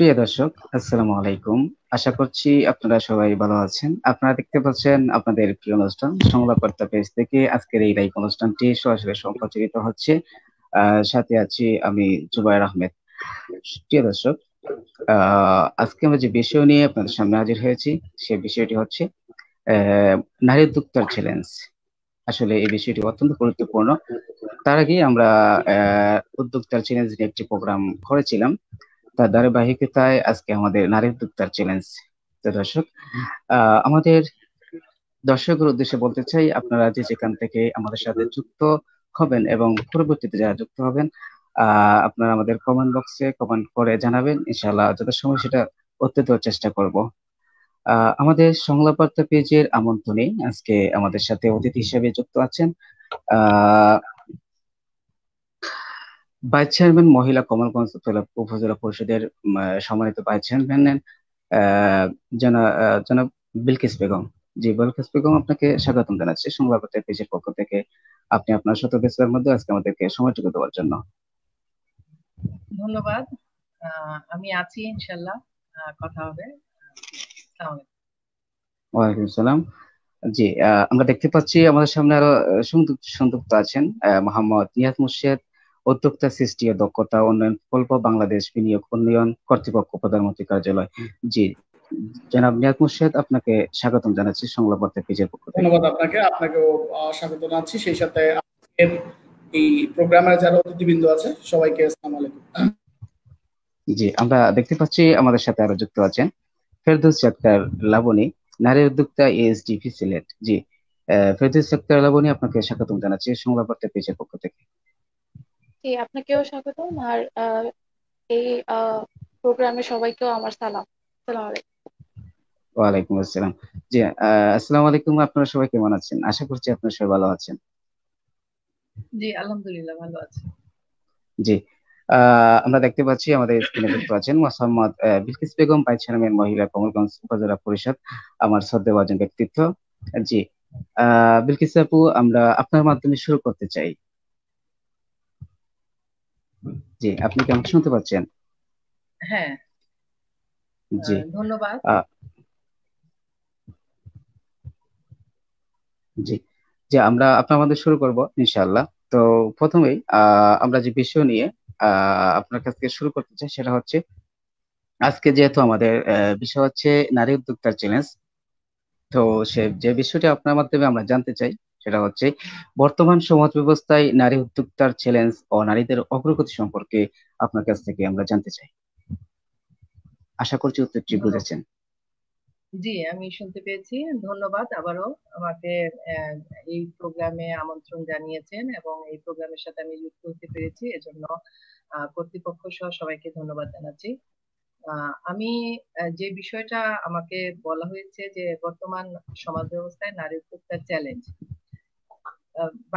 প্রিয় দর্শক, আসসালামু আলাইকুম। আশা করছি আপনারা সবাই ভালো আছেন। আপনারা দেখতে পাচ্ছেন আপনাদের প্রিয় অনুষ্ঠান সংবাদবার্তা পেজ থেকে আজকের এই লাইভ অনুষ্ঠানটি সরাসরি সম্প্রচারিত হচ্ছে। সাথে আছি আমি জুবায়ের আহমেদ। প্রিয় দর্শক, আজকে আমরা যে বিষয় নিয়ে আপনাদের সামনে হাজির হয়েছি সে বিষয়টি হচ্ছে নারী উদ্যোক্তার চ্যালেঞ্জ। আসলে এই বিষয়টি অত্যন্ত গুরুত্বপূর্ণ। তার আগে আমরা উদ্যোক্তার চ্যালেঞ্জ নিয়ে একটি প্রোগ্রাম করেছিলাম। তার ধারাবাহিকতায় আজকে আমাদের নারী উদ্যোক্তার চ্যালেঞ্জ। তো দর্শক, আমাদের দর্শকের উদ্দেশ্যে বলতে চাই, আপনারা যে যেখান থেকে আমাদের সাথে যুক্ত হবেন এবং পরবর্তীতে যারা যুক্ত হবেন, আপনারা আমাদের কমেন্ট বক্সে কমেন্ট করে জানাবেন। ইনশাআল্লাহ যথাসময় সেটা উত্তর দেওয়ার চেষ্টা করব। আমাদের সংলাপ বার্তা পেজের আমন্ত্রণে আজকে আমাদের সাথে অতিথি হিসেবে যুক্ত আছেন আহ ভাইস চেয়ারম্যান মহিলা কমলগঞ্জ উপজেলা পরিষদের সম্মানিত ভাইস চেয়ারম্যান আহ জনাব বিলকিস বেগম। জি বিলকিস বেগম, আপনাকে স্বাগতম জানাচ্ছি সংবাদ পেজের পক্ষ থেকে। আপনি আপনার শত ব্যস্ততার মধ্যে আজকে আমাদেরকে সময়টুকু দেওয়ার জন্য। ধন্যবাদ। আমি আছি ইনশাল্লাহ। কথা হবে। আসসালামু আলাইকুম। ওয়ালাইকুম সালাম। জি, আমরা দেখতে পাচ্ছি আমাদের সামনে আরো সংযুক্ত আছেন মোহাম্মদ নিয়াজ মুর্শেদ, উদ্যোক্তা সৃষ্টি ও দক্ষতা উন্নয়ন প্রকল্প, বাংলাদেশ বিনিয়োগ উন্নয়ন কর্তৃপক্ষ, প্রধানমন্ত্রী কার্যালয়। জি, জনাব নিয়াজ মুর্শেদ, আপনাকে স্বাগতম জানাচ্ছি সংলাপ বার্তা পেজের পক্ষ থেকে। ধন্যবাদ আপনাকেও স্বাগত জানাচ্ছি। সেই সাথে আজকের এই প্রোগ্রামের যারা অতিথিবৃন্দ আছে সবাইকে আসসালামু আলাইকুম। জি, আমরা দেখতে পাচ্ছি আমাদের সাথে আরো যুক্ত আছেন ফেরদৌস আক্তার লাবণী, নারী উদ্যোক্তা এএসডিপি সিলেট। জি, ফেরদৌস আক্তার লাবণী, আপনাকে স্বাগতম জানাচ্ছি সংলাপ বার্তা পেজের পক্ষ থেকে। জি, আপনাকেও স্বাগতম। আর এই প্রোগ্রামে সবাইকেও আমার সালাম। সালাম আলাইকুম। ওয়ালাইকুম আসসালাম। জি, আসসালামু আলাইকুম। আপনারা সবাই কেমন আছেন? আশা করছি আপনারা সবাই ভালো আছেন। জি, আলহামদুলিল্লাহ ভালো আছি। জি, আমরা দেখতে পাচ্ছি আমাদের স্ক্রিনে যুক্ত আছেন মোহাম্মদ বিলকিস বেগম, ভাইস চেয়ারম্যান মহিলা কমলগঞ্জ উপজেলা পরিষদ, আমার শ্রদ্ধেয়ভাজন ব্যক্তিত্ব। জি, বিলকিস আপু, আমরা আপনার মাধ্যমে শুরু করতে চাই। জি, আপনি কি আমাকে শুনতে পাচ্ছেন? হ্যাঁ। জি, ধন্যবাদ। আহ, জি, জি, আমরা আপনার আমাদের শুরু করব ইনশাআল্লাহ। তো প্রথমেই আমরা যে বিষয় নিয়ে আপনার কাছ থেকে শুরু করতে চাই সেটা হচ্ছে, আজকে যেহেতু আমাদের বিষয় হচ্ছে নারী উদ্যোক্তার চ্যালেঞ্জ। তো সে যে বিষয়টি আপনার মাধ্যমে আমরা জানতে চাই সেটা হচ্ছে, বর্তমান সমাজ ব্যবস্থায় নারী উদ্যোক্তার চ্যালেঞ্জ ও নারীদের অগ্রগতি সম্পর্কে আপনার কাছ থেকে আমরা জানতে চাই। আশা করছি উত্তরটি ধন্যবাদ। বুঝেছেন। জি, আমি শুনতে পেয়েছি। ধন্যবাদ আবারও আমাকে আহ, এই প্রোগ্রামে আমন্ত্রণ জানিয়েছেন এবং এই প্রোগ্রামের সাথে আমি যুক্ত হতে পেরেছি, এজন্য কর্তৃপক্ষ সহ সবাইকে ধন্যবাদ জানাচ্ছি। আমি যে বিষয়টা আমাকে বলা হয়েছে যে বর্তমান সমাজ ব্যবস্থায় নারী উদ্যোক্তার চ্যালেঞ্জ,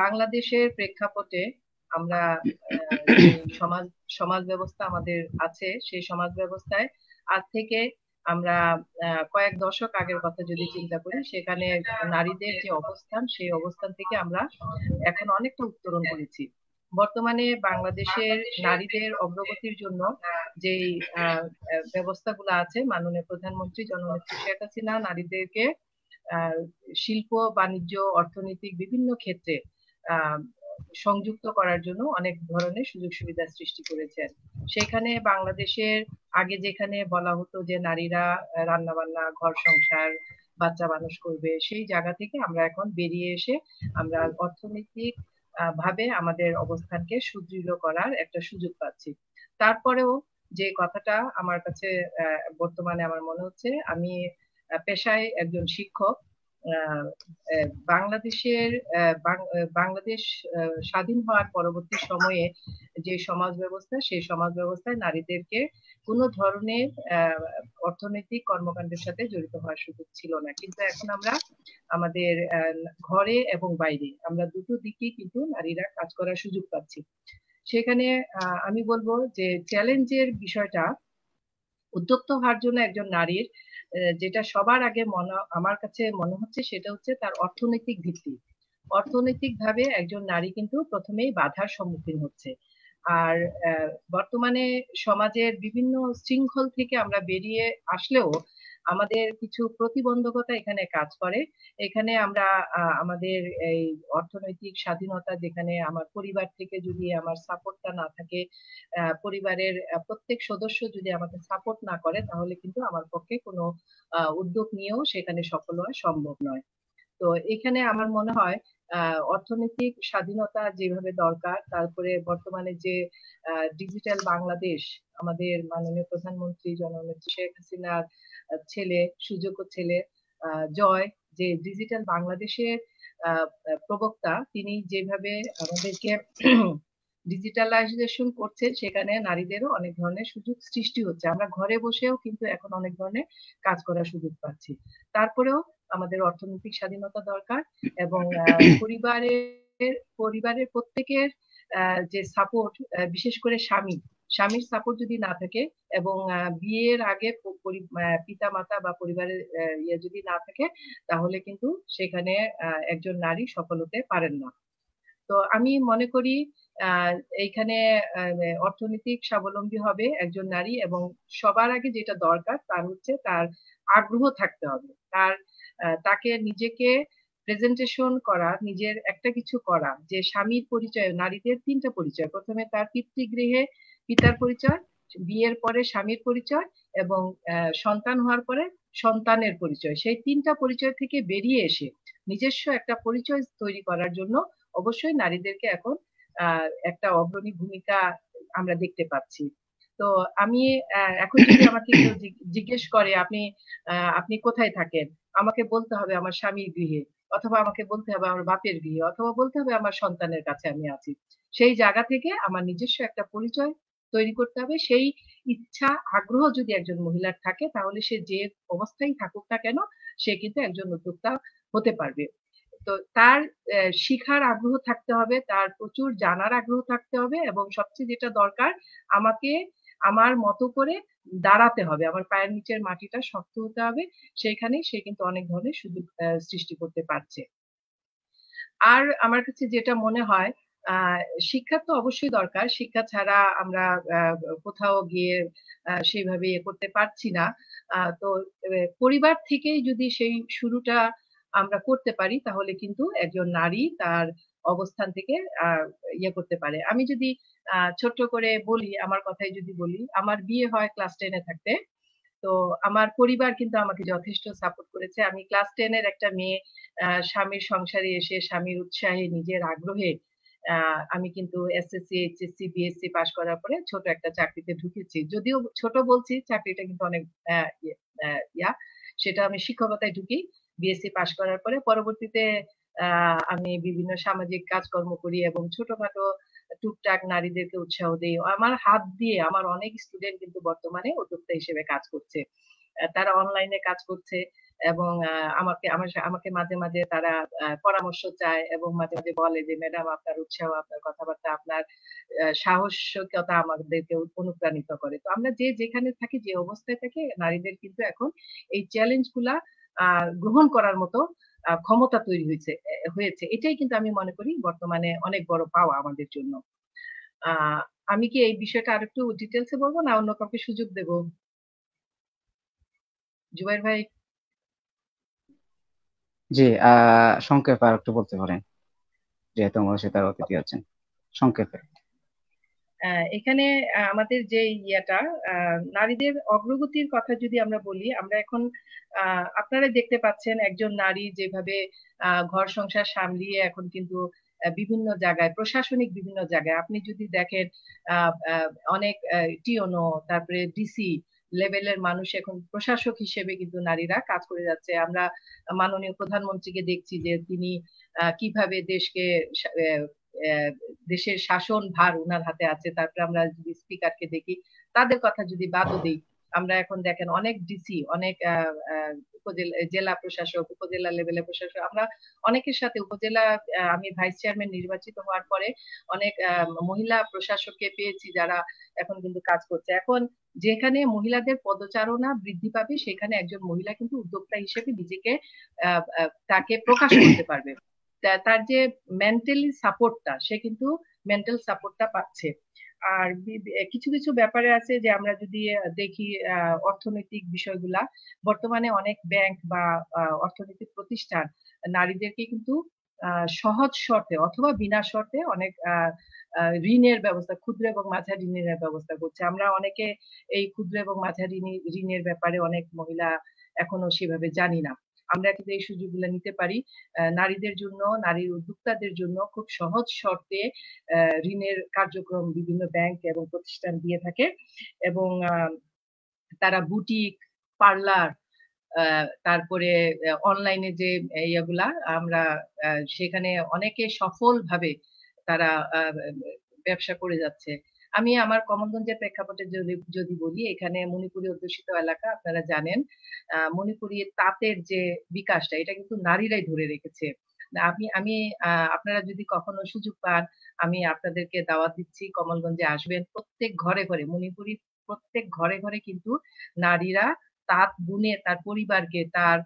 বাংলাদেশের প্রেক্ষাপটে আমরা যে সমাজ সমাজ ব্যবস্থা আমাদের আছে, সেই সমাজ ব্যবস্থায় আজ থেকে আমরা কয়েক দশক আগের কথা যদি চিন্তা করি, সেখানে নারীদের যে অবস্থান, সেই অবস্থান থেকে আমরা এখন অনেকটা উত্তরণ করেছি। বর্তমানে বাংলাদেশের নারীদের অগ্রগতির জন্য যেই ব্যবস্থাগুলো আছে, মাননীয় প্রধানমন্ত্রী জননেত্রী শেখ হাসিনা নারীদেরকে আহ, শিল্প, বাণিজ্য, অর্থনৈতিক বিভিন্ন ক্ষেত্রে আহ, সংযুক্ত করার জন্য অনেক ধরনের সুযোগ সুবিধা সৃষ্টি করেছেন। সেখানে বাংলাদেশের আগে যেখানে বলা হতো যে নারীরা রান্না বান্না, ঘর সংসার, বাচ্চা মানুষ করবে, সেই জায়গা থেকে আমরা এখন বেরিয়ে এসে আমরা অর্থনৈতিক ভাবে আমাদের অবস্থানকে সুদৃঢ় করার একটা সুযোগ পাচ্ছি। তারপরেও যে কথাটা আমার কাছে বর্তমানে আমার মনে হচ্ছে, আমি পেশায় একজন শিক্ষক। আহ, বাংলাদেশের বাংলাদেশ স্বাধীন হওয়ার পরবর্তী সময়ে যে সমাজ ব্যবস্থা, সেই সমাজ ব্যবস্থায় নারীদেরকে কোনো ধরনের অর্থনৈতিক কর্মকাণ্ডের সাথে জড়িত হওয়ার সুযোগ ছিল না, কিন্তু এখন আমরা আমাদের ঘরে এবং বাইরে আমরা দুটো দিকেই কিন্তু নারীরা কাজ করার সুযোগ পাচ্ছি। সেখানে আমি বলবো যে চ্যালেঞ্জের বিষয়টা, উদ্যোক্তা হওয়ার জন্য একজন নারীর যেটা সবার আগে আমার কাছে মনে হচ্ছে সেটা হচ্ছে তার অর্থনৈতিক ভিত্তি। অর্থনৈতিক ভাবে একজন নারী কিন্তু প্রথমেই বাধার সম্মুখীন হচ্ছে। আর বর্তমানে সমাজের বিভিন্ন শৃঙ্খল থেকে আমরা বেরিয়ে আসলেও আমাদের কিছু প্রতিবন্ধকতা এখানে কাজ করে। এখানে আমরা আমাদের এই অর্থনৈতিক স্বাধীনতা, যেখানে আমার পরিবার থেকে যদি আমার সাপোর্টটা না থাকে, পরিবারের প্রত্যেক সদস্য যদি আমাকে সাপোর্ট না করে, তাহলে কিন্তু আমার পক্ষে কোনো উদ্যোগ নিয়েও সেখানে সফল হওয়া সম্ভব নয়। তো এখানে আমার মনে হয় অর্থনৈতিক স্বাধীনতা যেভাবে দরকার, তারপরে বর্তমানে যে ডিজিটাল বাংলাদেশ, আমাদের মাননীয় প্রধানমন্ত্রী জননেত্রী শেখ হাসিনার ছেলে, সুযোগ্য ছেলে জয়, যে ডিজিটাল বাংলাদেশের প্রবক্তা, তিনি যেভাবে আমাদেরকে ডিজিটালাইজেশন করছে, সেখানে নারীদেরও অনেক ধরনের সুযোগ সৃষ্টি হচ্ছে। আমরা ঘরে বসেও কিন্তু এখন অনেক ধরনের কাজ করার সুযোগ পাচ্ছি। তারপরেও আমাদের অর্থনৈতিক স্বাধীনতা দরকার, এবং পরিবারের প্রত্যেকের যে সাপোর্ট, বিশেষ করে স্বামীর সাপোর্ট যদি না থাকে, এবং বিয়ের আগে পিতা মাতা বা পরিবারের ইয়ে যদি না থাকে, তাহলে কিন্তু সেখানে একজন নারী সফল হতে পারেন না। তো আমি মনে করি এইখানে অর্থনৈতিক স্বাবলম্বী হবে একজন নারী, এবং সবার আগে যেটা দরকার তার হচ্ছে তার আগ্রহ থাকতে হবে, তাকে নিজেকে প্রেজেন্টেশন করা, নিজের একটা কিছু করা। যে স্বামীর পরিচয়, নারীদের তিনটা পরিচয়, প্রথমে তার পিতৃগৃহে পিতার পরিচয়, বিয়ের পরে স্বামীর পরিচয়, এবং সন্তান হওয়ার পরে সন্তানের পরিচয়। সেই তিনটা পরিচয় থেকে বেরিয়ে এসে নিজস্ব একটা পরিচয় তৈরি করার জন্য অবশ্যই নারীদেরকে এখন একটা অগ্রণী ভূমিকা আমরা দেখতে পাচ্ছি। তো আমি এখন যদি আমাকে কেউ জিজ্ঞেস করে আপনি কোথায় থাকেন, আমাকে বলতে হবে আমার স্বামীর গৃহে, অথবা আমাকে বলতে হবে আমার বাপের গৃহে, অথবা বলতে হবে আমার সন্তানের কাছে আমি আছি। সেই জায়গা থেকে আমার নিজস্ব একটা পরিচয় তৈরি করতে হবে। সেই ইচ্ছা আগ্রহ যদি একজন মহিলার থাকে, তাহলে সে যে অবস্থায় থাকুক না কেন, সে কিন্তু একজন উদ্যোক্তা হতে পারবে। তো তার শিখার আগ্রহ থাকতে হবে, তার প্রচুর জানার আগ্রহ থাকতে হবে, এবং সবচেয়ে যেটা দরকার, আমাকে আমার মতো করে দাঁড়াতে হবে, আমার পায়ের নিচের মাটিটা শক্ত হতে হবে। সেইখানেই সে কিন্তু অনেক ধরনের সুযোগ সৃষ্টি করতে পারছে। আর আমার কাছে যেটা মনে হয়, শিক্ষা তো অবশ্যই দরকার। শিক্ষা ছাড়া আমরা কোথাও গিয়ে সেইভাবে ইয়ে করতে পারছি না। তো পরিবার থেকেই যদি সেই শুরুটা আমরা করতে পারি, তাহলে কিন্তু একজন নারী তার অবস্থান থেকে ইয়ে করতে পারে। আমি যদি ছোট্ট করে বলি, আমার কথাই যদি বলি, আমার বিয়ে হয় ক্লাস 10-এ থাকতে। তো আমার পরিবার কিন্তু আমাকে যথেষ্ট সাপোর্ট করেছে। আমি ক্লাস 10 এর একটা মেয়ে, স্বামীর সংসারে এসে স্বামীর উৎসাহে, নিজের আগ্রহে আমি কিন্তু এসএসসি, এইচএসসি, বিএসসি পাশ করার পরে ছোট একটা চাকরিতে ঢুকেছি। যদিও ছোট বলছি, চাকরিটা কিন্তু অনেক ইয়া। সেটা আমি শিক্ষকতায় ঢুকি বিএসসি পাশ করার পরে। পরবর্তীতে আমি বিভিন্ন সামাজিক কাজকর্ম করি, এবং ছোটখাটো টুকটাক নারীদেরকে উৎসাহ দেই। আমার হাত দিয়ে আমার অনেক স্টুডেন্ট কিন্তু বর্তমানে উদ্যোক্তা হিসেবে কাজ করছে। তারা অনলাইনে কাজ করছে, এবং আমাকে মাঝে মাঝে তারা পরামর্শ চায়, এবং মাঝে মাঝে বলে যে ম্যাডাম, আপনার উৎসাহ, আপনার কথাবার্তা, আপনার সাহসিকতা আমাদেরকে অনুপ্রাণিত করে। তো আমরা যে যেখানে থাকি, যে অবস্থায় থাকি, নারীদের কিন্তু এখন এই চ্যালেঞ্জ গুলা গ্রহণ করার মতো ক্ষমতা তৈরি হয়েছে। এটাই কিন্তু আমি মনে করি বর্তমানে অনেক বড় পাওয়া আমাদের জন্য। আমি কি এই বিষয়টা আরেকটু ডিটেলসে বলবো, না অন্য কাউকে সুযোগ দেব? জুবাইর ভাই। জি, সংক্ষেপে আর একটু বলতে পারেন, যেহেতু আমার সাথে আর অতিথি আছেন, সংক্ষেপে। এখানে আমাদের যে ইয়েটা, নারীদের অগ্রগতির কথা যদি আমরা বলি, আমরা এখন আপনারা দেখতে পাচ্ছেন একজন নারী যেভাবে ঘর সংসার সামলিয়ে এখন কিন্তু বিভিন্ন জায়গায়, প্রশাসনিক বিভিন্ন জায়গায় আপনি যদি দেখেন, অনেক টিওনো, তারপরে ডিসি লেভেলের মানুষ এখন প্রশাসক হিসেবে কিন্তু নারীরা কাজ করে যাচ্ছে। আমরা মাননীয় প্রধানমন্ত্রীকে দেখছি যে তিনি কিভাবে দেশের শাসন ভার উনার হাতে আছে। তারপরে আমরা যদি স্পিকারকে দেখি, তাদের কথা যদি বাদও দিই, আমরা এখন দেখেন অনেক ডিসি, অনেক জেলা প্রশাসক, উপজেলা লেভেলের প্রশাসক, আমরা অনেকের সাথে উপজেলা, আমি ভাইস চেয়ারম্যান নির্বাচিত হওয়ার পরে অনেক মহিলা প্রশাসককে পেয়েছি যারা এখন কিন্তু কাজ করছে। এখন যেখানে মহিলাদের পদচারণা বৃদ্ধি পাবে, সেখানে একজন মহিলা কিন্তু উদ্যোক্তা হিসেবে নিজেকে তাকে প্রকাশ করতে পারবে। তার যে মেন্টালি সাপোর্টটা, সে কিন্তু মেন্টাল সাপোর্টটা পাচ্ছে। আর কিছু কিছু ব্যাপারে আছে যে আমরা যদি দেখি অর্থনৈতিক বিষয়গুলা, বর্তমানে অনেক ব্যাংক বা অর্থনৈতিক প্রতিষ্ঠান নারীদেরকে কিন্তু সহজ শর্তে অথবা বিনা শর্তে অনেক ঋণের ব্যবস্থা, ক্ষুদ্র এবং মাঝারি ঋণের ব্যবস্থা করছে। আমরা অনেকে এই ক্ষুদ্র এবং মাঝারি ঋণের ব্যাপারে অনেক মহিলা এখনো সেভাবে জানি না। আমরা কিন্তু এই সুযোগগুলো নিতে পারি। নারীদের জন্য, নারী উদ্যোক্তাদের জন্য খুব সহজ শর্তে ঋণের কার্যক্রম বিভিন্ন ব্যাংক এবং প্রতিষ্ঠান দিয়ে থাকে, এবং তারা বুটিক, পার্লার, তারপরে অনলাইনে যে ইয়েগুলা আমরা সেখানে অনেকে সফলভাবে তারা ব্যবসা করে যাচ্ছে। আমি আমার কমলগঞ্জের প্রেক্ষাপটে যদি বলি, এখানে মণিপুরি অধ্যুষিত এলাকা, আপনারা জানেন মণিপুরি তাঁতের যে বিকাশটা এটা কিন্তু নারীরাই ধরে রেখেছে। আমি আমি আপনারা যদি কখনো সুযোগ পান, আমি আপনাদেরকে দাওয়াত দিচ্ছি, কমলগঞ্জে আসবেন। প্রত্যেক ঘরে ঘরে মণিপুরি, প্রত্যেক ঘরে ঘরে কিন্তু নারীরা তাঁত বুনে তার পরিবারকে, তার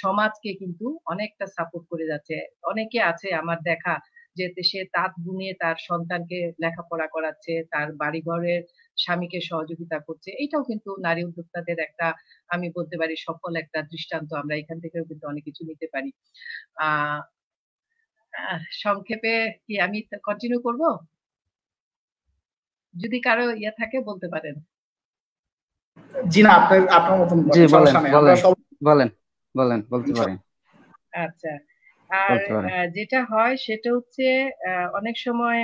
সমাজকে কিন্তু অনেকটা সাপোর্ট করে যাচ্ছে। অনেকে আছে আমার দেখা যে সে তাঁত বুনে তার সন্তানকে লেখাপড়া করাচ্ছে, তার বাড়িঘরের স্বামীকে সহযোগিতা করছে। এটাও কিন্তু নারী উদ্যোক্তাদের একটা, আমি বলতে পারি, সফল একটা দৃষ্টান্ত। আমরা এখান থেকেও কিন্তু অনেক কিছু নিতে পারি। সংক্ষেপে কি আমি কন্টিনিউ করব? যদি কারো ইয়ে থাকে বলতে পারেন। জি না, আপনার মতন জি বলেন সমস্যা নেই, আমরা বলেন সব বলেন বলেন বলতে পারেন আচ্ছা। আর বলতে পারেন। যেটা হয় সেটা হচ্ছে অনেক সময়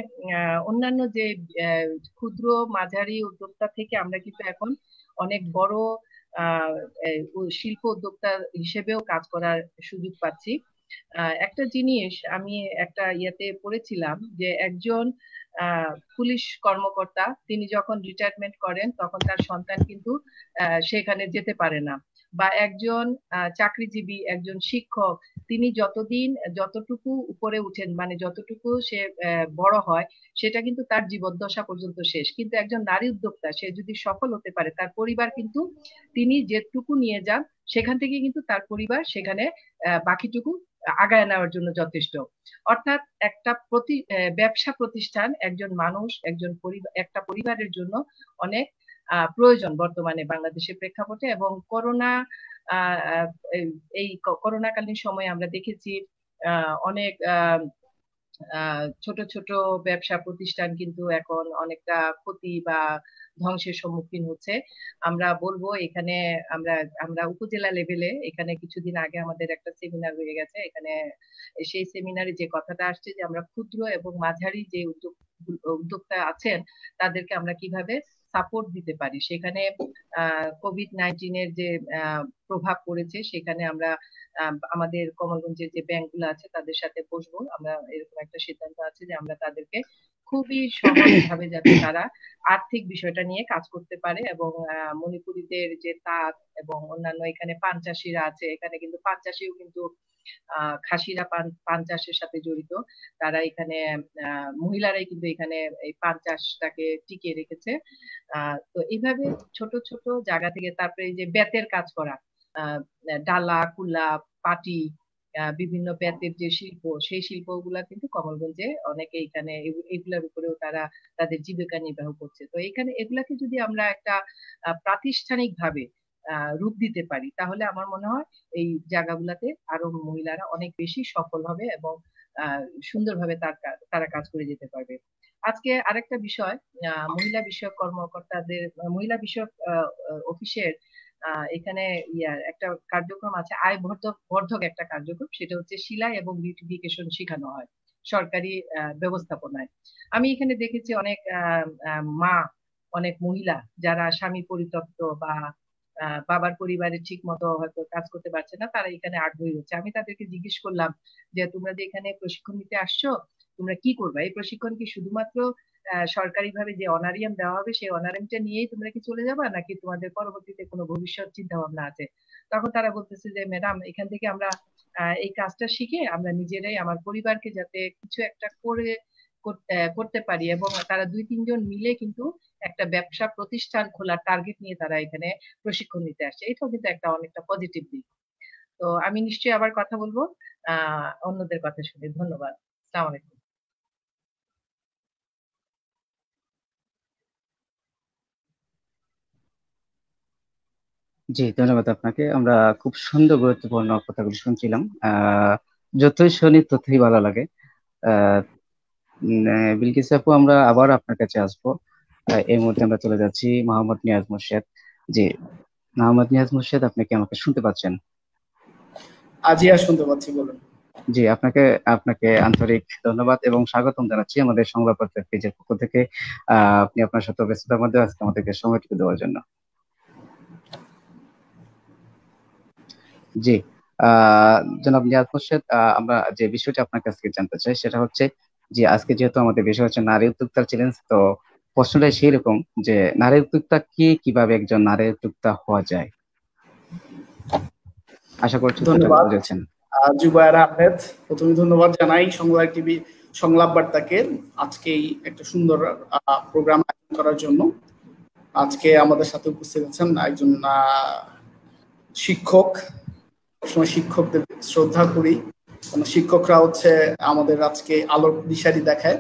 অন্যান্য যে ক্ষুদ্র মাঝারি উদ্যোক্তা থেকে আমরা কিন্তু এখন অনেক বড় শিল্প উদ্যোক্তা হিসেবেও কাজ করার সুযোগ পাচ্ছি। একটা জিনিস আমি একটা ইয়েতে পড়েছিলাম যে একজন পুলিশ কর্মকর্তা তিনি যখন রিটায়ারমেন্ট করেন তখন তার সন্তান কিন্তু সেখানে যেতে পারে না, বা একজন চাকরিজীবী, একজন শিক্ষক, তিনি যতদিন যতটুকু উপরে উঠেন, মানে যতটুকু সে বড় হয় সেটা কিন্তু তার জীবদ্দশা পর্যন্ত শেষ। কিন্তু একজন নারী উদ্যোক্তা সে যদি সফল হতে পারে, তার পরিবার কিন্তু তিনি যেটুকু নিয়ে যান সেখান থেকে কিন্তু তার পরিবার সেখানে বাকিটুকু আগায় নেওয়ার জন্য যথেষ্ট। অর্থাৎ একটা ব্যবসা প্রতিষ্ঠান একজন মানুষ, একজন পরিবার, একটা পরিবারের জন্য অনেক প্রয়োজন বর্তমানে বাংলাদেশের প্রেক্ষাপটে। এবং এই করোনাকালীন সময়ে আমরা দেখেছি অনেক ছোট ছোট ব্যবসা প্রতিষ্ঠান কিন্তু এখন অনেকটা ক্ষতি বা ধ্বংসের সম্মুখীন হচ্ছে। আমরা বলবো এখানে আমরা আমরা উপজেলা লেভেলে এখানে কিছুদিন আগে আমাদের একটা সেমিনার হয়ে গেছে। এখানে সেই সেমিনারে যে কথাটা আসছে যে আমরা ক্ষুদ্র এবং মাঝারি যে উদ্যোক্তা আছেন তাদেরকে আমরা কিভাবে সাপোর্ট দিতে পারি। সেখানে কোভিড-19 যে প্রভাব পড়েছে সেখানে আমরা আমাদের কমলগঞ্জের যে ব্যাংকগুলো আছে তাদের সাথে বসবো। আমরা এরকম একটা সিদ্ধান্ত আছে যে আমরা তাদেরকে খুবই সহজভাবে যাতে তারা আর্থিক বিষয়টা নিয়ে কাজ করতে পারে, এবং মণিপুরীদের যে তাঁত এবং অন্যান্য এখানে পান চাষিরা আছে, এখানে কিন্তু পান চাষিও কিন্তু খাসিরা পান চাষের সাথে জড়িত। তারা এখানে মহিলারাই কিন্তু এখানে এই পান চাষটাকে টিকিয়ে রেখেছে। তো এইভাবে ছোট ছোট জায়গা থেকে, তারপরে এই যে বেতের কাজ করা, ডালা, কুলা, পাটি, বিভিন্ন বেতের যে শিল্প, সেই শিল্পগুলা কিন্তু কমলগঞ্জে অনেকে এখানে এগুলার উপরেও তারা তাদের জীবিকা নির্বাহ করছে। তো এখানে এগুলাকে যদি আমরা একটা প্রাতিষ্ঠানিক ভাবে রূপ দিতে পারি তাহলে আমার মনে হয় এই জায়গাগুলাতে আরো মহিলারা অনেক বেশি সফল হবে এবং সুন্দরভাবে তারা কাজ করে যেতে পারবে। আজকে আরেকটা বিষয়, মহিলা বিষয়ক কর্মকর্তাদের, মহিলা বিষয়ক অফিসের এখানে একটা কার্যক্রম আছে, আয় বর্ধক একটা কার্যক্রম, সেটা হচ্ছে সেলাই এবং বিউটিফিকেশন শেখানো হয় সরকারি ব্যবস্থাপনায়। আমি এখানে দেখেছি অনেক মা, অনেক মহিলা যারা স্বামী পরিত্যক্ত বা বাবার পরিবারে ঠিক মতো হয়তো কাজ করতে পারছে না, তারা এখানে আগ্রহী হচ্ছে। আমি তাদেরকে জিজ্ঞেস করলাম যে তোমরা যে এখানে প্রশিক্ষণ নিতে আসছো, তোমরা কি করবা? এই প্রশিক্ষণ কি শুধুমাত্র সরকারিভাবে যে অনারিয়াম দেওয়া হবে সেই অনারিয়ামটা নিয়েই তোমরা কি চলে যাবা, নাকি তোমাদের পরবর্তীতে কোনো ভবিষ্যৎ চিন্তা ভাবনা আছে? তখন তারা বলতেছে যে ম্যাডাম, এখান থেকে আমরা এই কাজটা শিখে আমরা নিজেরাই আমার পরিবারকে যাতে কিছু একটা করে করতে পারি, এবং তারা 2-3 জন মিলে কিন্তু একটা ব্যবসা প্রতিষ্ঠান খোলার টার্গেট নিয়ে তারা এখানে প্রশিক্ষণ নিতে আসছে। এটাও কিন্তু একটা অনেকটা পজিটিভ দিক। তো আমি নিশ্চয়ই আবার কথা বলবো অন্যদের কথা শুনে। ধন্যবাদ। আসসালামু আলাইকুম। জি, ধন্যবাদ আপনাকে। আমরা খুব সুন্দর গুরুত্বপূর্ণ কথাগুলো শুনছিলাম। যতই শুনি ততই ভালো লাগে। আহ বিলকিস আপু, আমরা আবার আপনার কাছে আসবো। এই মুহূর্তে আমরা চলে যাচ্ছি মোহাম্মদ নিয়াজ মুর্শেদ। জি, মোহাম্মদ নিয়াজ মুর্শেদ, আপনি কি আমাকে শুনতে পাচ্ছেন? আজি আর শুনতে পাচ্ছি, বলুন। জি, আপনাকে আপনাকে আন্তরিক ধন্যবাদ এবং স্বাগতম জানাচ্ছি আমাদের সংবাদপত্রের পেজের পক্ষ থেকে। আপনি আপনার শত ব্যস্ততার মধ্যে আজকে আমাদেরকে সময়টুকু দেওয়ার জন্য। জি, জনাব নিয়াজ মোর্শেদ, আমরা যে বিষয়টি আপনার কাছ থেকে জানতে চাই সেটা হচ্ছে যে আজকে যেহেতু আমাদের বিষয় হচ্ছে নারী উদ্যোক্তার চ্যালেঞ্জ, তো প্রশ্নটাই সেই রকম যে নারী উদ্যোক্তা কি, কিভাবে একজন নারী উদ্যোক্তা হওয়া যায়। আশা করছি উত্তরটা ধন্যবাদ বুঝেছেন। জুবায়ের আহমেদ। প্রথমে ধন্যবাদ জানাই সংবাদ টিভি সংলাপ বার্তাকে আজকে এই একটা সুন্দর প্রোগ্রাম আয়োজন করার জন্য। আজকে আমাদের সাথে উপস্থিত আছেন একজন শিক্ষক। সবসময় শিক্ষকদের শ্রদ্ধা করি, কারণ শিক্ষকরা হচ্ছে আমাদের আজকে আলোর দিশারি দেখায়।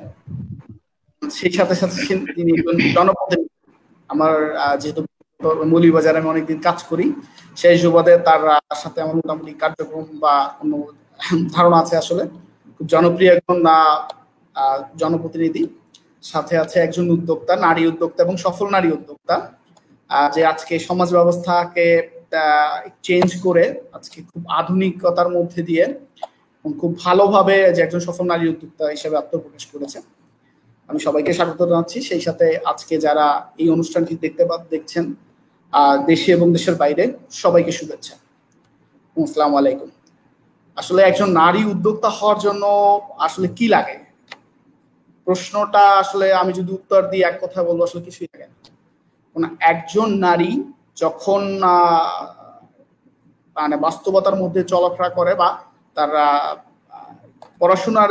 সেই সাথে সাথে তিনি একজন জনপ্রতিনিধি। আমার যেহেতু মৌলভীবাজারে আমি অনেকদিন কাজ করি, সেই সুবাদে তার সাথে আমার মোটামুটি কার্যক্রম বা অন্য ধারণা আছে। আসলে খুব জনপ্রিয় একজন জনপ্রতিনিধি। সাথে আছে একজন উদ্যোক্তা, নারী উদ্যোক্তা এবং সফল নারী উদ্যোক্তা, যে আজকে সমাজ ব্যবস্থাকে চেঞ্জ করে আজকে খুব আধুনিকতার মধ্যে দিয়ে খুব ভালোভাবে যে একজন সফল নারী উদ্যোক্তা হিসেবে আত্মপ্রকাশ করেছে। আমি সবাইকে স্বাগত জানাচ্ছি। সেই সাথে আজকে যারা এই অনুষ্ঠানটি দেখছেন দেশে এবং দেশের বাইরে, সবাইকে শুভেচ্ছা। আসসালামু আলাইকুম। আসলে একজন নারী উদ্যোক্তা হওয়ার জন্য আসলে কি লাগে, প্রশ্নটা আসলে আমি যদি উত্তর দিই এক কথা বলবো, আসলে কিছুই লাগে না। একজন নারী যখন মানে বাস্তবতার মধ্যে চলাফেরা করে বা তার পড়াশোনার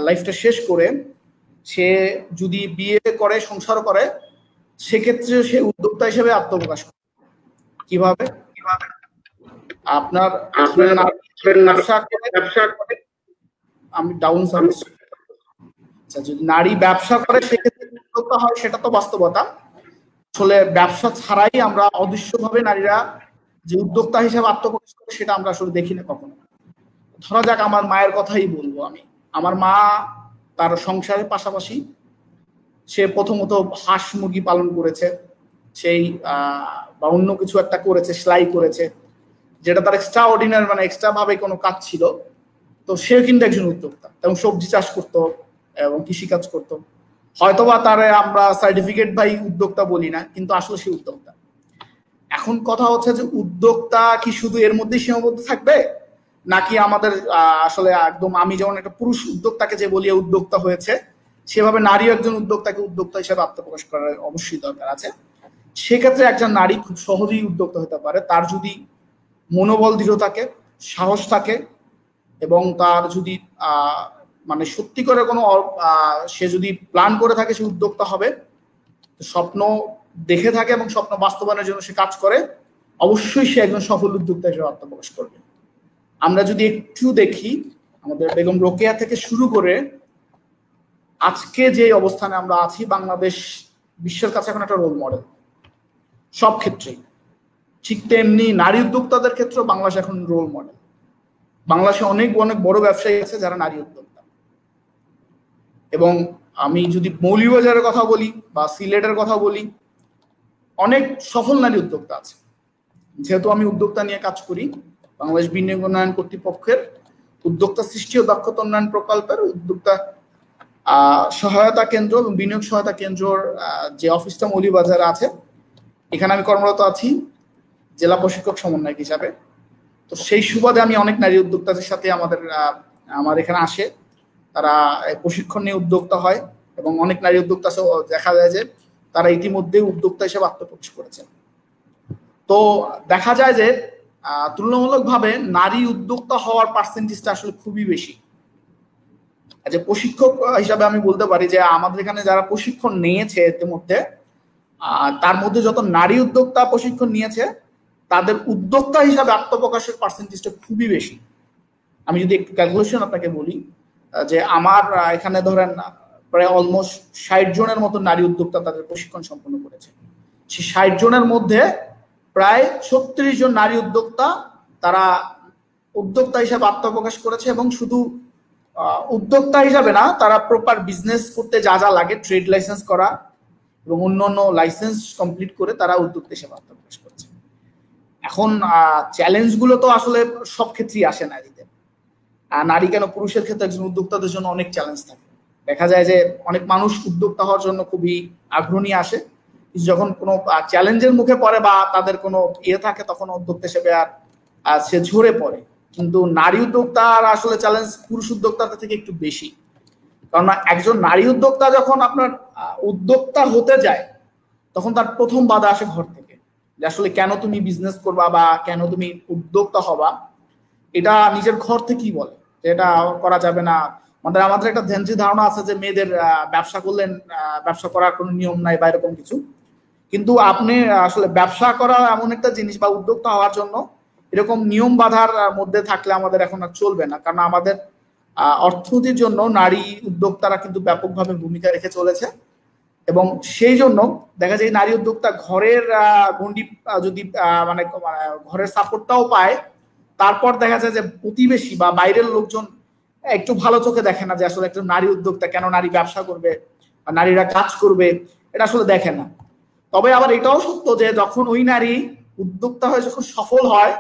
লাইফটা শেষ করে সে যদি বিয়ে করে, সংসার করে, সেক্ষেত্রে সে উদ্যোক্তা হিসেবে আত্মপ্রকাশ করে। কিভাবে? আপনার ব্যবসা করে, আমি ডাউন সার্ভিস, যদি নারী ব্যবসা করে সেক্ষেত্রে উদ্যোক্তা হয়, সেটা তো বাস্তবতা। আসলে ব্যবসা ছাড়াই আমরা অদৃশ্যভাবে নারীরা যে উদ্যোক্তা হিসেবে আত্মপ্রকাশ করে সেটা আমরা আসলে দেখি না কখনো। ধরা যাক, আমার মায়ের কথাই বলবো আমি। আমার মা তার সংসারের পাশাপাশি সে প্রথমত হাঁস মুরগি পালন করেছে, সেই বা অন্য কিছু একটা করেছে, সেলাই করেছে, যেটা তার এক্সট্রা অর্ডিনারি, মানে এক্সট্রা ভাবে কোনো কাজ ছিল। তো সেও কিন্তু একজন উদ্যোক্তা, এবং সবজি চাষ করতো এবং কৃষিকাজ করতো। হয়তোবা তারে আমরা সার্টিফিকেট ভাই উদ্যোক্তা বলি না, কিন্তু আসলে সে উদ্যোক্তা। এখন কথা হচ্ছে যে উদ্যোক্তা কি শুধু এর মধ্যেই সীমাবদ্ধ থাকবে, নাকি আমাদের আসলে একদম আমি যেমন একটা পুরুষ উদ্যোক্তাকে যে বলি উদ্যোক্তা হয়েছে, সেভাবে নারীও একজন উদ্যোক্তাকে উদ্যোক্তা হিসেবে আত্মপ্রকাশ করার অবশ্যই দরকার আছে। সেক্ষেত্রে একজন নারী খুব সহজেই উদ্যোক্তা হতে পারে, তার যদি মনোবল দৃঢ় থাকে, সাহস থাকে, এবং তার যদি মানে সত্যি করে কোনো সে যদি প্ল্যান করে থাকে সে উদ্যোক্তা হবে, স্বপ্ন দেখে থাকে এবং স্বপ্ন বাস্তবায়নের জন্য সে কাজ করে, অবশ্যই সে একজন সফল উদ্যোক্তা হিসেবে আত্মপ্রকাশ করবে। আমরা যদি একটু দেখি, আমাদের বেগম রোকেয়া থেকে শুরু করে আজকে যে অবস্থানে আমরা আছি, বাংলাদেশ বিশ্বের কাছে এখন একটা রোল মডেল সব ক্ষেত্রেই। ঠিক তেমনি নারী উদ্যোক্তাদের ক্ষেত্রে বাংলাদেশ এখন রোল মডেল। বাংলাদেশে অনেক অনেক বড় ব্যবসায়ী আছে যারা নারী উদ্যোক্তা। এবং আমি যদি মৌলভীবাজারের কথা বলি বা সিলেটের কথা বলি, অনেক সফল নারী উদ্যোক্তা আছে। যেহেতু আমি উদ্যোক্তা নিয়ে কাজ করি, বাংলাদেশ বিনিয়োগ উন্নয়ন কর্তৃপক্ষের উদ্যোক্তা সৃষ্টি ও দক্ষতা উন্নয়ন প্রকল্পের উদ্যোক্তা সহায়তা কেন্দ্র এবং বিনিয়োগ সহায়তা কেন্দ্রর যে অফিসটা মৌলভীবাজারে আছে, এখানে আমি কর্মরত আছি জেলা প্রশিক্ষক সমন্বয়ক হিসাবে। তো সেই সুবাদে আমি অনেক নারী উদ্যোক্তাদের সাথে আমার এখানে আসে, তারা প্রশিক্ষণ নিয়ে উদ্যোক্তা হয়, এবং অনেক নারী উদ্যোক্তা দেখা যায় যে তারা ইতিমধ্যে উদ্যোক্তা হিসেবে আত্মপ্রকাশ করেছে। তো দেখা যায় যে তুলনামূলকভাবে নারী উদ্যোক্তা হওয়ার পার্সেন্টেজটা আসলে খুবই বেশি। যে প্রশিক্ষক হিসাবে আমি বলতে পারি যে আমাদের এখানে যারা প্রশিক্ষণ নিয়েছে ইতিমধ্যে, তার মধ্যে যত নারী উদ্যোক্তা প্রশিক্ষণ নিয়েছে, তাদের উদ্যোক্তা হিসাবে আত্মপ্রকাশের পার্সেন্টেজটা খুবই বেশি। আমি যদি একটু ক্যালকুলেশন আপনাকে বলি, যে আমার এখানে ধরেন প্রায় অলমোস্ট 60 জনের মতো নারী উদ্যোক্তা তাদের প্রশিক্ষণ সম্পন্ন করেছে। সেই 60 জনের মধ্যে প্রায় 36 জন নারী উদ্যোক্তা তারা উদ্যোক্তা হিসাবে আত্মপ্রকাশ করেছে, এবং শুধু উদ্যোক্তা হিসাবে না, তারা প্রপার বিজনেস করতে যা যা লাগে, ট্রেড লাইসেন্স করা এবং অন্যান্য লাইসেন্স কমপ্লিট করে তারা উদ্যোক্তা হিসেবে আত্মপ্রকাশ করেছে। এখন চ্যালেঞ্জগুলো তো আসলে সব ক্ষেত্রেই আসে নারীদের, নারী কেন পুরুষের ক্ষেত্রে একজন উদ্যোক্তাদের জন্য অনেক চ্যালেঞ্জ থাকে। দেখা যায় যে অনেক মানুষ উদ্যোক্তা হওয়ার জন্য খুবই আগ্রহ নিয়ে আসে, যখন কোনো চ্যালেঞ্জের মুখে পড়ে বা তাদের কোনো ইয়ে থাকে তখন উদ্যোক্তা হিসেবে আর সে ঝরে পড়ে। কিন্তু নারী উদ্যোক্তার আসলে চ্যালেঞ্জ পুরুষ উদ্যোক্তাদের থেকে একটু বেশি, কারণ একজন নারী উদ্যোক্তা যখন আপনার উদ্যোক্তা হতে যায় তখন তার প্রথম বাধা আসে ঘর থেকে, যে আসলে কেন তুমি বিজনেস করবা বা কেন তুমি উদ্যোক্তা হবা, এটা নিজের ঘর থেকেই বলে যে এটা করা যাবে না। আমাদের একটা ধ্যানজি ধারণা আছে যে মেয়েদের ব্যবসা করলেন, ব্যবসা করার কোনো নিয়ম নাই বা এরকম কিছু। কিন্তু আপনি আসলে ব্যবসা করা এমন একটা জিনিস বা উদ্যোক্তা হওয়ার জন্য এরকম নিয়ম বাধার মধ্যে থাকলে আমাদের এখন আর চলবে না, কারণ আমাদের অর্থনীতির জন্য নারী উদ্যোক্তারা কিন্তু ব্যাপকভাবে ভূমিকা রেখে চলেছে। এবং সেই জন্য দেখা যায় নারী উদ্যোক্তা ঘরের গণ্ডি যদি মানে ঘরের সাপোর্টটাও পায়, তারপর দেখা যায় যে প্রতিবেশী বা বাইরের লোকজন একটু ভালো চোখে দেখে না যে আসলে একটা নারী উদ্যোক্তা কেন নারী ব্যবসা করবে বা নারীরা কাজ করবে, এটা আসলে দেখে না। তবে আবার এটাও সত্য যে যখন ওই নারী উদ্যোক্তা হয়ে যখন সফল হয়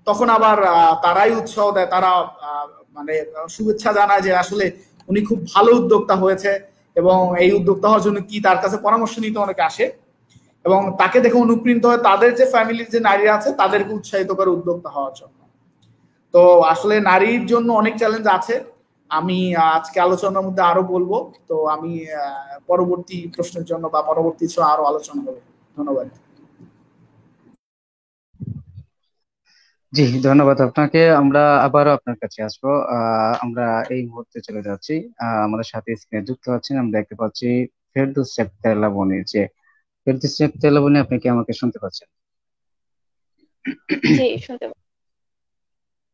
তখন আবার তারাই উৎসাহ দেয়, তারা মানে শুভেচ্ছা জানায় যে আসলে উনি খুব ভালো উদ্যোক্তা হয়েছে, এবং এই উদ্যোক্তা হওয়ার জন্য কি তার কাছে পরামর্শ নিতে অনেকে আসে এবং তাকে দেখে অনুপ্রাণিত হয় তাদের যে ফ্যামিলির যে নারীরা আছে তাদেরকে উৎসাহিত করে উদ্যোক্তা হওয়ার জন্য। তো আসলে নারীর জন্য অনেক চ্যালেঞ্জ আছে, আমি আজকে আলোচনার মধ্যে আরো বলবো। তো আমি পরবর্তী প্রশ্নের জন্য বা পরবর্তী আরো আলোচনা হবে। ধন্যবাদ। জি, ধন্যবাদ আপনাকে। আমরা আবারও আপনার কাছে আসবো। আমরা এই মুহূর্তে চলে যাচ্ছি, আমাদের সাথে স্ক্রিনে যুক্ত আছেন, আমরা দেখতে পাচ্ছি ফেরদৌস শেখ তেলাবনী। যে ফেরদৌস শেখ তেলাবনী, আপনি কি আমাকে শুনতে পাচ্ছেন? জি, শুনতে পাচ্ছি।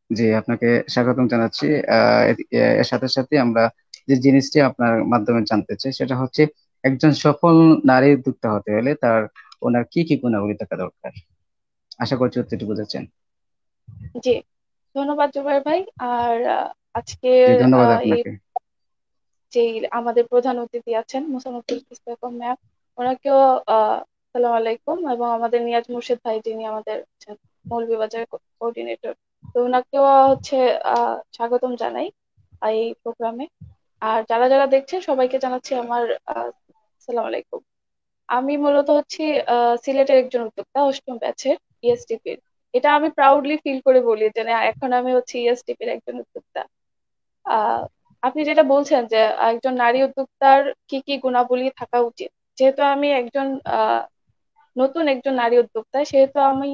জি, আপনাকে স্বাগতম জানাচ্ছি। এর সাথে সাথে আমরা যে জিনিসটি আপনার মাধ্যমে জানতে চাই সেটা হচ্ছে, একজন সফল নারী উদ্যোক্তা হতে হলে ওনার কি কি গুণাবলী থাকা দরকার। আশা করছি উত্তরটি বুঝেছেন। জি, ধন্যবাদ জুবাইর ভাই। আর আজকে জি, ধন্যবাদ এই আপনাকে। যে আমাদের প্রধান অতিথি আছেন মোসাম্মতুল ইসলাম ম্যাম, ওনাকেও সালাম আলাইকুম, এবং আমাদের নিয়াজ মুর্শেদ ভাই যিনি আমাদের মৌলভীবাজার কোঅর্ডিনেটর, তো ওনাকেও স্বাগতম জানাই এই প্রোগ্রামে। আর যারা যারা দেখছেন সবাইকে জানাচ্ছি আমার সালাম আলাইকুম। আমি মূলত হচ্ছি সিলেটের একজন উদ্যোক্তা, অষ্টম ব্যাচের ইএসটিপির। এটা আমি প্রাউডলি ফিল করে বলি যে না, এখন আমি হচ্ছি ইএসটিপির একজন উদ্যোক্তা। আহ আপনি যেটা বলছেন যে একজন নারী উদ্যোক্তার কি কি গুণাবলী থাকা উচিত, যেহেতু আমি একজন নতুন একজন নারী উদ্যোক্তা, সেহেতু আমি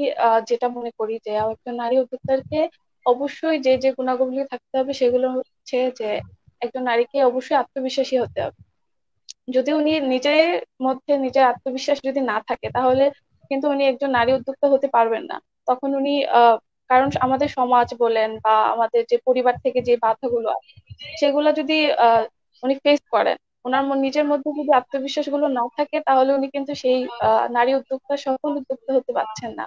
যেটা মনে করি যে একজন নারী উদ্যোক্তাকে অবশ্যই যে যে গুণাবলী থাকতে হবে সেগুলো হচ্ছে যে একজন নারীকে অবশ্যই আত্মবিশ্বাসী হতে হবে। যদি উনি নিজের মধ্যে নিজের আত্মবিশ্বাস যদি না থাকে তাহলে কিন্তু উনি একজন নারী উদ্যোক্তা হতে পারবেন না। তখন উনি কারণ আমাদের সমাজ বলেন বা আমাদের যে পরিবার থেকে যে বাধাগুলো আছে সেগুলো যদি উনি ফেস করেন, ওনার নিজের মধ্যে যদি আত্মবিশ্বাস গুলো না থাকে তাহলে উনি কিন্তু সেই নারী উদ্যোক্তা সফল উদ্যোক্তা হতে পারছেন না।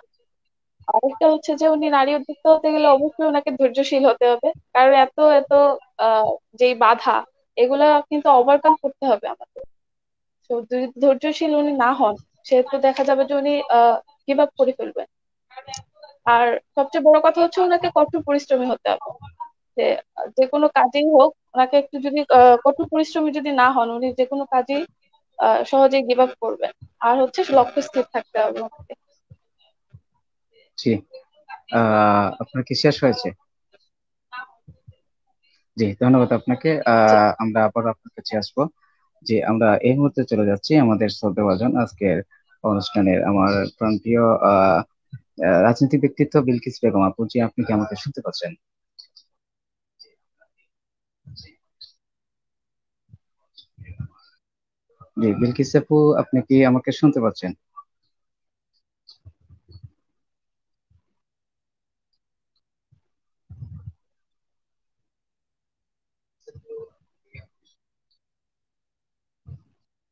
আরেকটা হচ্ছে যে উনি নারী উদ্যোক্তা হতে গেলে অবশ্যই ওনাকে ধৈর্যশীল হতে হবে, কারণ এত এত যেই বাধা এগুলা কিন্তু ওভারকাম করতে হবে আমাদের। তো যদি ধৈর্যশীল উনি না হন সেহেতু দেখা যাবে যে উনি গিভ আপ করে ফেলবেন। আর সবচেয়ে বড় কথা হচ্ছে ওনাকে কঠোর পরিশ্রমী হতে হবে। যে যে কোনো কাজেই হোক, ওনাকে একটু যদি কঠোর পরিশ্রমী যদি না হন উনি যে কোনো কাজেই সহজেই গিভ আপ করবেন। আর হচ্ছে লক্ষ্য স্থির থাকতে হবে ওনাকে। জি, আপনার কি শেষ হয়েছে? জি, ধন্যবাদ আপনাকে। জি, আমরা আবারও আপনার কাছে আসবো। যে আমরা এই মুহূর্তে চলে যাচ্ছি আমাদের শ্রদ্ধাভাজন আজকের অনুষ্ঠানের আমার প্রান্তীয় রাজনীতি ব্যক্তিত্ব বিলকিস বেগম আপু। জি, আপনি কি আমাকে শুনতে পাচ্ছেন? জি, বিলকিস আপু, আপনি কি আমাকে শুনতে পাচ্ছেন?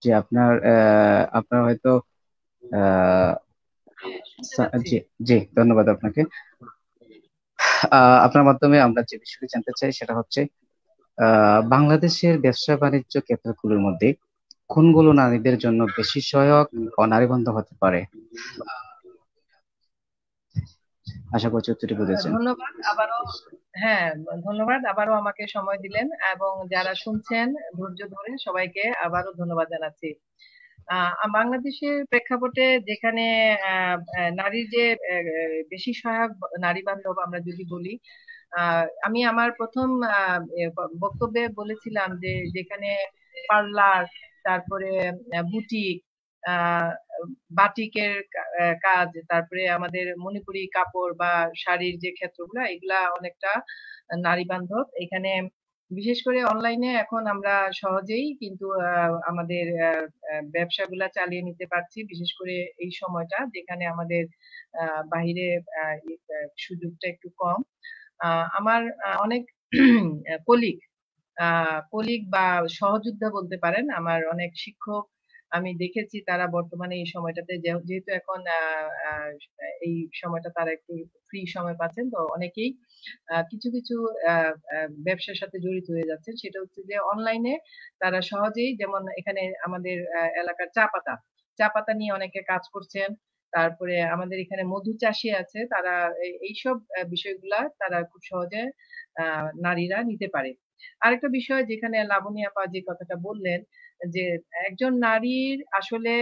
জি, আপনার হয়তো আহ শুনতে চাচ্ছি। জি জি, ধন্যবাদ আপনাকে। আপনার মাধ্যমে আমরা যে বিষয়টি জানতে চাই সেটা হচ্ছে বাংলাদেশের ব্যবসা বাণিজ্য ক্ষেত্রগুলোর মধ্যে কোনগুলো নারীদের জন্য বেশি সহায়ক ও নারীবন্ধ হতে পারে? আশা করছি উত্তরটি বুঝেছেন। ধন্যবাদ আবারও। হ্যাঁ, ধন্যবাদ আবারও আমাকে সময় দিলেন, এবং যারা শুনছেন ধৈর্য ধরে সবাইকে আবারও ধন্যবাদ জানাচ্ছি। বাংলাদেশের প্রেক্ষাপটে যেখানে নারীর যে বেশি সহায়ক, নারী বান্ধব আমরা যদি বলি, আমি আমার প্রথম বক্তব্যে বলেছিলাম যে যেখানে পার্লার, তারপরে বুটিক, বাটিকের কাজ, তারপরে আমাদের মণিপুরি কাপড় বা শাড়ির যে ক্ষেত্রগুলো, এগুলা অনেকটা নারী বান্ধব। এখানে বিশেষ করে অনলাইনে এখন আমরা সহজেই কিন্তু আমাদের ব্যবসাগুলা চালিয়ে নিতে পারছি, বিশেষ করে এই সময়টা যেখানে আমাদের বাহিরে সুযোগটা একটু কম। আমার অনেক কলিগ কলিগ বা সহযোদ্ধা বলতে পারেন, আমার অনেক শিক্ষক আমি দেখেছি তারা বর্তমানে এই সময়টাতে যেহেতু এখন এই সময়টা তারা একটু ফ্রি সময় পাচ্ছেন, তো অনেকেই কিছু কিছু ব্যবসার সাথে জড়িত হয়ে যাচ্ছেন। সেটা হচ্ছে যে অনলাইনে তারা সহজেই, যেমন এখানে আমাদের এলাকার চা পাতা নিয়ে অনেকে কাজ করছেন। তারপরে আমাদের এখানে মধু চাষী আছে, তারা এইসব বিষয়গুলা তারা খুব সহজে নারীরা নিতে পারে। আরেকটা বিষয় যেখানে লাবণী আপা যে কথাটা বললেন, যে একজন নারীর আসলে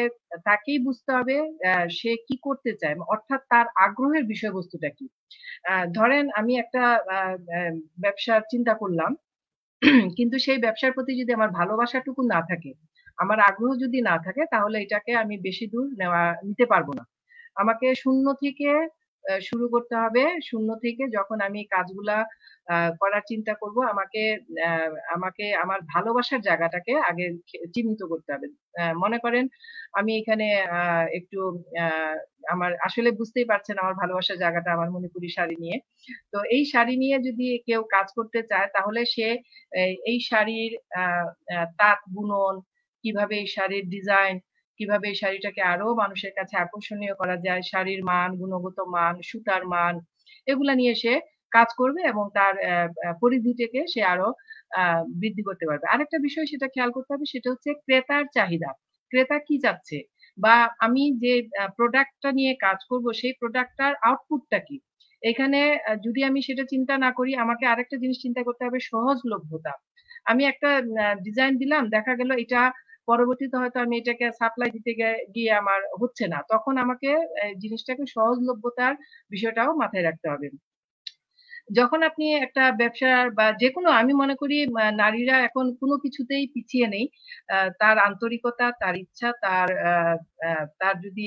তাকেই বুঝতে হবে সে কি করতে চায়, অর্থাৎ তার আগ্রহের বিষয়বস্তুটা কি। ধরেন আমি একটা ব্যবসার চিন্তা করলাম, কিন্তু সেই ব্যবসার প্রতি যদি আমার ভালোবাসাটুকু না থাকে, আমার আগ্রহ যদি না থাকে, তাহলে এটাকে আমি বেশি দূর নিতে পারবো না। আমাকে শূন্য থেকে শুরু করতে হবে। শূন্য থেকে যখন আমি কাজগুলা করার চিন্তা করব, আমাকে আমাকে আমার ভালোবাসার জায়গাটাকে আগে চিহ্নিত করতে হবে। মনে করেন আমি এখানে একটু আ আমার আসলে বুঝতেই পারছেন আমার ভালোবাসার জায়গাটা আমার মণিপুরি শাড়ি নিয়ে। তো এই শাড়ি নিয়ে যদি কেউ কাজ করতে চায়, তাহলে সে এই শাড়ির আ আ তাঁত বুনন, কিভাবে এই শাড়ির ডিজাইন, কিভাবে এই শাড়িটাকে আরো মানুষের কাছে আকর্ষণীয় করা যায়, শাড়ির মান, গুণগত মান, সুতার মান, এগুলা নিয়ে সে কাজ করবে এবং তার পরিধিটাকে সে আরো বৃদ্ধি করতে পারবে। আরেকটা বিষয় সেটা খেয়াল করতে হবে, সেটা হচ্ছে ক্রেতার চাহিদা। ক্রেতা কি চাচ্ছে? বা আমি যে প্রোডাক্টটা নিয়ে কাজ করব, সেই প্রোডাক্টটার আউটপুটটা কি? এখানে যদি আমি সেটা চিন্তা না করি, আমাকে আরেকটা জিনিস চিন্তা করতে হবে, সহজলভ্যতা। আমি একটা ডিজাইন দিলাম, দেখা গেল এটা পরবর্তীতে হয়তো আমি এটাকে সাপ্লাই দিতে গিয়ে আমার হচ্ছে না। তখন আমাকে জিনিসটাকে সহজলভ্যতার বিষয়টাও মাথায় রাখতে হবে। যখন আপনি একটা ব্যবসার বা যেকোনো, আমি মনে করি নারীরা এখন কোনো কিছুতেই পিছিয়ে নেই। তার আন্তরিকতা, তার ইচ্ছা, তার যদি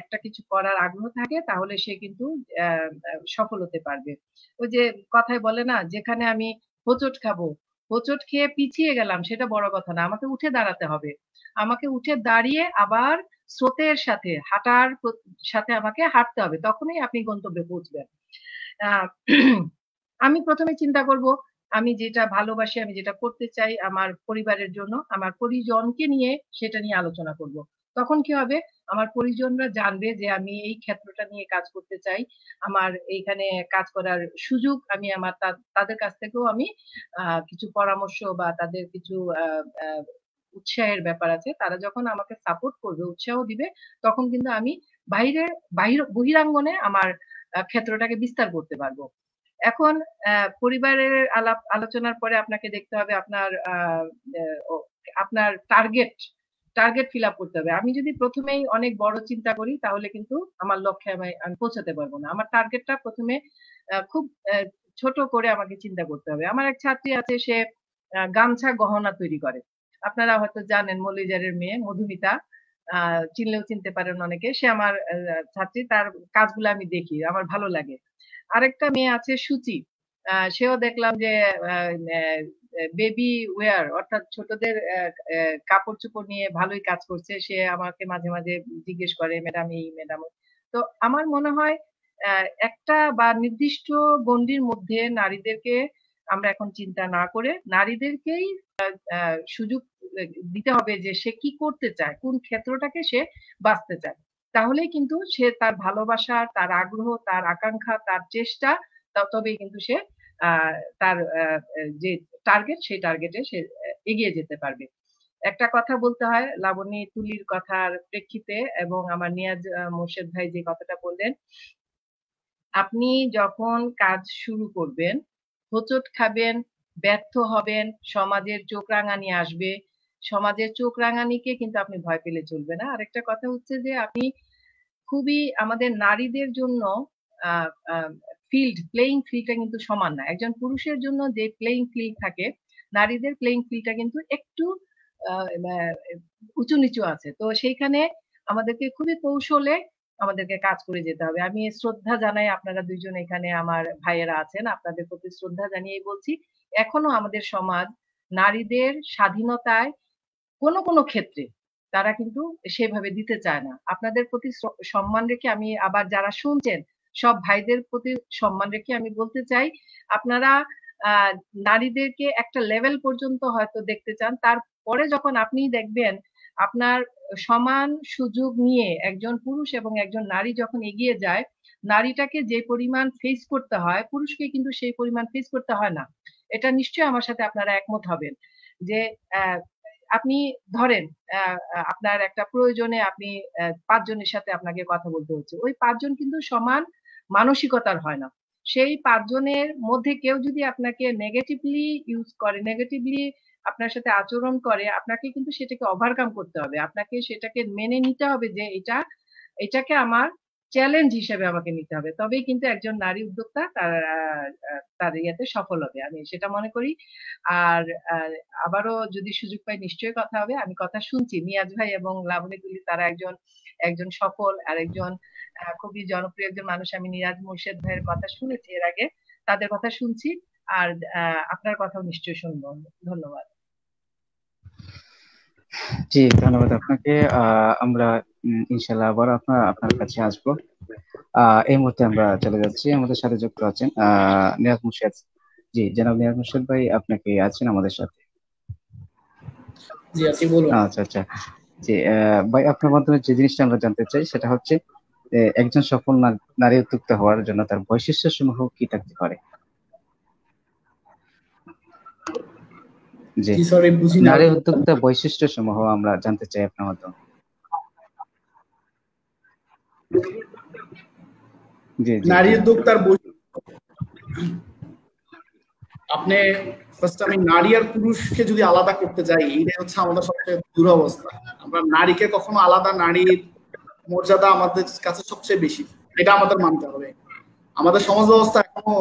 একটা কিছু করার আগ্রহ থাকে, তাহলে সে কিন্তু আ আ সফল হতে পারবে। ওই যে কথায় বলে না, যেখানে আমি হোঁচট খাবো, হোঁচট খেয়ে পিছিয়ে গেলাম সেটা বড় কথা না। আমাকে উঠে দাঁড়াতে হবে। আমাকে উঠে দাঁড়িয়ে আবার স্রোতের সাথে সাথে আমাকে হাঁটতে হবে। তখনই আপনি গন্তব্যে পৌঁছবেন। আ আমি ১ম এ চিন্তা করব, আমি যেটা ভালোবাসি, আমি যেটা করতে চাই আমার পরিবারের জন্য, আমার পরিজনকে নিয়ে সেটা নিয়ে আলোচনা করব। তখন কি হবে? আমার পরিজনরা জানবে যে আমি এই ক্ষেত্রটা নিয়ে কাজ করতে চাই। আমার এইখানে কাজ করার সুযোগ, আমি আমার তাদের কাছ থেকেও আমি কিছু পরামর্শ বা তাদের কিছু আ আ উৎসাহের ব্যাপার আছে। তারা যখন আমাকে সাপোর্ট করবে, উৎসাহ দিবে, তখন কিন্তু আমি বাহিরে বহিরাঙ্গনে আমার ক্ষেত্রটাকে বিস্তার করতে পারব। এখন পরিবারের আলোচনার পরে আপনাকে দেখতে হবে আপনার এ ও আপনার টার্গেট ফিল আপ করতে হবে। আমি যদি ১ম এই অনেক বড় চিন্তা করি, তাহলে কিন্তু আমার লক্ষ্যে আমি পৌঁছাতে পারব না। আমার টার্গেটটা ১ম এ খুব ছোট করে আমাকে চিন্তা করতে হবে। আমার এক ছাত্রী আছে, সে গামছা গহনা তৈরি করে। আপনারা হয়তো জানেন, মৌলভীবাজারের মেয়ে মধুমিতা, আ চিনলেও চিনতে পারেন অনেকে। সে আমার ছাত্রী। তার কাজগুলো আমি দেখি, আমার ভালো লাগে। আরেকটা মেয়ে আছে সুচি। সেও দেখলাম যে আ ন্যা বেবি ওয়্যার, অর্থাৎ ছোটদের কাপড়-চোপড় নিয়ে ভালোই কাজ করছে। সে আমাকে মাঝে, মাঝে জিজ্ঞেস করে, "ম্যাডাম এই, ম্যাডাম ওই।" তো আমার মনে হয় অ্যা একটা বা নির্দিষ্ট গণ্ডির মধ্যে নারীদেরকে আমরা এখন চিন্তা না করে নারীদেরকেই আ সুযোগ দিতে হবে যে সে কি করতে চায়, কোন ক্ষেত্রটাকে সে বাছতে চায়। তাহলেই কিন্তু সে তার ভালোবাসা, তার আগ্রহ, তার আকাঙ্ক্ষা, তার চেষ্টা, তবেই কিন্তু সে তার যে টার্গেট সেই টার্গেটে সে এগিয়ে যেতে পারবে। একটা কথা বলতে হয় লাবণী তুলির কথার প্রেক্ষিতে এবং আমার নিয়াজ মোর্শেদ ভাই যে কথাটা বললেন, আপনি যখন কাজ শুরু করবেন হোঁচট খাবেন, ব্যর্থ হবেন, সমাজের চোখ রাঙানি আসবে, সমাজের চোখ রাঙানিকে কিন্তু আপনি ভয় পেলে চলবে না। আরেকটা কথা হচ্ছে যে আপনি খুবই আমাদের নারীদের জন্য প্লেইং ফিল্ডটা কিন্তু সমান না। একজন পুরুষের জন্য যে প্লেইং ফিল্ড থাকে, নারীদের প্লেইং ফিল্ডটা কিন্তু একটু উঁচু নিচু আছে। তো সেইখানে আমাদেরকে খুবই কৌশলে আমাদেরকে কাজ করে যেতে হবে। আমি শ্রদ্ধা জানাই, আপনারা দুইজন এখানে আমার ভাইয়েরা আছেন, আপনাদের প্রতি শ্রদ্ধা জানিয়েই বলছি, এখনো আমাদের সমাজ নারীদের স্বাধীনতায় কোনো কোনো ক্ষেত্রে তারা কিন্তু সেভাবে দিতে চায় না। আপনাদের প্রতি সম্মান রেখে আমি আবার যারা শুনছেন সব ভাইদের প্রতি সম্মান রেখে আমি বলতে চাই, আপনারা নারীদেরকে একটা লেভেল পর্যন্ত হয়তো দেখতে চান, তারপরে যখন আপনি দেখবেন আপনার সমান সুযোগ নিয়ে একজন পুরুষ এবং একজন নারী যখন এগিয়ে যায়, নারীটাকে যে পরিমাণ ফেস করতে হয় পুরুষকে কিন্তু সেই পরিমাণ ফেস করতে হয় না। এটা নিশ্চয়ই আমার সাথে আপনারা একমত হবেন যে আপনি ধরেন আপনার একটা প্রয়োজনে আপনি 5 জনের সাথে আপনাকে কথা বলতে হচ্ছে, ওই 5 জন কিন্তু সমান মানসিকতার হয় না। সেই 5 জনের মধ্যে কেউ যদি আপনাকে নেগেটিভলি ইউজ করে, নেগেটিভলি আপনার সাথে আচরণ করে, আপনাকে কিন্তু সেটাকে ওভারকাম করতে হবে, আপনাকে সেটাকে মেনে নিতে হবে যে এটাকে আমার চ্যালেঞ্জ হিসেবে আমাকে নিতে হবে, তবেই কিন্তু একজন নারী উদ্যোক্তা তার ইয়েতে সফল হবে, আমি সেটা মনে করি। আর আবারও যদি সুযোগ পাই নিশ্চয়ই কথা হবে। আমি কথা শুনছি নিয়াজ ভাই এবং লাবণী তুলি, তারা একজন সফল আর একজন খুবই জনপ্রিয় একজন মানুষ। আমি নিয়াজ মোর্শেদ ভাইয়ের কথা শুনেছি এর আগে, তাদের কথা শুনছি, আর আপনার কথাও নিশ্চয়ই শুনবো। ধন্যবাদ। জি, ধন্যবাদ আপনাকে। আমরা ইনশাল্লাহ আবার আপনার কাছে আসবো। এই মুহূর্তে আমরা চলে যাচ্ছি, আমাদের সাথে যুক্ত আছেন নিয়াজ মুর্শেদ। জি, জনাব নিয়াজ মুর্শেদ ভাই, আপনাকে আছেন আমাদের সাথে? জি আছি, বলুন। আচ্ছা আচ্ছা। জি ভাই, আপনার মাধ্যমে যে জিনিসটা আমরা জানতে চাই সেটা হচ্ছে একজন সফল নারী উদ্যোক্তা হওয়ার জন্য তার বৈশিষ্ট্য সমূহ কি থাকতে পারে? জি, সরি বুঝি না। নারী উদ্যোক্তা বৈশিষ্ট্য সমূহ আমরা জানতে চাই আপনার মাধ্যমে। জি জি নারী জি। উদ্যোক্তার আপনি ফার্স্ট, আমি নারী আর পুরুষকে যদি আলাদা করতে যাই, এইটাই হচ্ছে আমাদের সবচেয়ে দুরবস্থা। আমরা নারীকে কখনো আলাদা, নারীর মর্যাদা আমাদের কাছে সবচেয়ে বেশি, এটা আমাদের মানতে হবে। আমাদের সমাজ ব্যবস্থা এখনো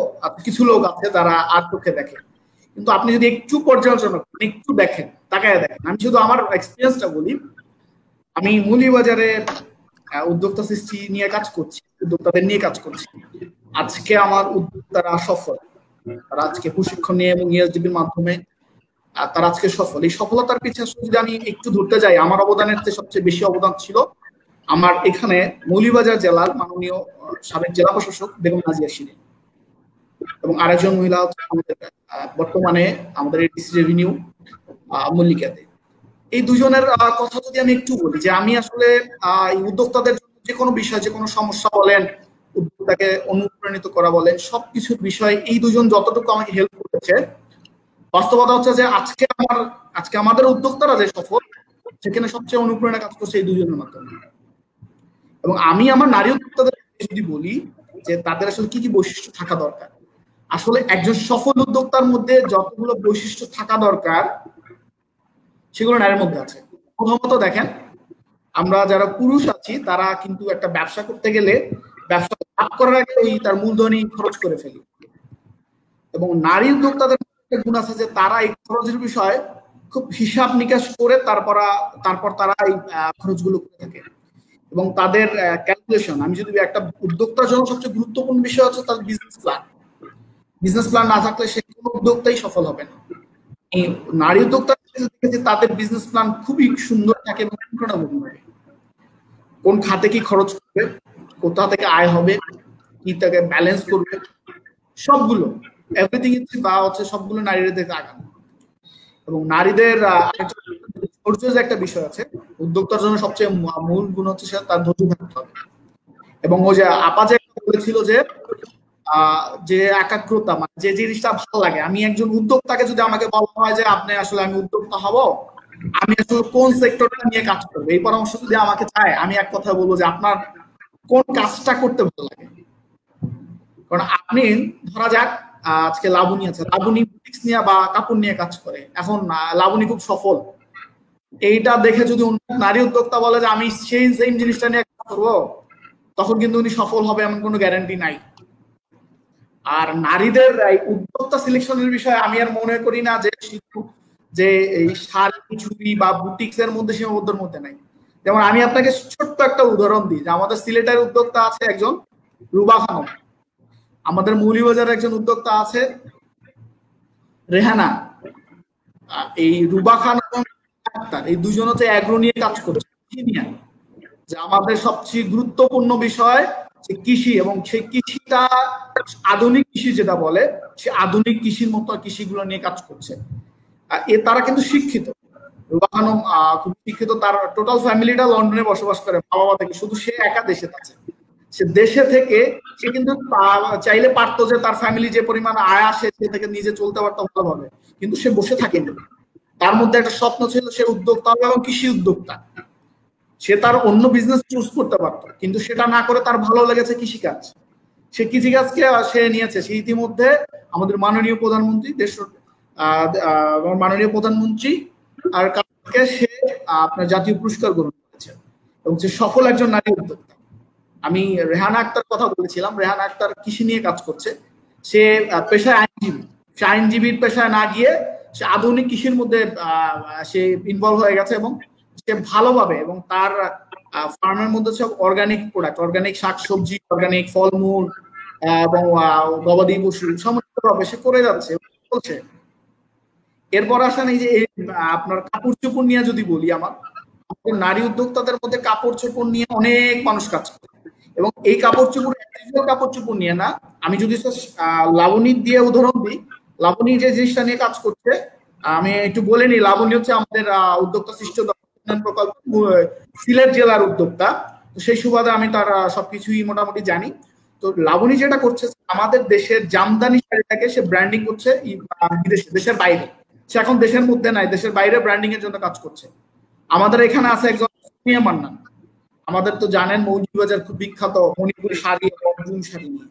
কিছু লোক আছে যারা আর চোখে দেখে, কিন্তু আপনি যদি একটু পর্যালোচনা করেন, একটু দেখেন, তাকায় দেখেন। আমি শুধু আমার এক্সপিরিয়েন্সটা বলি। আমি মৌলভীবাজারে উদ্যোক্তা সৃষ্টি নিয়ে কাজ করছি, উদ্যোক্তাদের নিয়ে কাজ করছি। আজকে আমার উদ্যোক্তারা সফল, তারা আজকে প্রশিক্ষণ নিয়ে এবং ইএসডিবির মাধ্যমে তারা আজকে সফল। এই সফলতার পিছনে যদি আমি একটু ধরতে যাই, আমার অবদানের চেয়ে সবচেয়ে বেশি অবদান ছিল আমার এখানে মৌলভীবাজার জেলার মাননীয় সাবেক জেলা প্রশাসক বেগম নাজিয়া শিরিন এবং আরেকজন মহিলা বর্তমানে আমাদের ডিসি রেভিনিউ মল্লিকা দে। এই দুজনের কথা যদি আমি একটু বলি, যে আমি আসলে উদ্যোক্তাদের যে কোনো বিষয়, যে কোনো সমস্যা বলেন, উদ্যোক্তাকে অনুপ্রাণিত করা বলেন, সবকিছুর বিষয়ে এই দুজন যতটুকু আমাকে হেল্প করেছে, বাস্তবতা হচ্ছে যে আজকে আমাদের উদ্যোক্তারা যে সফল, সেখানে সবচেয়ে অনুপ্রেরণা কাজ করছে এই দুজনের মাধ্যমে। এবং আমি আমার নারী উদ্যোক্তাদের যদি বলি যে তাদের আসলে কি কি বৈশিষ্ট্য থাকা দরকার, আসলে একজন সফল উদ্যোক্তার মধ্যে যতগুলো বৈশিষ্ট্য থাকা দরকার সেগুলো নারীর মধ্যে আছে। প্রথমত দেখেন, আমরা যারা পুরুষ আছি তারা কিন্তু একটা ব্যবসা করতে গেলে ব্যবসা লাভ করার আগে তার মূলধনই খরচ করে ফেলি, এবং নারী উদ্যোক্তাদের গুণ আছে যে তারা এই খরচের বিষয়ে খুব হিসাব নিকাশ করে তারপর তারা এই খরচগুলো করে থাকে এবং তাদের ক্যালকুলেশন। আমি যদি একটা উদ্যোক্তার জন্য সবচেয়ে গুরুত্বপূর্ণ বিষয় হচ্ছে তার বিজনেস প্ল্যান না থাকলে সে কোনো উদ্যোক্তাই সফল হবে না। এই নারী উদ্যোক্তা তাদের বিজনেস প্ল্যান খুবই সুন্দর থাকে এবং কোন খাতে কি খরচ করবে, কোথা থেকে আয় হবে, কি তাকে ব্যালেন্স করবে, সবগুলো এভরিথিং বা হচ্ছে সবগুলো নারীদের থেকে আগানো। এবং নারীদের ধৈর্যের যে একটা বিষয় আছে, উদ্যোক্তার জন্য সবচেয়ে মূল গুণ হচ্ছে সে তার ধৈর্য থাকতে হবে। এবং ওই যে আপা যে বলেছিল যে যে একাগ্রতা, মানে যে জিনিসটা ভালো লাগে, আমি একজন উদ্যোক্তাকে যদি আমাকে বলা হয় যে আপনি আসলে আমি উদ্যোক্তা হব, আমি আসলে কোন সেক্টরটা নিয়ে কাজ করবো, এই পরামর্শ যদি আমাকে চায়, আমি এক কথা বলবো যে আপনার কোন কাজটা করতে ভালো লাগে। কারণ আপনি ধরা যাক আজকে লাবণী আছে, লাবণী বুটিক্স নিয়ে বা কাপড় নিয়ে কাজ করে, এখন লাবণী খুব সফল, এইটা দেখে যদি নারী উদ্যোক্তা বলে যে আমি সেই সেম জিনিসটা নিয়ে কাজ করবো, তখন কিন্তু উনি সফল হবে এমন কোনো গ্যারান্টি নাই। আর নারীদের এই উদ্যোক্তা সিলেকশনের বিষয়ে আমি আর মনে করি না যে এই শাড়ি চুড়ি বা বুটিক্স এর মধ্যে সীমাবদ্ধের মধ্যে নাই। যেমন আমি আপনাকে ছোট্ট একটা উদাহরণ দিই, যে আমাদের সিলেটের উদ্যোক্তা আছে একজন রুবা খানম, আমাদের মৌলভীবাজারের একজন উদ্যোক্তা আছে রেহানা। এই রুবা খান এবং এই দুজন হচ্ছে অ্যাগ্রো নিয়ে কাজ করছে, যে আমাদের সবচেয়ে গুরুত্বপূর্ণ বিষয় যে কৃষি, এবং সেই কৃষিটা আধুনিক কৃষি যেটা বলে, সে আধুনিক কৃষির মতো কৃষিগুলো নিয়ে কাজ করছে। তারা কিন্তু শিক্ষিত, রুবা খানম খুব শিক্ষিত, তার টোটাল ফ্যামিলিটা লন্ডনে বসবাস করে বাবা থেকে, শুধু সে একা দেশে আছে। সে দেশে থেকে সে কিন্তু চাইলে পারতো যে তার ফ্যামিলি যে পরিমাণ আয় আসে সে থেকে নিজে চলতে পারতো ভালোভাবে, কিন্তু সে বসে থাকেনি। তার মধ্যে একটা স্বপ্ন ছিল সে উদ্যোক্তা হবে এবং কৃষি উদ্যোক্তা। সে তার অন্য বিজনেস চুজ করতে পারতো, কিন্তু সেটা না করে তার ভালো লেগেছে কৃষিকাজ। সে কৃষিকাজকে সে নিয়েছে। সে ইতিমধ্যে আমাদের মাননীয় প্রধানমন্ত্রী মাননীয় প্রধানমন্ত্রী আর কাছে সে আপনার জাতীয় পুরস্কার গ্রহণ করেছে, এবং সে সফল একজন নারী উদ্যোক্তা। আমি রেহানা আক্তার কথা বলেছিলাম, রেহানা আক্তার কৃষি নিয়ে কাজ করছে। সে পেশায় আইনজীবী, সে আইনজীবীর পেশায় না গিয়ে সে আধুনিক কৃষির মধ্যে সে ইনভলভ হয়ে গেছে, এবং সে ভালোভাবে, এবং তার ফার্মের মধ্যে সব অর্গানিক প্রোডাক্ট, অর্গানিক শাকসবজি, অর্গানিক ফলমূল এবং গবাদি পশু সমস্তভাবে সে করে যাচ্ছে বলছে। এরপর আসেন এই যে আপনার কাপড় চোপড় নিয়ে যদি বলি, আমার নারী উদ্যোক্তাদের মধ্যে কাপড় চোপড় নিয়ে অনেক মানুষ কাজ করে, এবং এই কাপড় চোপড় নিয়ে না, আমি যদি লাবণী দিয়ে উদাহরণ দিই, লাবণী যে জিনিসটা নিয়ে কাজ করছে, আমি একটু বলে নিই। লাবণী হচ্ছে আমাদের উদ্যোক্তা সৃষ্ট প্রকল্প সিলেট জেলার উদ্যোক্তা, তো সেই সুবাদে আমি তার সবকিছুই মোটামুটি জানি। তো লাবণী যেটা করছে, আমাদের দেশের জামদানি শাড়িটাকে সে ব্র্যান্ডিং করছে বিদেশে, দেশের বাইরে। সে এখন দেশের মধ্যে নাই, দেশের বাইরে ব্র্যান্ডিং এর জন্য কাজ করছে। আমাদের এখানে আছে একজন সোনিয়া মান্নান, আমাদের তো জানেন মৌলভীবাজার খুব বিখ্যাত মণিপুরি শাড়ি এবং জুন শাড়ি নিয়ে।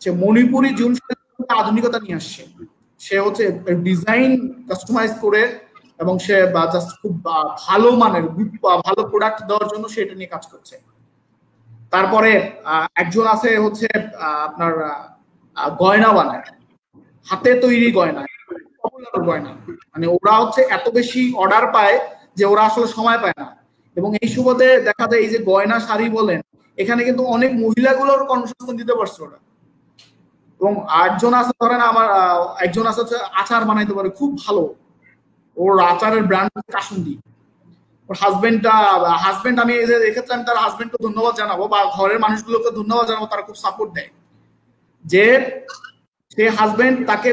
সে মণিপুরি জুন শাড়ি আধুনিকতা নিয়ে আসছে। সে হচ্ছে ডিজাইন কাস্টমাইজ করে, এবং সে জাস্ট খুব ভালো মানের ভালো প্রোডাক্ট দেওয়ার জন্য সে এটা নিয়ে কাজ করছে। তারপরে একজন আছে হচ্ছে আপনার গয়না বানায়, হাতে তৈরি গয়না, গয়না, মানে ওরা হচ্ছে এত বেশি অর্ডার পায় যে ওরা আসলে সময় পায় না। এবং এই সুবাদে দেখা যায় এই যে গয়না শাড়ি বলেন, এখানে কিন্তু অনেক মহিলাগুলোর কর্মসংস্থান দিতে পারছে ওরা। এবং একজন আছে, ধরেন আমার একজন আছে হচ্ছে আচার বানাইতে পারে খুব ভালো, ওর আচারের ব্র্যান্ড কাসুন্দি। ওর হাজবেন্ড আমি এক্ষেত্রে আমি তার হাজবেন্ডকে ধন্যবাদ জানাবো, বা ঘরের মানুষগুলোকে ধন্যবাদ জানাবো, তারা খুব সাপোর্ট দেয় যে সে হাজবেন্ড তাকে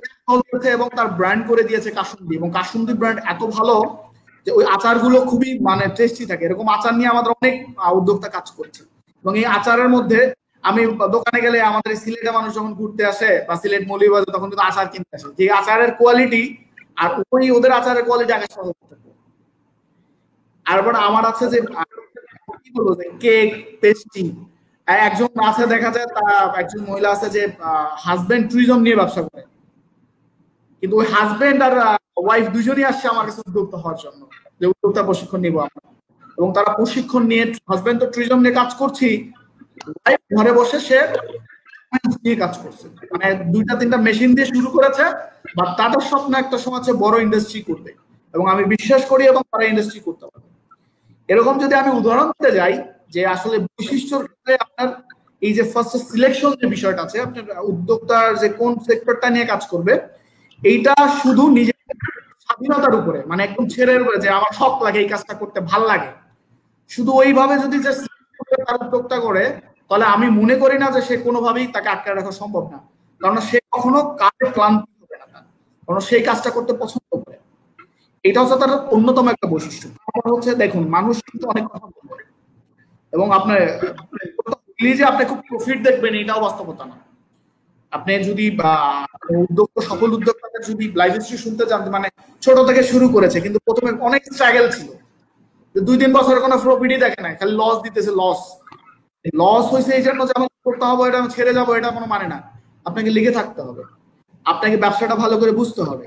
এবং তার ব্র্যান্ড করে দিয়েছে কাসুন্দি, এবং কাসুন্দি ব্র্যান্ড এত ভালো যে ওই আচারগুলো খুবই মানে টেস্টি থাকে। এরকম আচার নিয়ে আমাদের অনেক উদ্যোক্তা কাজ করছে। এবং এই আচারের মধ্যে আমি দোকানে গেলে, আমাদের সিলেটের মানুষ যখন ঘুরতে আসে বা সিলেট মৌলভীবাজার, তখন কিন্তু আচার কিনতে আসে, যে আচারের কোয়ালিটি আর ওদের আচারের কোয়ালিটি আগে থাকে। আর আমার আছে যে কি বলবো, যে কেক পেস্ট্রি, একজন আছে দেখা যায় একজন মহিলা আছে যে হাজবেন্ড ট্যুরিজম নিয়ে ব্যবসা করে, কিন্তু ওই হাজবেন্ড আর ওয়াইফ দুজনই আসছে আমার কাছে উদ্যোক্তা হওয়ার জন্য, যে উদ্যোক্তা প্রশিক্ষণ নিবো আমরা। এবং তারা প্রশিক্ষণ নিয়ে, হাজবেন্ড তো ট্যুরিজম নিয়ে কাজ করছি, ওয়াইফ ঘরে বসে সে নিয়ে কাজ করছে, মানে 2-3টা মেশিন দিয়ে শুরু করেছে, বা তাদের স্বপ্ন একটা সময় বড় ইন্ডাস্ট্রি করবে, এবং আমি বিশ্বাস করি এবং তারা ইন্ডাস্ট্রি করতে পারবে। এরকম যদি আমি উদাহরণ দিতে যাই, যে আসলে বৈশিষ্ট্যর ক্ষেত্রে আপনার এই যে ফার্স্ট সিলেকশন যে বিষয়টা আছে, আপনার উদ্যোক্তার যে কোন সেক্টরটা নিয়ে কাজ করবে, এইটা শুধু নিজের স্বাধীনতার উপরে, মানে একদম ছেড়ের উপরে, যে আমার শখ লাগে এই কাজটা করতে, ভাল লাগে, শুধু ওইভাবে যদি যে তার উদ্যোক্তা করে, তাহলে আমি মনে করি না যে সে কোনোভাবেই তাকে আটকে রাখা সম্ভব না। কারণ সে কখনো কাজে ক্লান্তি হবে না, কারণ সেই কাজটা করতে পছন্দ করে। এটা হচ্ছে তার অন্যতম একটা বৈশিষ্ট্য। তারপর হচ্ছে দেখুন, মানুষ কিন্তু অনেক কথা বলবে এবং আপনার যে আপনি খুব প্রফিট দেখবেন এটাও বাস্তবতা না। আপনি যদি উদ্যোক্তা, সফল উদ্যোক্তাদের যদি লাইফ হিস্ট্রি শুনতে চান, মানে ছোট থেকে শুরু করেছে কিন্তু প্রথমে অনেক স্ট্রাগল ছিল, 2-3 বছরের কোনো প্রফিটই দেখে নাই, খালি লস দিতেছে। লস হয়েছে এই জন্য যে আমার করতে হবে, এটা আমি ছেড়ে যাবো, এটা কোনো মানে না। আপনাকে লিখে থাকতে হবে, আপনাকে ব্যবসাটা ভালো করে বুঝতে হবে,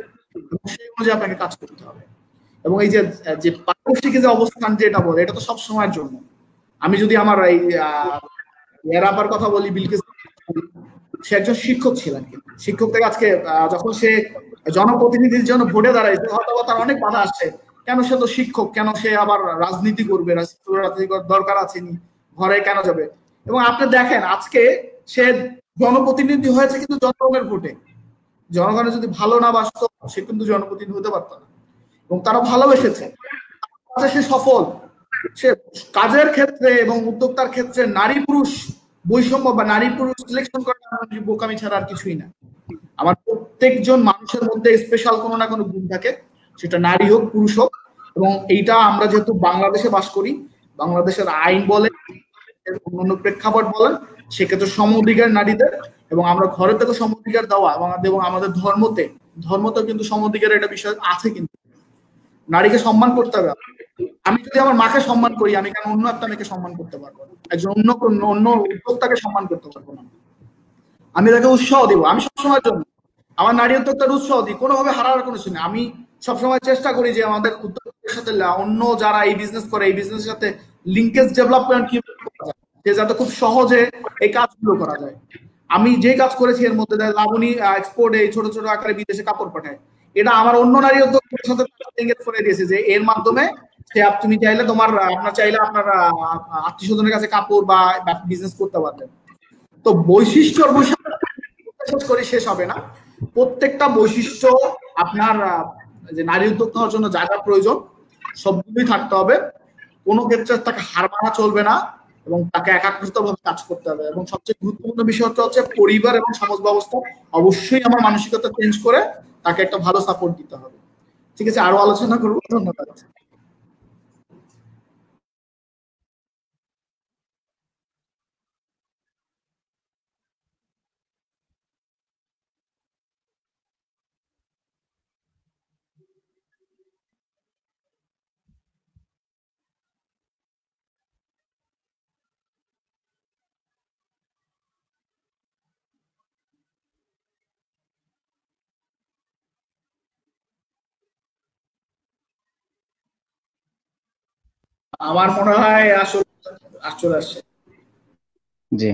সেই অনুযায়ী আপনাকে কাজ করতে হবে। এবং এই যে পারদর্শিক যে অবস্থান যেটা বলে, এটা তো সব সময়ের জন্য। আমি যদি আমার এই এরাপার কথা বলি, বিলকিস, সে একজন শিক্ষক ছিলেন, কিন্তু শিক্ষক থেকে আজকে যখন সে জনপ্রতিনিধির জন্য ভোটে দাঁড়াইছে, হয়তো তার অনেক বাধা আসছে, কেন সে তো শিক্ষক, কেন সে আবার রাজনীতি করবে, রাজনীতি দরকার আছে নি, ঘরে কেন যাবে। এবং আপনি দেখেন আজকে সে জনপ্রতিনিধি হয়েছে কিন্তু জনগণের ভোটে। জনগণের যদি ভালো না বাসত, সে কিন্তু জনপ্রতিনিধি হতে পারত না। এবং তারা ভালোবেসেছে, সে সফল। সে কাজের ক্ষেত্রে এবং উদ্যোক্তার ক্ষেত্রে নারী পুরুষ বৈষম্য বা নারী পুরুষ সিলেকশন করা বোকামি ছাড়া আর কিছুই না। আমার প্রত্যেকজন মানুষের মধ্যে স্পেশাল কোনো না কোনো গুণ থাকে, সেটা নারী হোক পুরুষ হোক। এবং এইটা আমরা যেহেতু বাংলাদেশে বাস করি, বাংলাদেশের আইন বলে, অন্যান্য প্রেক্ষাপট বলেন, সেক্ষেত্রে সম অধিকার নারীদের, এবং আমরা ঘরে থেকে সম অধিকার দেওয়া, এবং আমাদের ধর্মতেও কিন্তু সম অধিকারের একটা বিষয় আছে। কিন্তু নারীকে সম্মান করতে হবে। আমি যদি আমার মাকে সম্মান করি, আমি কেন অন্য একটা মেয়েকে সম্মান করতে পারবো না? একজন অন্য উদ্যোক্তাকে সম্মান করতে পারবো না? আমি তাকে উৎসাহ দিব। আমি সবসময়ের জন্য আমার নারী উদ্যোক্তার উৎসাহ দিই, কোনোভাবে হারার কোনো কিছু নেই। আমি সবসময় চেষ্টা করি যে আমাদের উদ্যোক্তাদের সাথে অন্য যারা এই বিজনেস করে, এই বিজনেসের সাথে লিঙ্কেজ ডেভেলপমেন্ট কি করা যায়, যে যাতে খুব সহজে এই কাজগুলো করা যায়। আমি যে কাজ করেছি এর মধ্যে লাবণী এক্সপোর্ট, এই ছোট ছোট আকারে বিদেশে কাপড় পাঠায়, এটা আমার অন্য নারী উদ্যোক্তাদের সাথে এঙ্গেজ করে দিয়েছে, যে এর মাধ্যমে তুমি চাইলে আপনার চাইলে আপনার আত্মীয় স্বজনের কাছে কাপড় বা বিজনেস করতে পারবেন। তো বৈশিষ্ট্যর করে শেষ হবে না। প্রত্যেকটা বৈশিষ্ট্য আপনার যে নারী উদ্যোক্তা হওয়ার জন্য যা যা প্রয়োজন সবগুলোই থাকতে হবে। কোনো ক্ষেত্রে তাকে হার মানা চলবে না এবং তাকে একাগ্রতাভাবে কাজ করতে হবে। এবং সবচেয়ে গুরুত্বপূর্ণ বিষয়টা হচ্ছে পরিবার এবং সমাজ ব্যবস্থা অবশ্যই আমার মানসিকতা চেঞ্জ করে তাকে একটা ভালো সাপোর্ট দিতে হবে। ঠিক আছে, আরো আলোচনা করবো। ধন্যবাদ। আমার মনে হয় আসলে আসছে। জি,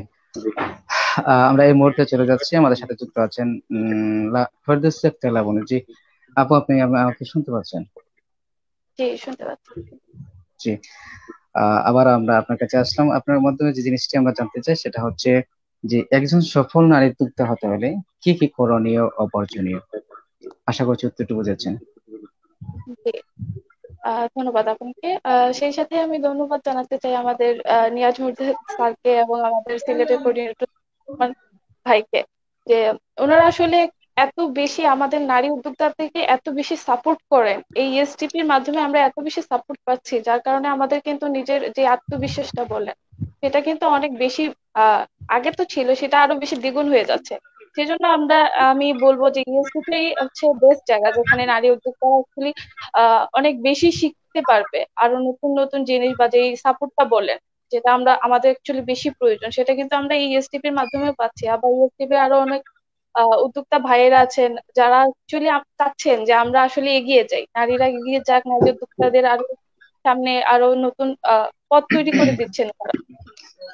আমরা এই মুহূর্তে চলে যাচ্ছি, আমাদের সাথে যুক্ত আছেন ফেরদৌসী আক্তার লাবণী। জি আপু, আপনি আমাকে শুনতে পাচ্ছেন? জি, শুনতে পাচ্ছি। জি, আবার আমরা আপনার কাছে আসলাম। আপনার মাধ্যমে যে জিনিসটি আমরা জানতে চাই সেটা হচ্ছে যে একজন সফল নারী উদ্যোক্তা হতে হলে কি কি করণীয় ও বর্জনীয়। আশা করছি উত্তরটি বুঝেছেন। জি, ধন্যবাদ আপনাকে। সেই সাথে আমি ধন্যবাদ জানাতে চাই আমাদের নিয়াজ মুর্তজা স্যারকে এবং আমাদের সিলেটের কোঅর্ডিনেটর ভাইকে, যে ওনারা আসলে এত বেশি আমাদের নারী উদ্যোক্তাদেরকে এত বেশি সাপোর্ট করেন। এই এসটিপির মাধ্যমে আমরা এত বেশি সাপোর্ট পাচ্ছি, যার কারণে আমাদের কিন্তু নিজের যে আত্মবিশ্বাসটা বলেন সেটা কিন্তু অনেক বেশি আগে তো ছিল, সেটা আরো বেশি দ্বিগুণ হয়ে যাচ্ছে। সেজন্য আমি বলবো যে ইউএসটিপি হচ্ছে বেস্ট জায়গা, যেখানে নারী উদ্যোক্তারা অ্যাকচুয়ালি অনেক বেশি শিখতে পারবে, আরো নতুন নতুন জিনিস, বা যে সাপোর্টটা বলেন যেটা আমাদের অ্যাকচুয়ালি বেশি প্রয়োজন, সেটা কিন্তু আমরা এই ইউএসটিপির মাধ্যমে পাচ্ছি। আবার ইউএসটিপি আরো অনেক উদ্যোক্তা ভাইয়েরা আছেন যারা অ্যাকচুয়ালি চাচ্ছেন যে আমরা আসলে এগিয়ে যাই, নারীরা এগিয়ে যাক, নারী উদ্যোক্তাদের আরো সামনে আরো নতুন পথ তৈরি করে দিচ্ছেন তারা।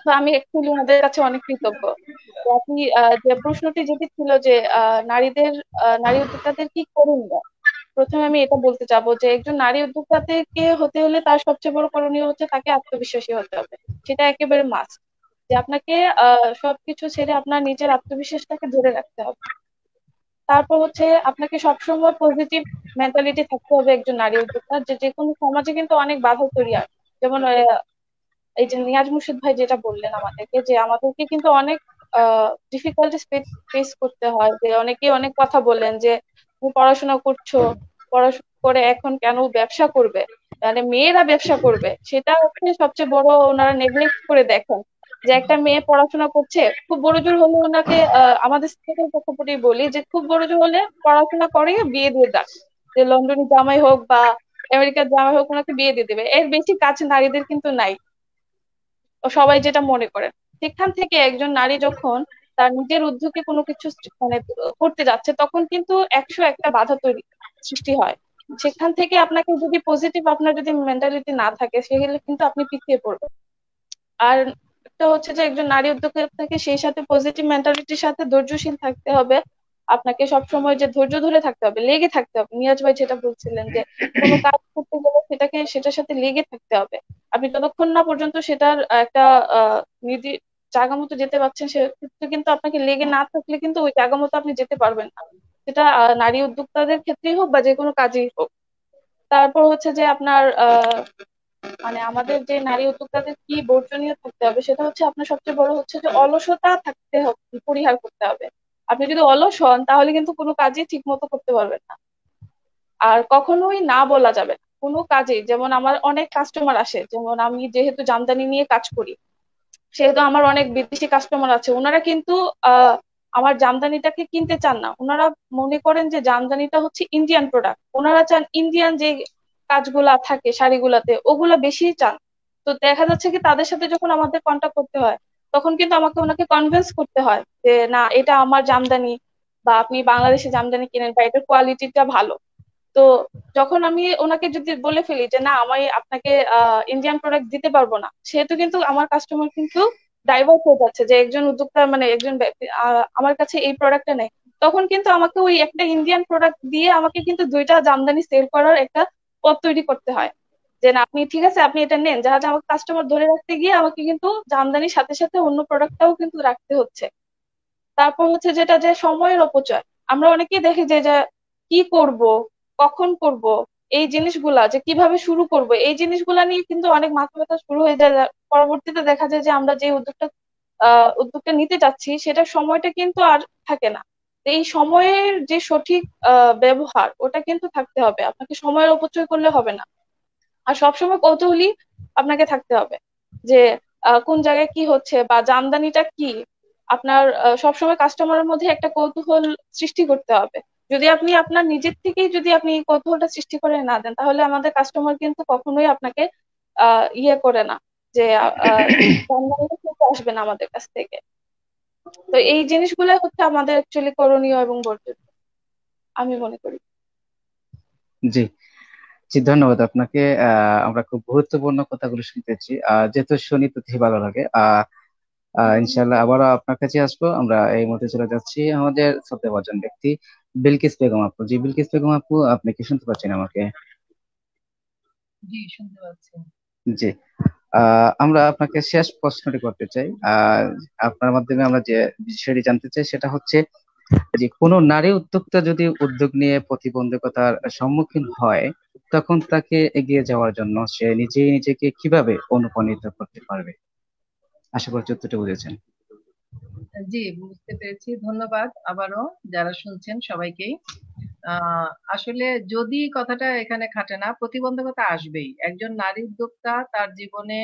তো আমি অ্যাকচুয়ালি ওনাদের কাছে অনেক কৃতজ্ঞ। তো আপনি যে প্রশ্নটি যেটি ছিল যে নারী উদ্যোক্তাদের কি করণীয়, প্রথমে আমি এটা বলতে চাবো যে একজন নারী উদ্যোক্তাকে হতে হলে তার সবচেয়ে বড় করণীয় হচ্ছে তাকে আত্মবিশ্বাসী হতে হবে। সেটা একেবারে মাস্ট, যে আপনাকে সবকিছু ছেড়ে আপনার নিজের আত্মবিশ্বাসটাকে ধরে রাখতে হবে। তারপর হচ্ছে আপনাকে সবসময় পজিটিভ মেন্টালিটি থাকতে হবে একজন নারী উদ্যোক্তা, যে যে কোনো সমাজে কিন্তু অনেক বাধা তৈরি হয়। যেমন এই যে নিয়াজ মুর্শিদ ভাই যেটা বললেন আমাদেরকে, যে আমাদেরকে কিন্তু অনেক ডিফিকাল্টিস ফেস করতে হয়, যে অনেকেই অনেক কথা বলেন যে তুমি পড়াশোনা করছো, করে এখন কেন ব্যবসা করবে, মানে মেয়েরা ব্যবসা করবে, সেটা হচ্ছে সবচেয়ে বড় ওনারা নেগলেক্ট করে দেখেন। যে একটা মেয়ে পড়াশোনা করছে, খুব বড় জোর হলে ওনাকে আমাদের থেকে পক্ষপাতেই বলি যে খুব বড় জোর হলে পড়াশোনা করে বিয়ে দিয়ে দেয়, যে লন্ডনের জামাই হোক বা আমেরিকার জামাই হোক ওনাকে বিয়ে দিয়ে দেবে, এর বেশি কাজ নারীদের কিন্তু নাই, ও সবাই যেটা মনে করেন। সেখান থেকে একজন নারী যখন তার নিজের উদ্যোগে কোনো কিছু মানে করতে যাচ্ছে, তখন কিন্তু 101টা বাধা তৈরি সৃষ্টি হয়। সেখান থেকে আপনাকে যদি পজিটিভ আপনার যদি মেন্টালিটি না থাকে, সেগুলো কিন্তু আপনি পিছিয়ে পড়বেন। আর একটা হচ্ছে যে একজন নারী উদ্যোক্তা থেকে সেই সাথে পজিটিভ মেন্টালিটির সাথে ধৈর্যশীল থাকতে হবে। আপনাকে সবসময় যে ধৈর্য ধরে থাকতে হবে, লেগে থাকতে হবে। নিয়াজ ভাই যেটা বলছিলেন যে কোনো কাজ করতে গেলে সেটার সাথে লেগে থাকতে হবে। আপনি যতক্ষণ না পর্যন্ত সেটার একটা নির্দি জায়গা মতো যেতে পারছেন, সেক্ষেত্রে কিন্তু আপনাকে লেগে না থাকলে কিন্তু ওই জায়গা মতো আপনি যেতে পারবেন না। সেটা নারী উদ্যোক্তাদের ক্ষেত্রেই হোক বা যে কোনো কাজেই হোক। তারপর হচ্ছে যে আপনার মানে আমাদের যে নারী উদ্যোক্তাদের কি বর্জনীয় থাকতে হবে, সেটা হচ্ছে আপনার সবচেয়ে বড় হচ্ছে যে অলসতা থাকতে হবে, পরিহার করতে হবে। আপনি যদি অলস হন তাহলে কিন্তু কোনো কাজই ঠিক মতো করতে পারবেন না। আর কখনোই না বলা যাবে না কোনো কাজে। যেমন আমার অনেক কাস্টমার আসে, যেমন আমি যেহেতু জামদানি নিয়ে কাজ করি, সেহেতু আমার অনেক বিদেশি কাস্টমার আছে। ওনারা কিন্তু আমার জামদানিটাকে কিনতে চান না। ওনারা মনে করেন যে জামদানিটা হচ্ছে ইন্ডিয়ান প্রোডাক্ট, ওনারা চান ইন্ডিয়ান যে কাজগুলা থাকে শাড়িগুলাতে ওগুলা বেশি চান। তো দেখা যাচ্ছে কি তাদের সাথে যখন আমাদের কন্ট্যাক্ট করতে হয়, তখন কিন্তু আমাকে ওনাকে কনভিন্স করতে হয় যে না, এটা আমার জামদানি, বা আপনি বাংলাদেশে জামদানি কিনেন, বা এটার কোয়ালিটিটা ভালো। তো যখন আমি ওনাকে যদি বলে ফেলি যে না, আমি আপনাকে ইন্ডিয়ান প্রোডাক্ট দিতে পারবো না, সেহেতু কিন্তু আমার কাস্টমার কিন্তু ডাইভার্ট হয়ে যাচ্ছে, যে একজন উদ্যোক্তা মানে একজন ব্যক্তি আমার কাছে এই প্রোডাক্টটা নেই। তখন কিন্তু আমাকে ওই একটা ইন্ডিয়ান প্রোডাক্ট দিয়ে আমাকে কিন্তু দুইটা জামদানি সেল করার একটা পথ তৈরি করতে হয়। যে না, আপনি ঠিক আছে আপনি এটা নেন, যাহাতে আমাকে কাস্টমার ধরে রাখতে গিয়ে আমাকে কিন্তু জামদানির সাথে সাথে অন্য প্রোডাক্টটাও কিন্তু রাখতে হচ্ছে। তারপর হচ্ছে যেটা যে সময়ের অপচয়। আমরা অনেকেই দেখি যে যে কি করব, কখন করব, এই জিনিসগুলা যে কিভাবে শুরু করব, এই জিনিসগুলা নিয়ে কিন্তু অনেক মাথা ব্যথা শুরু হয়ে যায়। পরবর্তীতে দেখা যায় যে আমরা যে উদ্যোগটা নিতে চাচ্ছি সেটার সময়টা কিন্তু আর থাকে না। তো এই সময়ের যে সঠিক ব্যবহার ওটা কিন্তু থাকতে হবে, আপনাকে সময়ের অপচয় করলে হবে না। আর সবসময় কৌতূহলী আপনাকে থাকতে হবে যে কোন জায়গায় কি হচ্ছে বা জামদানিটা কি। আপনার সবসময় কাস্টমারের মধ্যে একটা কৌতূহল সৃষ্টি করতে হবে। যদি আপনি আপনার নিজের থেকেই যদি আপনি এই কৌতূহলটা সৃষ্টি করে না দেন, তাহলে আমাদের কাস্টমার কিন্তু কখনোই আপনাকে ইয়ে করে না, যে জামদানিটা কিনতে আসবে না আমাদের কাছ থেকে। তো এই জিনিসগুলো হচ্ছে আমাদের অ্যাকচুয়ালি করণীয় এবং বর্জনীয়, আমি মনে করি। জি, জি, ধন্যবাদ আপনাকে। আমরা খুব গুরুত্বপূর্ণ কথাগুলো শুনতেছি। যেহেতু শুনি তথ্যই ভালো লাগে। ইনশাল্লাহ আবারও আপনার কাছে আসবো। আমরা এই মুহূর্তে চলে যাচ্ছি আমাদের শ্রদ্ধেয়ভাজন ব্যক্তি বিলকিস বেগম আপু। জি, বিলকিস বেগম আপু, আপনি কি শুনতে পাচ্ছেন আমাকে? জি, শুনতে পাচ্ছি। জি। আমরা আপনাকে শেষ প্রশ্নটি করতে চাই। আপনার মাধ্যমে আমরা যে বিষয়টি জানতে চাই সেটা হচ্ছে যে কোনো নারী উদ্যোক্তা যদি উদ্যোগ নিয়ে প্রতিবন্ধকতার সম্মুখীন হয়, তখন তাকে এগিয়ে যাওয়ার জন্য সে নিজেই নিজেকে কিভাবে অনুপ্রাণিত করতে পারবে? আশা করছি উত্তরটা বুঝেছেন। জি, বুঝতে পেরেছি। ধন্যবাদ আবারও যারা শুনছেন সবাইকেই। আসলে যদি কথাটা এখানে খাটে না, প্রতিবন্ধকতা আসবেই। একজন নারী উদ্যোক্তা তার জীবনে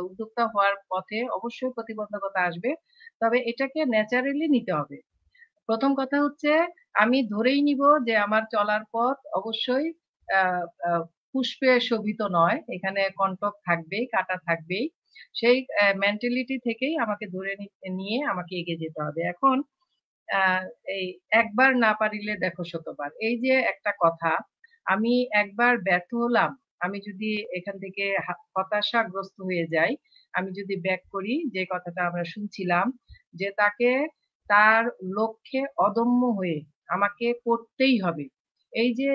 উদ্যোক্তা হওয়ার পথে অবশ্যই প্রতিবন্ধকতা আসবে। তবে এটাকে ন্যাচারালি নিতে হবে। প্রথম কথা হচ্ছে আমি ধরেই নিব যে আমার চলার পথ অবশ্যই আহ আহ, পুষ্পে শোভিত নয়, এখানে কণ্টক থাকবেই, কাঁটা থাকবেই। সেই মেন্টালিটি থেকেই আমাকে ধরে নিয়ে আমাকে এগিয়ে যেতে হবে। এখন আহ এই একবার না পারিলে দেখো শতবার, এই যে একটা কথা, আমি একবার ব্যর্থ হলাম, আমি যদি এখান থেকে হতাশাগ্রস্ত হয়ে যাই, আমি যদি ব্যাক করি যে কথাটা আমরা শুনছিলাম, যে তাকে তার লক্ষ্যে অদম্য হয়ে আমাকে করতেই হবে। এই যে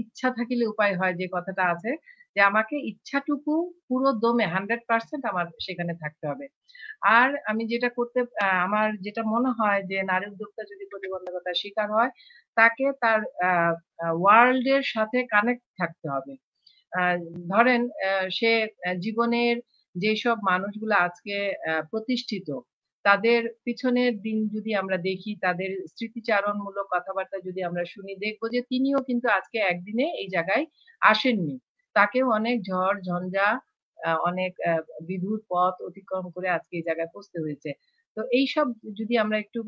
ইচ্ছা থাকিলে উপায় হয় যে কথাটা আছে, যে আমাকে ইচ্ছাটুকু পুরো দমে 100% আমার সেখানে থাকতে হবে। আর আমি যেটা করতে আমার যেটা মনে হয় যে নারী উদ্যোক্তা যদি প্রতিবন্ধকতার শিকার হয়, তাকে তার ওয়ার্ল্ড এর সাথে কানেক্ট থাকতে হবে। ধরেন সে জীবনের যেসব মানুষগুলো আজকে প্রতিষ্ঠিত, তাদের পিছনের দিন যদি আমরা দেখি, তাদের স্মৃতিচারণমূলক কথাবার্তা যদি আমরা শুনি, দেখবো যে তিনিও কিন্তু আজকে একদিনে এই জায়গায় আসেননি। তাকেও অনেক ঝড় ঝঞ্ঝা, অনেক বিধুর পথ অতিক্রম করে আজকে এই জায়গায় পৌঁছতে হয়েছে। তো এইসব যদি আমরা একটু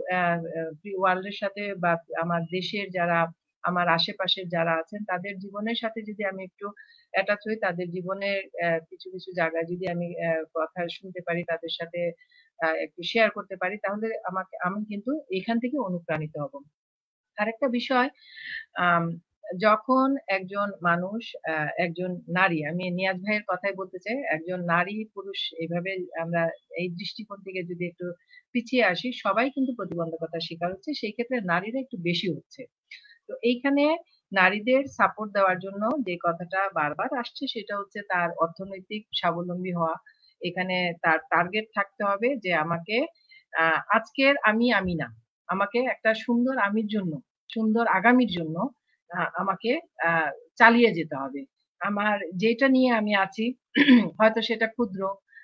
ওয়ার্ল্ডের সাথে বা আমার দেশের যারা, আমার আশেপাশের যারা আছেন তাদের জীবনের সাথে যদি আমি একটু অ্যাটাচ হই, তাদের জীবনের কিছু কিছু জায়গায় যদি আমি কথা শুনতে পারি, তাদের সাথে একটু শেয়ার করতে পারি, তাহলে আমি কিন্তু এখান থেকে অনুপ্রাণিত হব। আরেকটা বিষয়, আম যখন একজন মানুষ, একজন নারী, আমি নিয়াজ ভাইয়ের কথাই বলতে চাই, একজন নারী পুরুষ এইভাবে আমরা এই দৃষ্টিকোণ থেকে যদি একটু পিছিয়ে আসি, সবাই কিন্তু প্রতিবন্ধকতার শিকার হচ্ছে, সেই ক্ষেত্রে নারীরা একটু বেশি হচ্ছে। তো এইখানে নারীদের সাপোর্ট দেওয়ার জন্য যে কথাটা বারবার আসছে সেটা হচ্ছে তার অর্থনৈতিক স্বাবলম্বী হওয়া। এখানে তার টার্গেট থাকতে হবে যে আমাকে আজকের আমি না, আমাকে একটা সুন্দর আমির জন্য, সুন্দর আগামীর জন্য আমাকে চালিয়ে যেতে হবে। আমার যেটা নিয়ে আমি আছি হয়তো সেটা ক্ষুদ্র,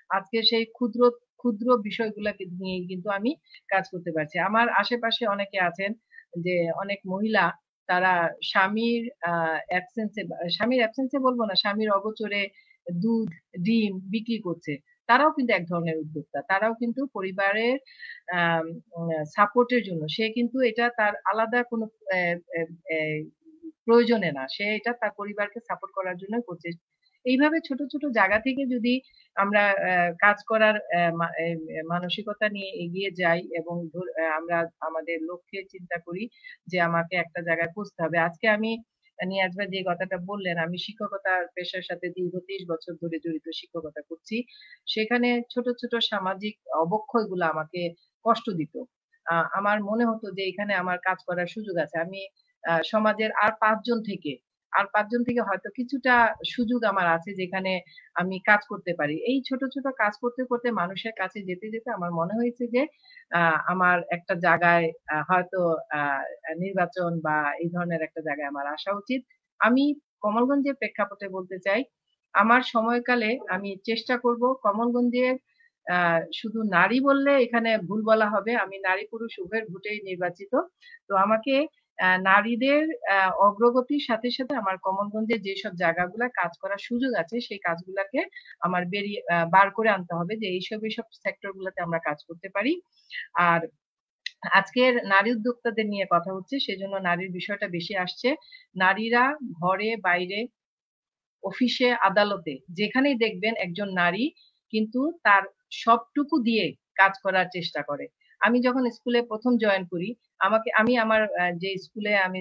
আজকে সেই ক্ষুদ্র ক্ষুদ্র বিষয়গুলোকে নিয়ে কিন্তু আমি কাজ করতে পারছি। আমার আশেপাশে অনেকে আছেন যে অনেক মহিলা, তারা স্বামীর স্বামীর অ্যাবসেন্সে বলবো না, স্বামীর অগোচরে দুধ, ডিম বিক্রি করছে। তারাও কিন্তু এক ধরনের উদ্যোক্তা। তারাও কিন্তু পরিবারের আম সাপোর্টের জন্য, সে কিন্তু এটা তার আলাদা কোনো অ্যা অ্যা অ্যা প্রয়োজনে না। সে এটা তার পরিবারকে সাপোর্ট করার জন্যই করছে। এইভাবে ছোট, ছোট জায়গা থেকে যদি আমরা কাজ করার মানসিকতা নিয়ে এগিয়ে যাই এবং আমরা আমাদের লক্ষ্যে চিন্তা করি যে আমাকে একটা জায়গায় পৌঁছতে হবে। আজকে আমি নিয়াজ ভাই যে কথাটা বললেন, আমি শিক্ষকতার পেশার সাথে দীর্ঘ ৩০ বছর ধরে জড়িত, শিক্ষকতা করছি। সেখানে ছোট, ছোট সামাজিক অবক্ষয়গুলো আমাকে কষ্ট দিত। আমার মনে হতো যে এখানে আমার কাজ করার সুযোগ আছে। আমি সমাজের আর ৫ জন থেকে হয়তো কিছুটা সুযোগ আমার আছে যেখানে আমি কাজ করতে পারি। এই ছোট, ছোট কাজ করতে, করতে মানুষের কাছে যেতে, যেতে আমার মনে হয়েছে যে আমার একটা জায়গায় হয়তো আ নির্বাচন বা এই ধরনের একটা জায়গায় আমার আসা উচিত। আমি কমলগঞ্জের প্রেক্ষাপটে বলতে চাই, আমার সময়কালে আমি চেষ্টা করব কমলগঞ্জের আ শুধু নারী বললে এখানে ভুল বলা হবে। আমি নারী-পুরুষ উভয়ের ভোটেই নির্বাচিত। তো আমাকে নারীদের অগ্রগতির সাথে, সাথে আমার কমলগঞ্জে যেসব জায়গাগুলা কাজ করার সুযোগ আছে, সেই কাজগুলাকে আমার বার করে আনতে হবে যে এইসব সেক্টর গুলাতে আমরা কাজ করতে পারি। আর আজকের নারী উদ্যোক্তাদের নিয়ে কথা হচ্ছে, সেজন্য নারীর বিষয়টা বেশি আসছে। নারীরা ঘরে, বাইরে, অফিসে, আদালতে যেখানেই দেখবেন একজন নারী কিন্তু তার সবটুকু দিয়ে কাজ করার চেষ্টা করে। আমি যখন স্কুলে ১ম জয়েন করি, আমি আমার যে স্কুলে আমি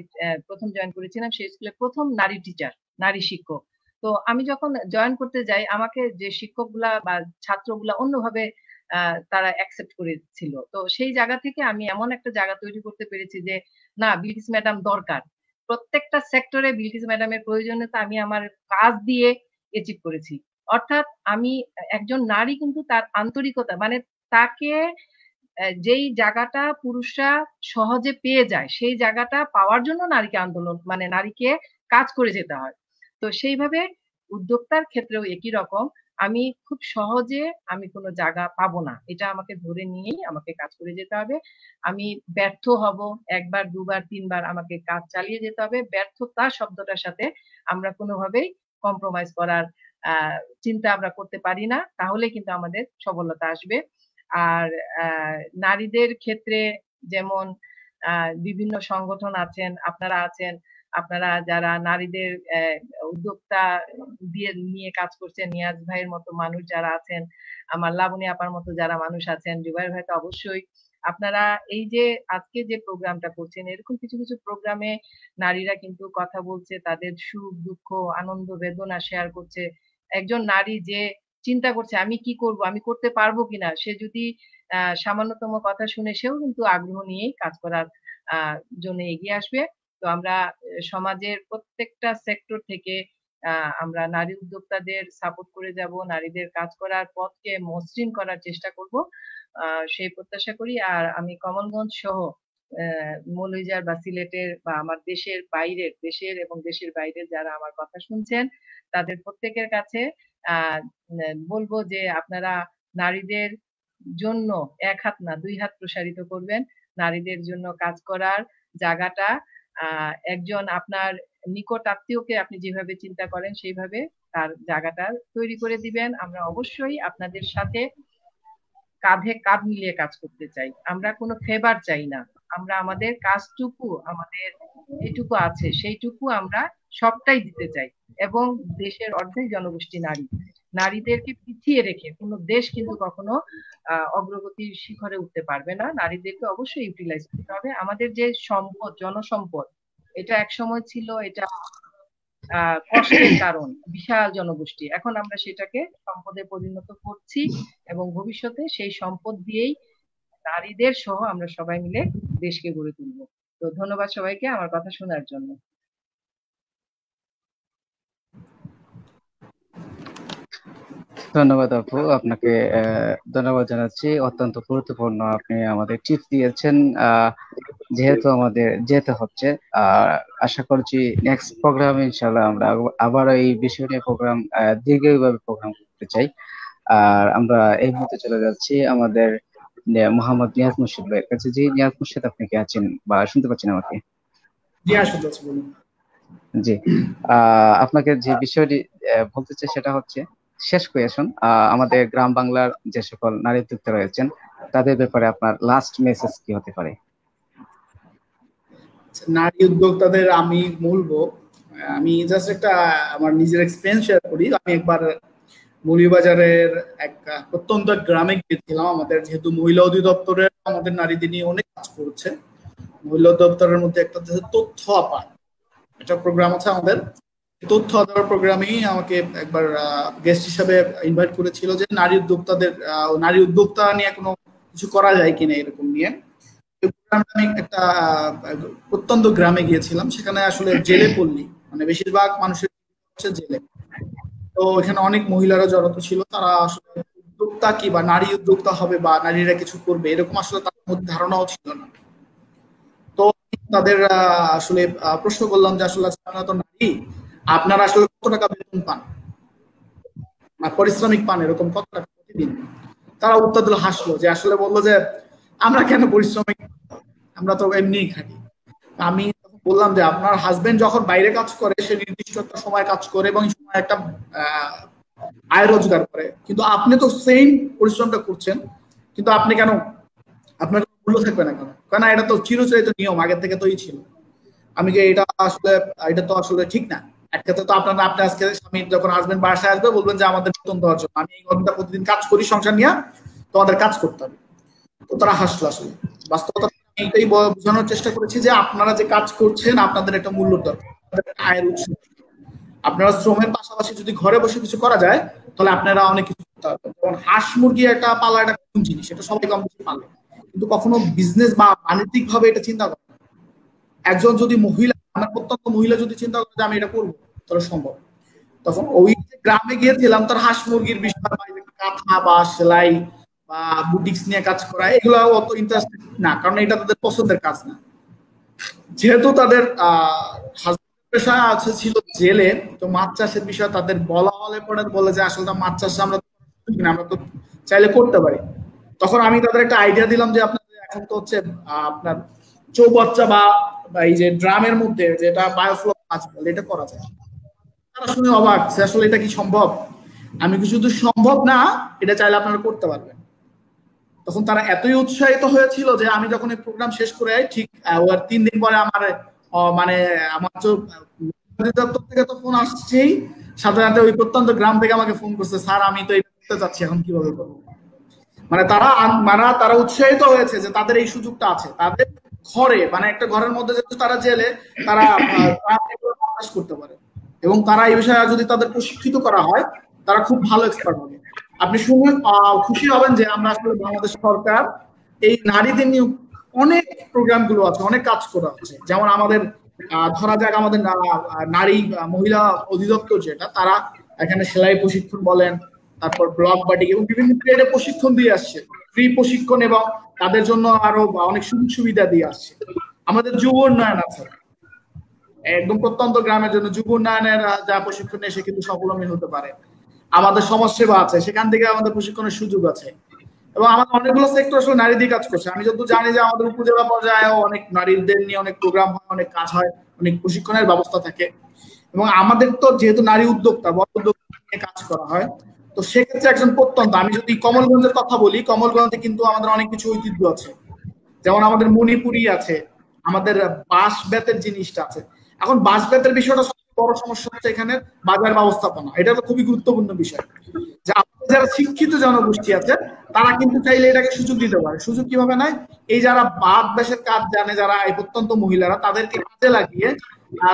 ১ম জয়েন করেছিলাম সেই স্কুলে ১ম নারী টিচার, নারী শিক্ষক। তো আমি যখন জয়েন করতে যাই, আমাকে যে শিক্ষকগুলা বা ছাত্রগুলা অন্যভাবে আ তারা অ্যাকসেপ্ট করেছিল। তো সেই জায়গা থেকে আমি এমন একটা জায়গা তৈরি করতে পেরেছি যে, না, বিলকিস ম্যাডাম দরকার। প্রত্যেকটা সেক্টরে বিলকিস ম্যাডামের প্রয়োজনীয়তা আমি আমার কাজ দিয়ে অ্যাচিভ করেছি। অর্থাৎ আমি একজন নারী কিন্তু তার আন্তরিকতা, মানে তাকে যেই জায়গাটা পুরুষরা সহজে পেয়ে যায়, সেই জায়গাটা পাওয়ার জন্য নারীকে মানে নারীকে কাজ করে যেতে হয়। তো সেইভাবে উদ্যোক্তার ক্ষেত্রেও একই রকম। আমি খুব সহজে আমি কোনো জায়গা পাবো না। এটা আমাকে ধরে নিয়েই আমাকে কাজ করে যেতে হবে। আমি ব্যর্থ হব ১ বার, ২ বার, ৩ বার আমাকে কাজ চালিয়ে যেতে হবে। ব্যর্থতা শব্দটার সাথে আমরা কোনোভাবেই কম্প্রোমাইজ করার আ চিন্তা আমরা করতে পারি না। তাহলেই কিন্তু আমাদের সফলতা আসবে। আর আ নারীদের ক্ষেত্রে যেমন আ বিভিন্ন সংগঠন আছেন, আপনারা আছেন। আপনারা যারা নারীদের উদ্যোক্তা নিয়ে কাজ করছেন, নিয়াজ ভাইয়ের মতো মানুষ যারা আছেন, আমার লাবণী আপার মতো যারা মানুষ আছেন, জুবায়ের ভাই তো অবশ্যই। আপনারা এই যে আজকে যে প্রোগ্রামটা করছেন, এরকম কিছু, কিছু প্রোগ্রামে নারীরা কিন্তু কথা বলছে, তাদের সুখ, দুঃখ, আনন্দ, বেদনা শেয়ার করছে। একজন নারী যে চিন্তা করছে আমি কি করব? আমি করতে পারবো কিনা? সে যদি সামান্যতম কথা শুনে সেও কিন্তু আগ্রহ নিয়েই কাজ করার আ জন্য এগিয়ে আসবে। তো আমরা সমাজের প্রত্যেকটা সেক্টর থেকে আ আমরা নারী উদ্যোক্তাদের সাপোর্ট করে যাব। নারীদের কাজ করার পথকে মসৃণ করার চেষ্টা করব। আ সেই প্রত্যাশা করি। আর আমি কমলগঞ্জ সহ মৌলভীবাজার বা সিলেটের বা আমার দেশের এবং দেশের বাইরের যারা আমার কথা শুনছেন, তাদের প্রত্যেকের কাছে আ বলব যে আপনারা নারীদের জন্য এক হাত না 2 হাত প্রসারিত করবেন। নারীদের জন্য কাজ করার জায়গাটা একজন আপনার নিকট আত্মীয়কে আপনি যেভাবে চিন্তা করেন সেইভাবে তার জায়গাটা তৈরি করে দিবেন। আমরা অবশ্যই আপনাদের সাথে কাঁধে কাঁধ মিলিয়ে কাজ করতে চাই। আমরা কোনো ফেভার চাই না। আমরা আমাদের কাজটুকু, আমাদের যেটুকু আছে সেইটুকু আমরা সবটাই দিতে চাই। এবং দেশের অর্ধেক জনগোষ্ঠী নারী। নারীদেরকে পিছিয়ে রেখে কোনো দেশ কিন্তু কখনো অগ্রগতির শিখরে উঠতে পারবে না। নারীদেরকে অবশ্যই ইউটিলাইজ করতে হবে। আমাদের যে সম্পদ, জনসম্পদ, এটা একসময় ছিল এটা কষ্টের কারণ, বিশাল জনগোষ্ঠী। এখন আমরা সেটাকে সম্পদে পরিণত করছি এবং ভবিষ্যতে সেই সম্পদ দিয়েই নারীদের সহ আমরা সবাই মিলে দেশকে গড়ে তুলব। তো ধন্যবাদ সবাইকে আমার কথা শোনার জন্য। ধন্যবাদ আপু, আপনাকে ধন্যবাদ জানাচ্ছি। অত্যন্ত গুরুত্বপূর্ণ আপনি আমাদের টিপস দিয়েছেন। যেহেতু আমাদের যেতে হচ্ছে, আশা করছি নেক্সট প্রোগ্রামে ইনশাল্লাহ আমরা আবার এই বিষয় নিয়ে প্রোগ্রাম দীর্ঘভাবে প্রোগ্রাম করতে চাই। আর আমরা এই মুহূর্তে চলে যাচ্ছি আমাদের মোহাম্মদ নিয়াজ মুর্শিদ ভাইয়ের কাছে। জি নিয়াজ মুর্শিদ, আপনি কি আছেন বা শুনতে পাচ্ছেন আমাকে? জি, আপনাকে যে বিষয়টি বলতে চাই সেটা হচ্ছে শেষ কোয়েশন। আমাদের গ্রাম বাংলার যে সকল নারী উদ্যোক্তা রয়েছেন তাদের ব্যাপারে আপনার লাস্ট মেসেজ কি হতে পারে? নারী উদ্যোক্তাদের আমি বলবো, আমি জাস্ট একটা আমার নিজের এক্সপিরিয়েন্স শেয়ার করি। আমি একবার মৌলভীবাজারের এক প্রত্যন্ত গ্রামে গিয়েছিলাম। আমাদের যেহেতু মহিলা অধিদপ্তরের আমাদের নারীদের নিয়ে অনেক কাজ করছে, মহিলা অধিদপ্তরের মধ্যে একটা তথ্য আপার একটা প্রোগ্রাম আছে আমাদের। তথ্য আদার প্রোগ্রামেই আমাকে একবার গেস্ট হিসাবে ইনভাইট করেছিল যে নারী উদ্যোক্তা নিয়ে কোনো কিছু করা যায় কিনা এরকম নিয়ে। আমি একটা প্রত্যন্ত গ্রামে গিয়েছিলাম, সেখানে আসলে জেলে পল্লী, মানে বেশিরভাগ মানুষের হচ্ছে জেলে। তো এখানে অনেক মহিলারা জড়িত ছিল। তারা আসলে উদ্যোক্তা কি বা নারী উদ্যোক্তা হবে বা নারীরা কিছু করবে এরকম আসলে তাদের মধ্যে ধারণাও ছিল না। তো তাদের আসলে প্রশ্ন করলাম যে আসলে আপনারা তো নারী, আপনারা আসলে কত টাকা বেতন পান, পরিশ্রমিক পান, এরকম কত টাকা প্রতিদিন? তারা উত্তর দিল, হাসলো, যে আসলে বললো যে আমরা কেন পরিশ্রমিক, আমরা তো এমনি খাটি। আমি বললাম যে আপনার হাজবেন্ড যখন বাইরে কাজ করে সে নির্দিষ্ট একটা সময় কাজ করে এবং সময় একটা আয় রোজগার করে, কিন্তু আপনি তো সেম পরিশ্রমটা করছেন, কিন্তু আপনি কেন, আপনার মূল্য থাকবে না কেন? কারণ এটা তো চিরচরিত নিয়ম, আগের থেকে তোই ছিল। আমি যে এটা তো আসলে ঠিক না। এক ক্ষেত্রে তো আপনি আজকে স্বামী যখন হাজবেন্ড বাসায় আসবে বলবেন যে আমাদের বেতন দেওয়ার জন্য, আমি এই ঘন্টা প্রতিদিন কাজ করি সংসার নিয়ে, তোমাদের কাজ করতে হবে। তো তারা হাসলো। আসলে বাস্তবতা এইটাই বোঝানোর চেষ্টা করেছি যে আপনারা যে কাজ করছেন আপনাদের একটা মূল্য দরকার, আয়ের উৎস। আপনারা শ্রমের পাশাপাশি যদি ঘরে বসে কিছু করা যায় তাহলে আপনারা অনেক কিছু করতে পারবেন। যেমন হাঁস মুরগি একটা পালা একটা কোন জিনিস, এটা সবাই কম বেশি পালে, কিন্তু কখনো বিজনেস বা বাণিজ্যিক ভাবে এটা চিন্তা করে। একজন যদি মহিলা, আমার প্রত্যন্ত মহিলা যদি চিন্তা করে যে আমি এটা করবো তাহলে সম্ভব। তখন ওই গ্রামে গিয়েছিলাম, তার হাঁস মুরগির বিষয়, কাঁথা বা সেলাই বা বুটিক্স নিয়ে কাজ করা, এগুলো অত ইন্টারেস্টেড না, কারণ এটা তাদের পছন্দের কাজ না। যেহেতু তাদের পেশা আছে ছিল জেলে, তো মাছ চাষের বিষয়ে তাদের বলা হলে পরে বলে যে আসলে মাছ চাষ আমরা তো চাইলে করতে পারি। তখন আমি তাদের একটা আইডিয়া দিলাম যে আপনাদের এখন তো হচ্ছে আপনার চৌবাচ্চা বা এই যে ড্রামের মধ্যে যেটা বায়োফ্লক মাছ বলে, এটা করা যায়। তারা শুনে অবাক, আসলে এটা কি সম্ভব? আমি কি শুধু সম্ভব না, এটা চাইলে আপনারা করতে পারবেন। তখন তারা এতই উৎসাহিত হয়েছিল যে আমি যখন এই প্রোগ্রাম শেষ করে ঠিক 3 দিন পরে আমার থেকে তো ফোন আসছেই, সাথে সাথে ওই প্রত্যন্ত গ্রাম থেকে আমাকে ফোন করছে, স্যার আমি তো এই করতে চাচ্ছি, এখন কিভাবে করবো? মানে তারা উৎসাহিত হয়েছে যে তাদের এই সুযোগটা আছে তাদের ঘরে, মানে একটা ঘরের মধ্যে যেহেতু তারা জেলে, তারা করতে পারে এবং তারা এই বিষয়ে যদি তাদের প্রশিক্ষিত করা হয় তারা খুব ভালো এক্সপার্ট হবে। আপনি শুনে খুশি হবেন যে আমরা আসলে বাংলাদেশ সরকার এই নারীদের নিয়ে অনেক প্রোগ্রাম গুলো আছে, অনেক কাজ করা হচ্ছে। যেমন আমাদের ধরা যাক আমাদের নারী মহিলা অধিদপ্তর যেটা, তারা এখানে সেলাই প্রশিক্ষণ বলেন, তারপর ব্লক বাটিক এবং বিভিন্ন ট্রেডে প্রশিক্ষণ দিয়ে আসছে, ফ্রি প্রশিক্ষণ, এবং তাদের জন্য আরো অনেক সুযোগ সুবিধা দিয়ে আসছে। আমাদের যুব উন্নয়ন আছে, একদম প্রত্যন্ত গ্রামের জন্য যুব উন্নয়নের যা প্রশিক্ষণ এসে কিন্তু স্বাবলম্বী হতে পারে। আমাদের সমাজসেবা আছে, সেখান থেকে আমাদের প্রশিক্ষণের সুযোগ আছে। এবং আমাদের অনেকগুলো সেক্টর আসলে নারী দিয়ে কাজ করছে। আমি যতদূর জানি যে আমাদের উপজেলা পর্যায়েও অনেক নারীদের নিয়ে অনেক প্রোগ্রাম হয়, অনেক কাজ হয়, অনেক প্রশিক্ষণের ব্যবস্থা থাকে। এবং আমাদের তো যেহেতু নারী উদ্যোক্তা, বড় উদ্যোক্তা নিয়ে কাজ করা হয়, তো সেক্ষেত্রে একজন প্রত্যন্ত, আমি যদি কমলগঞ্জের কথা বলি, কমলগঞ্জে কিন্তু আমাদের অনেক কিছু ঐতিহ্য আছে। যেমন আমাদের মণিপুরি আছে, আমাদের বাঁশ বেতের জিনিসটা আছে। এখন বাঁশ বেতের বিষয়টা সবচেয়ে বড় সমস্যা হচ্ছে এখানে বাজার ব্যবস্থাপনা। এটা তো খুবই গুরুত্বপূর্ণ বিষয়, যে আমাদের যারা শিক্ষিত জনগোষ্ঠী আছে তারা কিন্তু চাইলে এটাকে সুযোগ দিতে পারে। সুযোগ কিভাবে নেয়? এই যারা বাঁশ বেতের কাজ জানে, যারা এই প্রত্যন্ত মহিলারা, তাদেরকে কাজে লাগিয়ে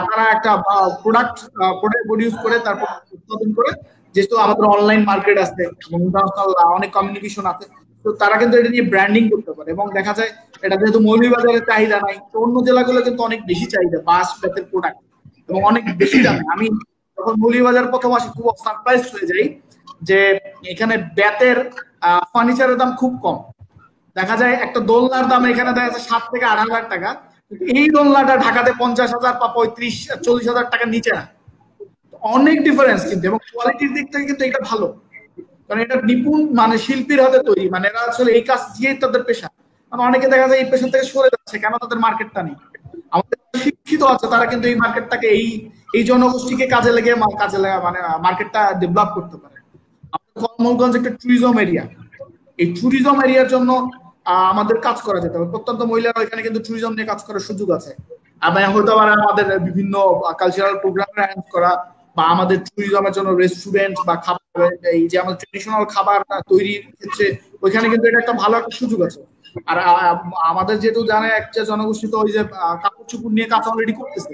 তারা একটা প্রোডাক্ট প্রডিউস করে, তারপর উৎপাদন করে, যেহেতু আমাদের অনলাইন মার্কেট আছে এবং ইন্টারন্যাশনাল অনেক কমিউনিকেশন আছে, তো তারা কিন্তু এটা নিয়ে ব্র্যান্ডিং করতে পারে। এবং দেখা যায় এটা যেহেতু মৌলভীবাজারের চাহিদা নাই, তো অন্য জেলাগুলো কিন্তু অনেক বেশি চাহিদা বাঁশ বেতের প্রোডাক্ট এবং অনেক বেশি দামে। আমি যখন মৌলভীবাজার প্রথম আসি খুব সারপ্রাইজ হয়ে যাই যে এখানে বেতের ফার্নিচারের দাম খুব কম। দেখা যায় একটা দোলনার দাম এখানে দেখা যাচ্ছে 7 থেকে 8,000 টাকা, কিন্তু এই দোলনাটা ঢাকাতে 50,000 বা 35-40,000 টাকার নিচে না। অনেক ডিফারেন্স কিন্তু, এবং কোয়ালিটির দিক থেকে কিন্তু এটা ভালো, কারণ এটা নিপুণ মানে শিল্পীর হাতে তৈরি, মানে এরা আসলে এই কাজ দিয়েই তাদের পেশা। মানে অনেকে দেখা যায় এই পেশা থেকে সরে যাচ্ছে, কেন? তাদের মার্কেটটা নেই। আমাদের শিক্ষিত আছে তারা কিন্তু এই মার্কেটটাকে এই জনগোষ্ঠীকে কাজে লেগে মানে মার্কেটটা ডেভেলপ করতে পারে। আমাদের কমলগঞ্জ একটা ট্যুরিজম এরিয়া, এই ট্যুরিজম এরিয়ার জন্য আমাদের কাজ করা যেতে হবে। প্রত্যন্ত মহিলারা এখানে কিন্তু ট্যুরিজম নিয়ে কাজ করার সুযোগ আছে। হতে পারে আমাদের বিভিন্ন কালচারাল প্রোগ্রাম অ্যারেঞ্জ করা, বা আমাদের ট্যুরিজমের জন্য রেস্টুরেন্ট বা খাবার, এই যে আমাদের ট্রেডিশনাল খাবার তৈরির ক্ষেত্রে ওইখানে কিন্তু এটা একটা ভালো একটা সুযোগ আছে। আর আমাদের যেহেতু জানে একটা জনগোষ্ঠী তো ওই যে কাপড় চোপড় নিয়ে কাজ অলরেডি করতেছে,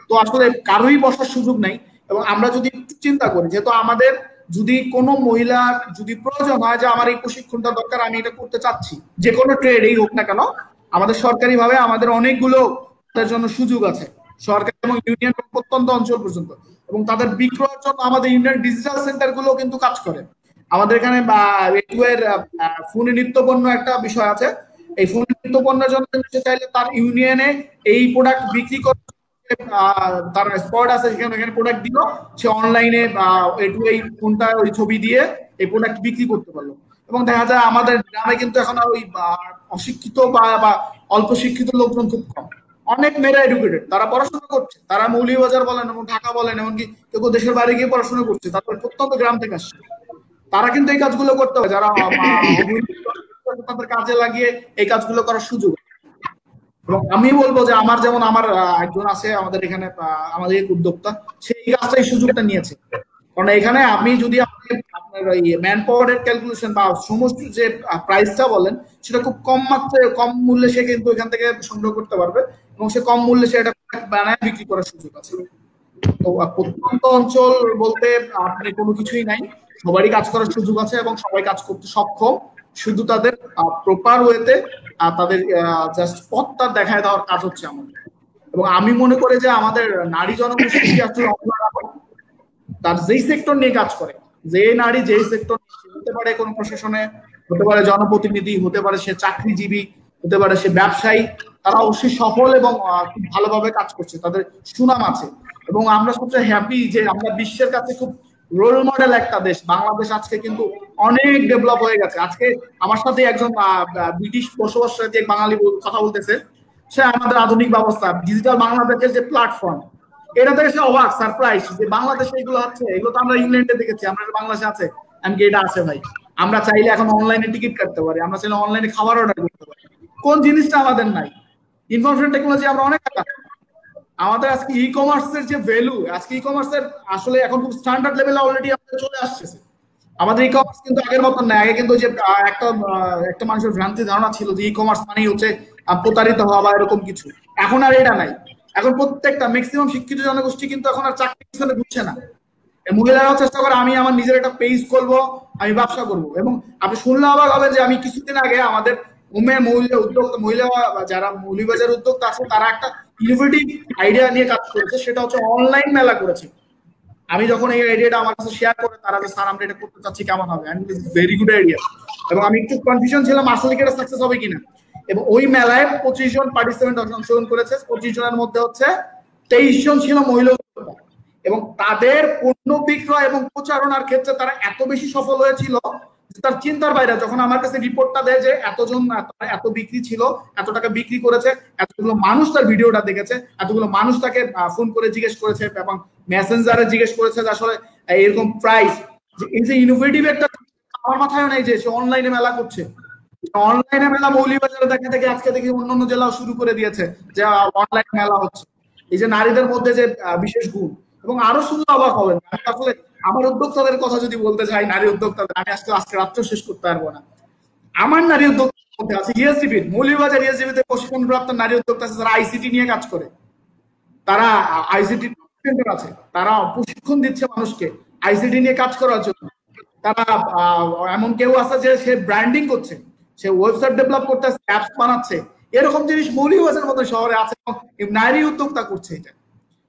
তো আসলে কারোই বসার সুযোগ নাই। এবং আমরা যদি চিন্তা করি, যেহেতু আমাদের যদি কোনো মহিলার যদি প্রয়োজন হয় যে আমার এই প্রশিক্ষণটা দরকার, আমি এটা করতে চাচ্ছি, যে কোনো ট্রেডেই হোক না কেন, আমাদের সরকারি ভাবে আমাদের অনেকগুলো তার জন্য সুযোগ আছে, সরকার এবং ইউনিয়ন প্রত্যন্ত অঞ্চল পর্যন্ত। এবং তাদের বিক্রয়ের জন্য আমাদের ইউনিয়ন ডিজিটাল সেন্টার গুলো কিন্তু কাজ করে। আমাদের এখানে ফোনে নিত্যপণ্য একটা বিষয় আছে, এই ফোন নিত্যপণ্যের জন্য চাইলে তার ইউনিয়নে এই প্রোডাক্ট বিক্রি করে, তার স্পট আছে সেখানে, ওখানে প্রোডাক্ট দিল, সে অনলাইনে এই ফোনটা ওই ছবি দিয়ে এই প্রোডাক্ট বিক্রি করতে পারলো। এবং দেখা যায় আমাদের গ্রামে কিন্তু এখন আর ওই অশিক্ষিত বা অল্প শিক্ষিত লোকজন খুব কম। অনেক মেয়েরা এডুকেটেড, তারা পড়াশোনা করছে, তারা মৌলভীবাজার বলেন এবং ঢাকা বলেন, এমনকি কেউ দেশের বাইরে গিয়ে পড়াশোনা করছে, তারপর প্রত্যন্ত গ্রাম থেকে আসছে। তারা কিন্তু এই কাজগুলো করতে হবে, যারা তাদের কাজে লাগিয়ে এই কাজগুলো করার সুযোগ। এবং আমি বলবো যে আমার যেমন আমার একজন আছে আমাদের এখানে, আমাদের এক উদ্যোক্তা, সেই কাজটা এই সুযোগটা নিয়েছে। কারণ এখানে আমি যদি আপনার ওই ম্যান পাওয়ারের ক্যালকুলেশন বা সমস্ত যে প্রাইসটা বলেন, সেটা খুব কম মাত্রায় কম মূল্যে সে কিন্তু এখান থেকে সংগ্রহ করতে পারবে, এবং সে কম মূল্যে সে এটা বানায় বিক্রি করার সুযোগ আছে। তো প্রত্যন্ত অঞ্চল বলতে আপনি কোনো কিছুই নাই, সবারই কাজ করার সুযোগ আছে এবং সবাই কাজ করতে সক্ষম, শুধু তাদের প্রপার ওয়েতে তাদের জাস্ট পথটা দেখায় দেওয়ার কাজ হচ্ছে আমাদের। এবং আমি মনে করি যে আমাদের নারী জনগোষ্ঠী আসলে তার যেই সেক্টর নিয়ে কাজ করে, যে নারী যেই সেক্টর, হতে পারে কোনো প্রশাসনে, হতে পারে জনপ্রতিনিধি, হতে পারে সে চাকরিজীবী, হতে পারে সে ব্যবসায়ী, তারা অবশ্যই সফল এবং খুব ভালোভাবে কাজ করছে, তাদের সুনাম আছে। এবং আমরা সবচেয়ে হ্যাপি যে আমরা বিশ্বের কাছে খুব রোল মডেল একটা দেশ। বাংলাদেশ আজকে কিন্তু অনেক ডেভেলপ হয়ে গেছে। আজকে আমার সাথে একজন ব্রিটিশ বসবাসকারী এক বাঙালি কথা বলতেছে, সে আমাদের আধুনিক ব্যবস্থা ডিজিটাল বাংলাদেশের যে প্ল্যাটফর্ম, এটা থেকে সে অবাক, সারপ্রাইজ যে বাংলাদেশে এগুলো আছে, এগুলো তো আমরা ইংল্যান্ডে দেখেছি, আমরা বাংলাদেশে আছে। আমি কি এটা আছে ভাই? আমরা চাইলে এখন অনলাইনে টিকিট কাটতে পারি, আমরা চাইলে অনলাইনে খাবার অর্ডার করতে পারি। কোন জিনিসটা আমাদের নাই? ইনফরমেশন টেকনোলজি আমরা অনেক আমাদের আজকে ই কমার্সের যে ভ্যালু, আজকে ই কমার্সের আসলে এখন খুব স্ট্যান্ডার্ড লেভেলে অলরেডি আমাদের চলে আসছে। আমাদের ই কমার্স কিন্তু আগের মতন না। আগে কিন্তু যে একটা মানুষের ভ্রান্তি ধারণা ছিল যে ই কমার্স মানেই হচ্ছে প্রতারিত হওয়া বা এরকম কিছু, এখন আর এটা নাই। এখন প্রত্যেকটা ম্যাক্সিমাম শিক্ষিত জনগোষ্ঠী কিন্তু এখন আর চাকরির পিছনে ঘুরছে না। মহিলারাও চেষ্টা করে আমি আমার নিজের একটা পেজ করবো, আমি ব্যবসা করবো। এবং আপনি শুনলে অবাক হবে যে আমি কিছুদিন আগে আমাদের মহিলা যারা মৌলভীবাজার উদ্যোক্তা আছে, তারা একটা ইনোভেটিভ আইডিয়া নিয়ে কাজ করেছে, সেটা হচ্ছে অনলাইন মেলা করেছে। আমি যখন এই আইডিয়াটা আমার কাছে শেয়ার করে, তারা যে স্যার আমরা এটা করতে চাচ্ছি, কেমন হবে? Very good idea. এবং আমি একটু কনফিউশন ছিলাম আসলে কি এটা সাকসেস হবে কিনা। এবং ওই মেলায় 25 জন পার্টিসিপেন্ট অংশগ্রহণ করেছে। 25 জনের মধ্যে হচ্ছে 23 জন ছিল মহিলা উদ্যোক্তা, এবং তাদের পণ্য বিক্রয় এবং প্রচারণার ক্ষেত্রে তারা এত বেশি সফল হয়েছিল তার চিন্তার বাইরে। যখন আমার কাছে রিপোর্টটা দেয় যে এতজন এত বিক্রি ছিল, এত টাকা বিক্রি করেছে, এতগুলো মানুষ তার ভিডিওটা দেখেছে, এতগুলো মানুষ তাকে ফোন করে জিজ্ঞেস করেছে এবং মেসেঞ্জারে জিজ্ঞেস করেছে যে আসলে এরকম প্রাইস, এই যে ইনোভেটিভ একটা, আমার মাথায় নাই যে সে অনলাইনে মেলা করছে। অনলাইনে মেলা মৌলভীবাজারে দেখা দেখি আজকে দেখি অন্যান্য জেলাও শুরু করে দিয়েছে যে অনলাইন মেলা হচ্ছে। এই যে নারীদের মধ্যে যে বিশেষ গুণ, এবং আরো শুনলে অবাক হবেন। আসলে আমার উদ্যোক্তাদের কথা যদি বলতে চাই, নারী উদ্যোক্তাদের, আমি আজকে রাত্র শেষ করতে পারবো না। আমার নারী উদ্যোক্তার মধ্যে আছে ইএসডিবি, মৌলভীবাজার ইএসডিবিতে প্রশিক্ষণপ্রাপ্ত নারী উদ্যোক্তা আছে যারা আইসিটি নিয়ে কাজ করে। তারা আইসিটি সেন্টার আছে, তারা প্রশিক্ষণ দিচ্ছে মানুষকে আইসিটি নিয়ে কাজ করার জন্য। তারা এমন কেউ আছে যে সে ব্র্যান্ডিং করছে, সে ওয়েবসাইট ডেভেলপ করতেছে, অ্যাপস বানাচ্ছে। এরকম জিনিস মৌলভীবাজারের মতো শহরে আছে এবং নারী উদ্যোক্তা করছে। এটা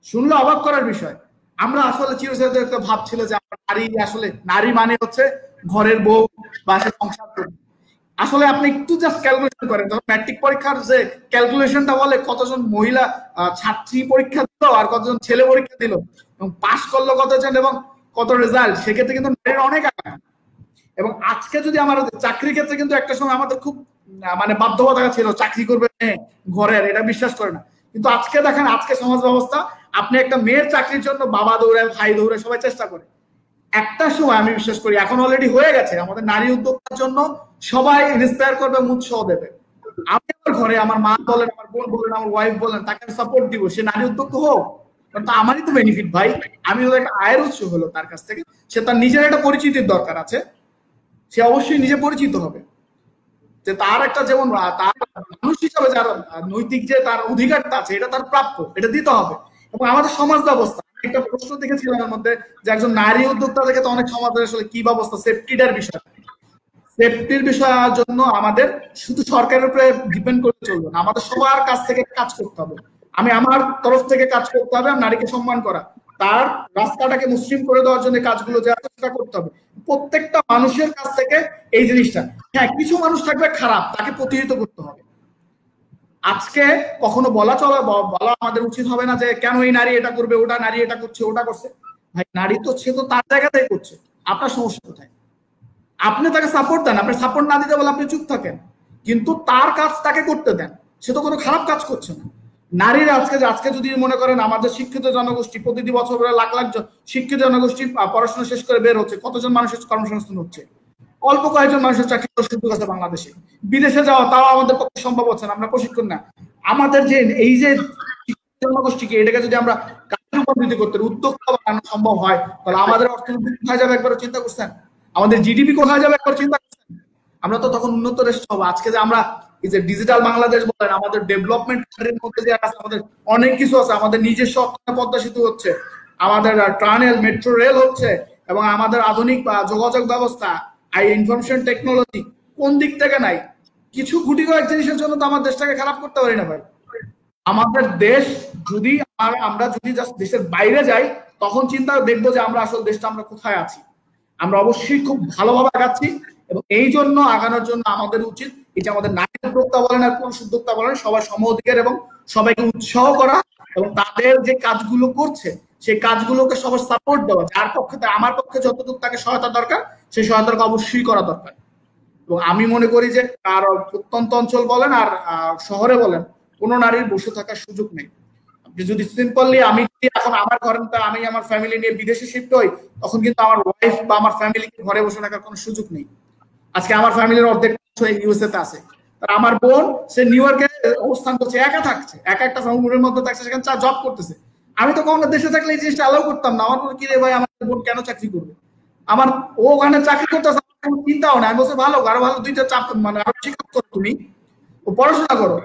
শুনলে অবাক করার বিষয়। আমরা আসলে চিরচেনা একটা ভাব ছিল যে নারী, আসলে নারী মানে হচ্ছে ঘরের বউ বা সে সংসার করবে। আসলে আপনি একটু জাস্ট ক্যালকুলেশন করেন, যখন ম্যাট্রিক পরীক্ষার যে ক্যালকুলেশনটা বলে কতজন মহিলা ছাত্রী পরীক্ষা দিল আর কতজন ছেলে পরীক্ষা দিল এবং পাশ করলো কতজন এবং কত রেজাল্ট, সেক্ষেত্রে কিন্তু নারীর অনেক আগাম। এবং আজকে যদি আমার চাকরির ক্ষেত্রে কিন্তু একটা সময় আমাদের খুব মানে বাধ্যবাধকতা ছিল, চাকরি করবে ঘরের, এটা বিশ্বাস করে না। কিন্তু আজকে দেখেন, আজকে সমাজ ব্যবস্থা, আপনি একটা মেয়ের চাকরির জন্য বাবা দৌড়ায়, ভাই দৌড়ায়, সবাই চেষ্টা করে। একটা সময় আমি বিশ্বাস করি, এখন অলরেডি হয়ে গেছে, আমাদের নারী উদ্যোক্তার জন্য সবাই ইন্সপায়ার করবে, উৎসাহ দেবে। আমি আমার ঘরে, আমার মা বলেন, আমার বোন বলেন, আমার ওয়াইফ বলেন, তাকে সাপোর্ট দিব, সে নারী উদ্যোক্তা হোক, কারণ তা আমারই তো বেনিফিট ভাই। আমি তো একটা আয়ের উৎস হলো তার কাছ থেকে। সে তার নিজের একটা পরিচিতির দরকার আছে, সে অবশ্যই নিজে পরিচিত হবে যে তার একটা, যেমন তার মানুষ হিসাবে যার নৈতিক যে তার অধিকারটা আছে, এটা তার প্রাপ্য, এটা দিতে হবে। এবং আমাদের সমাজ ব্যবস্থা, একটা প্রশ্ন দেখেছিলাম এর মধ্যে যে একজন নারী উদ্যোক্তা দেখে তো অনেক সমাজের আসলে কি ব্যবস্থা, সেফটিটার বিষয়, সেফটির বিষয়ের জন্য আমাদের শুধু সরকারের উপরে ডিপেন্ড করে চলবে না, আমাদের সবার কাছ থেকে কাজ করতে হবে। আমি আমার তরফ থেকে কাজ করতে হবে, নারীকে সম্মান করা, তার রাস্তাটাকে মুসলিম করে দেওয়ার জন্য কাজগুলো যা চেষ্টা করতে হবে প্রত্যেকটা মানুষের কাছ থেকে এই জিনিসটা। হ্যাঁ, কিছু মানুষ থাকবে খারাপ, তাকে প্রতিহত করতে হবে। আজকে কখনো বলা আমাদের উচিত হবে না যে কেন এই নারী এটা করবে, ওটা নারী এটা করছে, ওটা করছে। ভাই, নারী তো, সে তো তার জায়গাতেই করছে, আপনার সমস্যা কোথায়? আপনি তাকে সাপোর্ট দেন, আপনি সাপোর্ট না দিতে বলে আপনি চুপ থাকেন, কিন্তু তার কাজ তাকে করতে দেন, সে তো কোনো খারাপ কাজ করছে না। নারীরা আজকে যদি মনে করেন আমাদের শিক্ষিত জনগোষ্ঠী প্রতিটি বছর লাখ লাখ শিক্ষিত জনগোষ্ঠী পড়াশোনা শেষ করে বের হচ্ছে, কতজন মানুষের কর্মসংস্থান হচ্ছে? অল্প কয়েকজন মানুষের চাকরির সুযোগ আছে বাংলাদেশে। বিদেশে যাওয়া তাও আমাদের পক্ষে সম্ভব হচ্ছে না, আমরা প্রশিক্ষণ না। আমাদের যে এই যে জনগোষ্ঠীকে, এটাকে যদি আমরা কাজে রূপান্তরিত করতে, উদ্যোক্তা বানানো সম্ভব হয়, তাহলে আমাদের অর্থনীতি কোথায় যাবে একবার চিন্তা করছেন? আমাদের জিডিপি কোথায় যাবে একবার চিন্তা করছেন? আমরা তো তখন উন্নত দেশ হবো। আজকে যে আমরা এই যে ডিজিটাল বাংলাদেশ বলেন, আমাদের ডেভেলপমেন্ট মধ্যে যে আছে, আমাদের অনেক কিছু আছে, আমাদের নিজস্ব পদ্মা সেতু হচ্ছে, আমাদের টানেল, মেট্রো রেল হচ্ছে, এবং আমাদের আধুনিক যোগাযোগ ব্যবস্থা, ইনফরমেশন টেকনোলজি কোন দিক থেকে নাই? কিছু গুটি কয়েক জিনিসের জন্য তো আমার দেশটাকে খারাপ করতে পারি না ভাই। আমাদের দেশ যদি আমরা যদি জাস্ট দেশের বাইরে যাই, তখন চিন্তা দেখবো যে আমরা আসলে দেশটা আমরা কোথায় আছি। আমরা অবশ্যই খুব ভালোভাবে আগাচ্ছি, এবং এই জন্য আগানোর জন্য আমাদের উচিত এই যে আমাদের নারী উদ্যোক্তা বলেন আর পুরুষ উদ্যোক্তা বলেন, সবাই সম অধিকার এবং সবাইকে উৎসাহ করা, এবং তাদের যে কাজগুলো করছে সেই কাজগুলোকে সবার সাপোর্ট দেওয়া। যার পক্ষে, আমার পক্ষে যতটুকু তাকে সহায়তা দরকার, সেই সহায়তাকে অবশ্যই করা দরকার। এবং আমি মনে করি যে আর প্রত্যন্ত অঞ্চল বলেন আর শহরে বলেন, কোনো নারীর বসে থাকার সুযোগ নেই। যদি সিম্পলি আমি এখন আমার ঘরে, আমি আমার ফ্যামিলি নিয়ে বিদেশে শিফট হই, তখন কিন্তু আমার ওয়াইফ বা আমার ফ্যামিলিকে ঘরে বসে থাকার কোনো সুযোগ নেই। আজকে আমার ফ্যামিলির অর্ধেক ইউএসএ তে আছে, আমার বোন সে নিউ ইয়র্কে অবস্থান করছে, একা থাকছে, একা একটা ফ্যামিলির মধ্যে থাকছে, সেখানে জব করতেছে। আমি তো কখনো দেশে থাকলে এই জিনিসটা অ্যালাউ করতাম না। আমার কি রে ভাই, আমার বোন কেন চাকরি করবে? আমার ও ওখানে চাকরি করতেছে, চিন্তাও না। আমি বলছি ভালো, আরো ভালো দুইটা চাপ, মানে আরো শিক্ষা করো, তুমি পড়াশোনা করো।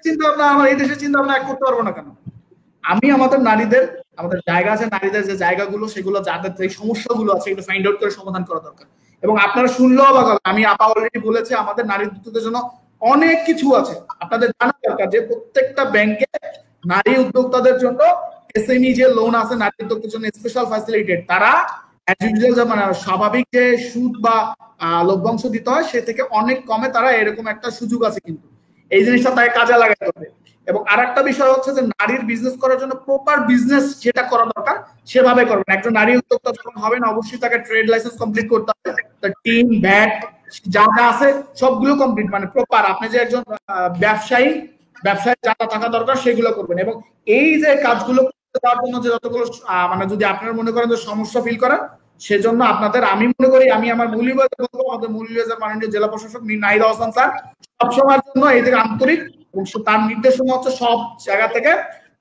চিন্তা ভাবনা, আমার এই দেশের চিন্তা ভাবনা এক করতে পারবো না কেন? আমি আমাদের নারীদের, আমাদের জায়গা আছে, নারীদের যে জায়গাগুলো, সেগুলো যাদের যে সমস্যাগুলো আছে এগুলো ফাইন্ড আউট করে সমাধান করা দরকার। এবং আপনারা শুনলেও অবাক হবে, আমি আপা অলরেডি বলেছে আমাদের নারী উদ্যোক্তাদের জন্য অনেক কিছু আছে। আপনাদের জানা দরকার যে প্রত্যেকটা ব্যাংকে নারী উদ্যোক্তাদের জন্য এসএমই যে লোন আছে, নারী উদ্যোক্তাদের জন্য স্পেশাল ফ্যাসিলিটেড, তারা মানে স্বাভাবিক যে সুদ বা লভ্যাংশ দিতে হয় সে থেকে অনেক কমে তারা এরকম একটা সুযোগ আছে। কিন্তু এই জিনিসটা তাকে কাজে লাগাতে হবে। এবং আরেকটা বিষয় হচ্ছে যে নারীর বিজনেস করার জন্য প্রপার বিজনেস যেটা করা দরকার সেভাবে করবেন। একজন নারী উদ্যোক্তা যখন হবেন অবশ্যই তাকে ট্রেড লাইসেন্স কমপ্লিট করতে হবে, তার টিম ভ্যাট যা যা আছে সবগুলো কমপ্লিট, মানে প্রপার আপনি যে একজন ব্যবসায়ী যা যা থাকা দরকার সেগুলো করবেন। এবং এই যে কাজগুলো করতে দেওয়ার জন্য যে যতগুলো মানে যদি আপনারা মনে করেন যে সমস্যা ফিল করেন, সেজন্য আপনাদের আমি মনে করি আমি আমার মৌলভীবাজার বলবো আমাদের মৌলভীবাজার মাননীয় জেলা প্রশাসক নাহিদ হাসান স্যার সবসময়ের জন্য এই থেকে আন্তরিক, এবং তার নির্দেশনা হচ্ছে সব জায়গা থেকে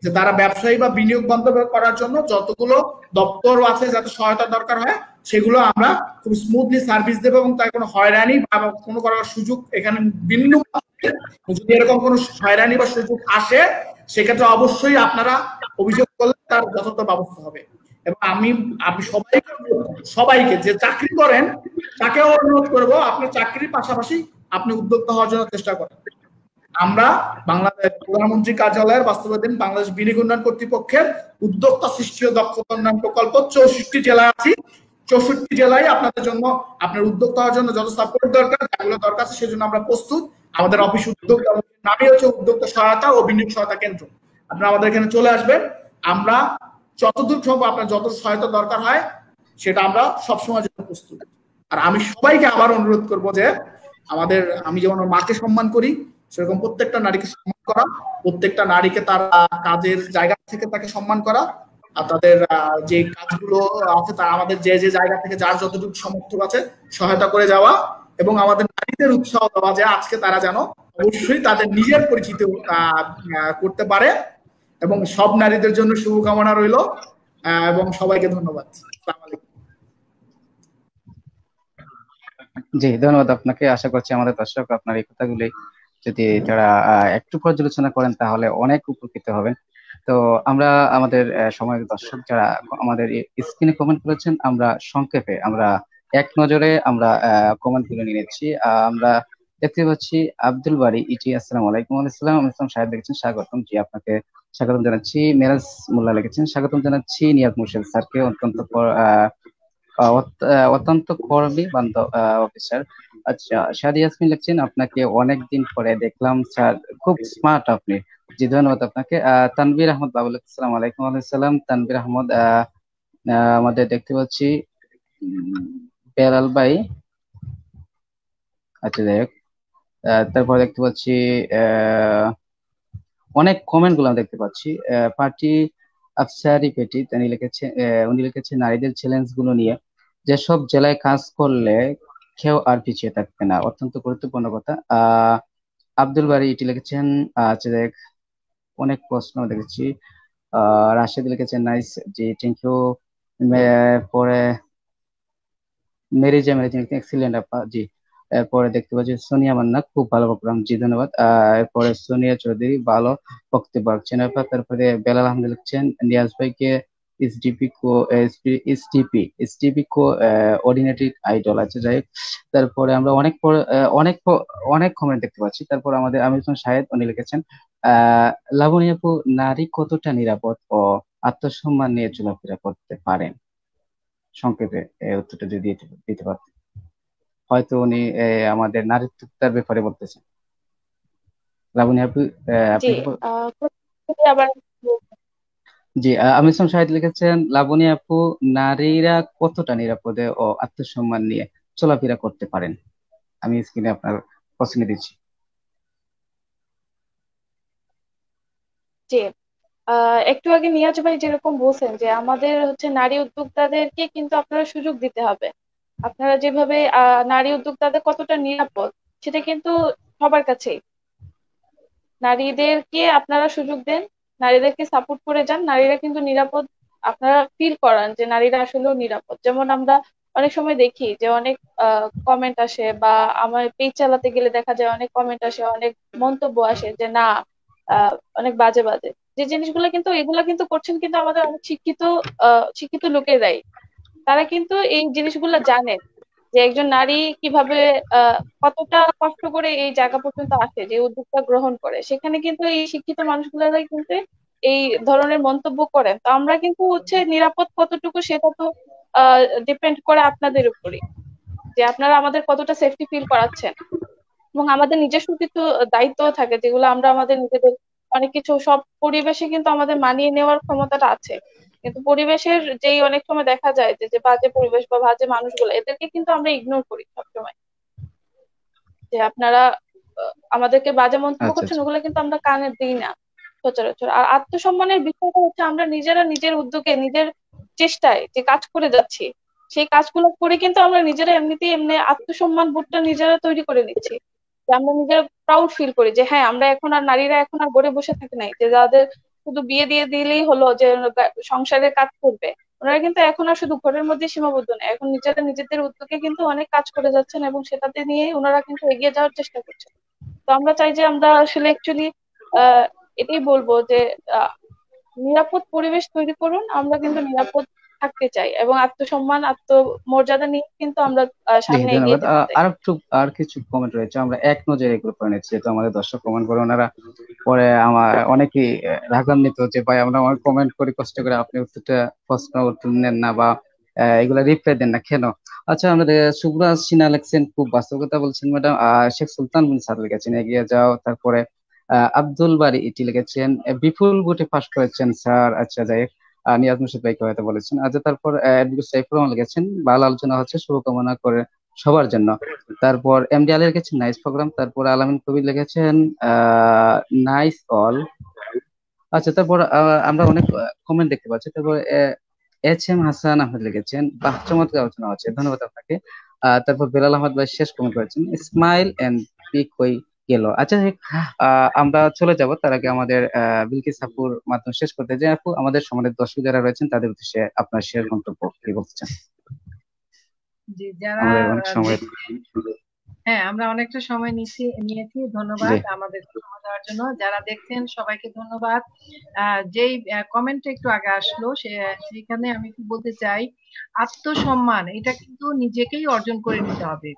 যে তারা ব্যবসায়ী বা বিনিয়োগ বন্ধ করার জন্য যতগুলো দপ্তর আছে যাতে সহায়তা দরকার হয় সেগুলো আমরা খুব স্মুথলি সার্ভিস দেবো, এবং তাই কোনো হয়রানি বা কোনো করার সুযোগ এখানে বিন্দু, যদি এরকম কোনো হয়রানি বা সুযোগ আসে সেক্ষেত্রে অবশ্যই আপনারা অভিযোগ করলে তার যথাযথ ব্যবস্থা হবে। এবং আমি সবাইকে যে চাকরি করেন তাকেও অনুরোধ করবো আপনি চাকরির পাশাপাশি আপনি উদ্যোক্তা হওয়ার জন্য চেষ্টা করেন। আমরা বাংলাদেশ প্রধানমন্ত্রী কার্যালয়ের বাস্তবায়ন বাংলাদেশ বিনিয়োগ উন্নয়ন কর্তৃপক্ষের উদ্যোক্তা সৃষ্টি ও দক্ষতা উন্নয়ন প্রকল্প 64 জেলায় আছি। 64 জেলায় আপনাদের জন্য আপনার উদ্যোক্তা হওয়ার জন্য যত সাপোর্ট দরকার যেগুলো দরকার আছে সেজন্য আমরা প্রস্তুত। আমাদের অফিস উদ্যোক্তা নামই হচ্ছে উদ্যোক্তা সহায়তা ও বিনিয়োগ সহায়তা কেন্দ্র। আপনারা আমাদের এখানে চলে আসবেন, আমরা যতদূর সম্ভব আপনার যত সহায়তা দরকার হয় সেটা আমরা সবসময় জন্য প্রস্তুত। আর আমি সবাইকে আবার অনুরোধ করব যে আমি যেমন মাকে সম্মান করি সেরকম প্রত্যেকটা নারীকে সম্মান করা, প্রত্যেকটা নারীকে তার কাজের জায়গা থেকে তাকে সম্মান করা, আর তাদের যে কাজগুলো আছে তা আমাদের যে যে জায়গা থেকে যার যতটুকু সমর্থ আছে সহায়তা করে যাওয়া, এবং আমাদের নারীদের উৎসাহ দেওয়া যে আজকে তারা যেন অবশ্যই তাদের নিজের পরিচিতি করতে পারে। এবং সব নারীদের জন্য শুভকামনা রইল এবং সবাইকে ধন্যবাদ। আসসালামু আলাইকুম। জি ধন্যবাদ আপনাকে। আশা করছি আমাদের দর্শক আপনার এই কথাগুলি যদি তারা একটু পর্যালোচনা করেন তাহলে অনেক উপকৃত হবেন। তো আমরা আমাদের সময়ের দর্শক যারা আমাদের স্ক্রিনে কমেন্ট করেছেন আমরা সংক্ষেপে আমরা এক নজরে আমরা কমেন্ট গুলো নিয়ে নিচ্ছি। আমরা দেখতে পাচ্ছি আব্দুল বারী ইটি আসসালামু আলাইকুম। আসসালাম ইসলাম সাহেব লিখেছেন স্বাগতম। জি আপনাকে স্বাগতম জানাচ্ছি। মেরাজ মোল্লা লিখেছেন স্বাগতম জানাচ্ছি নিয়াজ মুর্শেদ স্যারকে, অত্যন্ত কর্মী বান্ধব অফিসার। আচ্ছা শাদি ইয়াসমিন লিখছেন আপনাকে অনেকদিন পরে দেখলাম স্যার, খুব স্মার্ট আপনি। জি ধন্যবাদ আপনাকে। তানভীর আহমদ বাবুল আসসালামু আলাইকুম। আলাইসালাম তানভীর আহমদ। আমাদের দেখতে পাচ্ছি বেলাল ভাই। আচ্ছা যাই হোক, তারপর দেখতে পাচ্ছি অনেক কমেন্ট গুলো দেখতে পাচ্ছি। পার্টি আফসারি পেটি উনি লিখেছে নারীদের চ্যালেঞ্জ গুলো নিয়ে যেসব জেলায় কাজ করলে কেউ আর পিছিয়ে থাকবে না, অত্যন্ত গুরুত্বপূর্ণ কথা। আব্দুল বারী এটি লিখেছেন। আচ্ছা দেখ, অনেক প্রশ্ন দেখেছি। রাশেদ লিখেছেন নাইস, জি থ্যাংক ইউ। পরে মেরি জ্যাম এক্সিলেন্ট আপা, জি। এরপরে দেখতে পাচ্ছি সোনিয়া মান্না, খুব ভালো প্রোগ্রাম, জি ধন্যবাদ। এরপরে সোনিয়া চৌধুরী, ভালো বক্তব্য রাখছেন আপা। তারপরে বেলাল আহমেদ লিখছেন নিয়াজ ভাইকে এসডিপি কো অর্ডিনেটেড আইডল। আচ্ছা যাই হোক, তারপরে আমরা অনেক কমেন্ট দেখতে পাচ্ছি। তারপর আমাদের আমির হোসেন শাহেদ উনি লিখেছেন লাবণী আপু, নারী কতটা নিরাপদ ও আত্মসম্মান নিয়ে চলাফেরা করতে পারেন? সংক্ষেপে উত্তরটা যদি দিতে পারতেন, হয়তো উনি আমাদের নারীত্বতার ব্যাপারে বলতেছেন। লাবণী আপু জি আবার জি আমির হোসেন শাহিদ লিখেছেন লাবণী আপু, নারীরা কতটা নিরাপদে ও আত্মসম্মান নিয়ে চলাফেরা করতে পারেন? আমি স্ক্রিনে আপনার প্রশ্ন দিচ্ছি। জি একটু আগে নিয়াজ ভাই যেরকম বলছেন যে আমাদের হচ্ছে নারী উদ্যোক্তাদেরকে কিন্তু আপনারা সুযোগ দিতে হবে। আপনারা যেভাবে নারী উদ্যোক্তাদের কতটা নিরাপদ সেটা কিন্তু সবার কাছেই। নারীদেরকে আপনারা সুযোগ দেন, নারীদেরকে সাপোর্ট করে যান, নারীরা কিন্তু নিরাপদ। আপনারা ফিল করান যে নারীরা আসলেও নিরাপদ। যেমন আমরা অনেক সময় দেখি যে অনেক কমেন্ট আসে, বা আমার পেজ চালাতে গেলে দেখা যায় অনেক কমেন্ট আসে, অনেক মন্তব্য আসে যে না অনেক বাজে বাজে যে জিনিসগুলো, কিন্তু এগুলা কিন্তু করছেন কিন্তু আমাদের অনেক শিক্ষিত লোকেরাই। তারা কিন্তু এই জিনিসগুলো জানেন যে একজন নারী কিভাবে কতটা কষ্ট করে এই জায়গা পর্যন্ত আসে, যে উদ্যোগটা গ্রহণ করে। সেখানে কিন্তু এই শিক্ষিত মানুষগুলোরাই কিন্তু এই ধরনের মন্তব্য করেন। তো আমরা কিন্তু হচ্ছে নিরাপদ কতটুকু সেটা তো ডিপেন্ড করে আপনাদের উপরই, যে আপনারা আমাদের কতটা সেফটি ফিল করাচ্ছেন। এবং আমাদের নিজস্ব কিছু দায়িত্ব থাকে যেগুলো আমরা আমাদের নিজেদের অনেক কিছু, সব পরিবেশে কিন্তু আমাদের মানিয়ে নেওয়ার ক্ষমতাটা আছে, কিন্তু পরিবেশের যেই অনেক সময় দেখা যায় যে যে বাজে পরিবেশ বা বাজে মানুষগুলো, এদেরকে কিন্তু আমরা ইগনোর করি সবসময়, যে আপনারা আমাদেরকে বাজে মন্তব্য আচ্ছা করছেন, আচ্ছা। ওগুলো কিন্তু আমরা কানে দিই না সচরাচর। আর আত্মসম্মানের বিষয়টা হচ্ছে আমরা নিজেরা নিজের উদ্যোগে নিজের চেষ্টায় যে কাজ করে যাচ্ছি, সেই কাজগুলো করে কিন্তু আমরা নিজেরা এমনিতেই এমনি আত্মসম্মান বোধটা নিজেরা তৈরি করে নিচ্ছি, যে আমরা নিজেরা প্রাউড ফিল করি যে হ্যাঁ আমরা এখন আর, নারীরা এখন আর ঘরে বসে থাকে নাই যে যাদের শুধু বিয়ে দিয়ে দিলেই হলো যে সংসারের কাজ করবে। ওনারা কিন্তু এখন আর শুধু ঘরের মধ্যে সীমাবদ্ধ নয়, এখন নিজেরা নিজেদের উদ্যোগে কিন্তু অনেক কাজ করে যাচ্ছেন এবং সেটাতে নিয়ে ওনারা কিন্তু এগিয়ে যাওয়ার চেষ্টা করছেন। তো আমরা চাই যে আমরা আসলে অ্যাকচুয়ালি আহ এটাই বলবো যে আহ, নিরাপদ পরিবেশ তৈরি করুন, আমরা কিন্তু নিরাপদ থাকতে চাই এবং আত্মসম্মান আত্মমর্যাদা নিয়ে কিন্তু আমরা জি সামনে এগিয়ে ধন্যবাদ। যেতে চাই। আর কিছু কমেন্ট রয়েছে, আমরা এক নজরে এগুলো করে নিচ্ছি, যেহেতু আমাদের দর্শক কমেন্ট করে, ওনারা পরে আমার অনেকেই রাগান্বিত যে ভাই আমরা অনেক কমেন্ট করি কষ্ট করে, আপনি প্রশ্ন উত্তর নেন না বা এগুলা রিপ্লাই দেন না কেন? আচ্ছা, আমাদের সুব্রাজ সিনহা লিখছেন খুব বাস্তব কথা বলছেন ম্যাডাম। শেখ সুলতান বিন স্যার লিখেছেন এগিয়ে যাও। তারপরে আব্দুল বারি ইটি লিখেছেন বিপুল ভোটে পাশ করেছেন স্যার। আচ্ছা যাই হোক, নিয়াজ মুর্শিদ ভাইকে হয়তো বলেছেন। আচ্ছা, তারপর অ্যাডভোকেট সাইফুর রহমান লিখেছেন ভালো আলোচনা হচ্ছে, শুভকামনা করে সবার জন্য। তারপর এমডি আলী লিখেছেন নাইস প্রোগ্রাম। তারপর আলামিন কবির লিখেছেন নাইস অল। আচ্ছা, তারপর আমরা অনেক কমেন্ট দেখতে পাচ্ছি। তারপর এইচ এম হাসান আহমেদ লিখেছেন বাহ চমৎকার আলোচনা হচ্ছে, ধন্যবাদ আপনাকে। তারপর বেলাল আহমদ ভাই শেষ কমেন্ট করেছেন স্মাইল এন্ড পিক হই গেল। আচ্ছা, আমরা চলে যাব, তার আগে আমাদের বিলকিস আপুর মাধ্যমে শেষ করতে যে আপু আমাদের সমাজের দর্শক যারা রয়েছেন তাদের উদ্দেশ্যে আপনার শেয়ার মন্তব্য কি বলছেন? জি, যারা আমাদের অনেক সময়। হ্যাঁ, আমরা অনেকটা সময় নিয়েছি। জি ধন্যবাদ আমাদের সময় দেওয়ার জন্য। যারা দেখছেন সবাইকে ধন্যবাদ। যেই কমেন্টটা একটু আগে আসলো সেখানে আমি একটু বলতে চাই, আত্মসম্মান এটা কিন্তু নিজেকেই অর্জন করে নিতে হবে।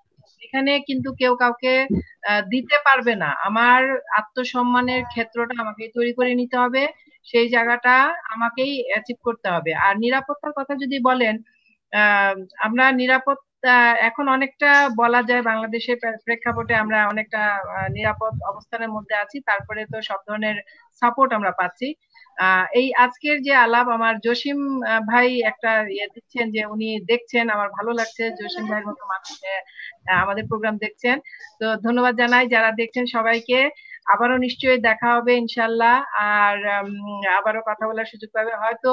এখানে কিন্তু কেউ কাউকে দিতে পারবে না। আমার আত্মসম্মানের ক্ষেত্রটা আমাকেই তৈরি করে নিতে হবে, সেই জায়গাটা আমাকেই অ্যাচিভ করতে হবে। আর নিরাপত্তার কথা যদি বলেন, আহ আমরা নিরাপত্তা এখন অনেকটা বলা যায় বাংলাদেশের প্রেক্ষাপটে আমরা অনেকটা নিরাপদ অবস্থানের মধ্যে আছি। তারপরে তো সব ধরনের সাপোর্ট আমরা পাচ্ছি। এই আজকের যে আলাপ, আমার জসিম ভাই একটা ইয়ে দিচ্ছেন যে উনি দেখছেন, আমার ভালো লাগছে জসিম ভাইয়ের মতো মানুষ আমাদের প্রোগ্রাম দেখছেন। তো ধন্যবাদ জানাই যারা দেখছেন সবাইকে। আবারও নিশ্চয়ই দেখা হবে ইনশাল্লাহ। আর আবারও কথা বলার সুযোগ পাবে হয়তো,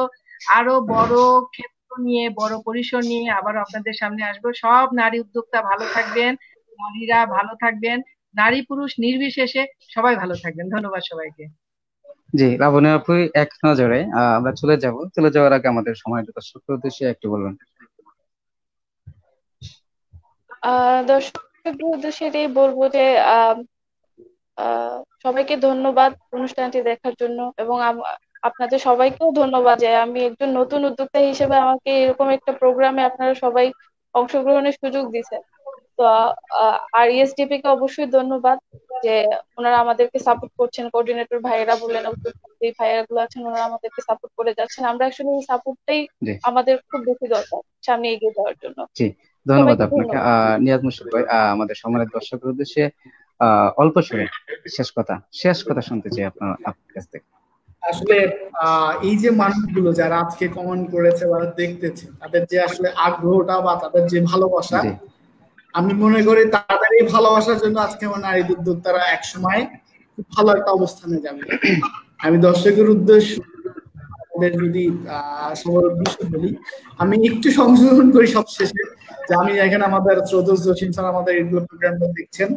আরো বড় ক্ষেত্র নিয়ে, বড় পরিসর নিয়ে আবারও আপনাদের সামনে আসবো। সব নারী উদ্যোক্তা ভালো থাকবেন, নারীরা ভালো থাকবেন, নারী পুরুষ নির্বিশেষে সবাই ভালো থাকবেন। ধন্যবাদ সবাইকে। জি লাবণী আপু, এক নজরে আমরা চলে যাওয়ার আগে আমাদের সময় দর্শকদের উদ্দেশ্যে একটু বলবেন। দর্শকদের উদ্দেশ্যে এটাই বলবো যে আহ আহ সবাইকে ধন্যবাদ অনুষ্ঠানটি দেখার জন্য, এবং আপনাদের সবাইকেও ধন্যবাদ যে আমি একজন নতুন উদ্যোক্তা হিসেবে আমাকে এরকম একটা প্রোগ্রামে আপনারা সবাই অংশগ্রহণের সুযোগ দিচ্ছেন। তো আর ইএসডিপি কে অবশ্যই ধন্যবাদ যে ওনারা আমাদেরকে সাপোর্ট করছেন, কোঅর্ডিনেটর ভাইয়েরা বললেন, যে ভাইয়েরা গুলো আছেন ওনারা আমাদেরকে সাপোর্ট করে যাচ্ছেন। আমরা আসলে এই সাপোর্টটাই জি আমাদের খুব বেশি দরকার সামনে এগিয়ে যাওয়ার জন্য। জি ধন্যবাদ সবাইকে আপনাকে। ধন্যবাদ। নিয়াজ মুর্শিদ ভাই, আমাদের সম্মানিত দর্শকের উদ্দেশ্যে অল্প সুরে শেষ কথা শুনতে চাই আপনার কাছ থেকে। আসলে এই যে মানুষগুলো যারা আজকে কমেন্ট করেছে বা দেখতেছে, তাদের যে আসলে আগ্রহটা বা তাদের যে ভালোবাসা, আমি মনে করি তাদের এই ভালোবাসার জন্য আজকে আমার নারী উদ্যোক্তারা একসময় খুব ভালো একটা অবস্থানে যাবে। আমি দর্শকের উদ্দেশ্য যদি সবার উদ্দেশ্যে বলি, আমি একটু সংশোধন করি সবশেষে, যে আমি এখানে আমাদের শ্রদ্ধেয় জসিম স্যার আমাদের এগুলো প্রোগ্রামটা দেখছেন,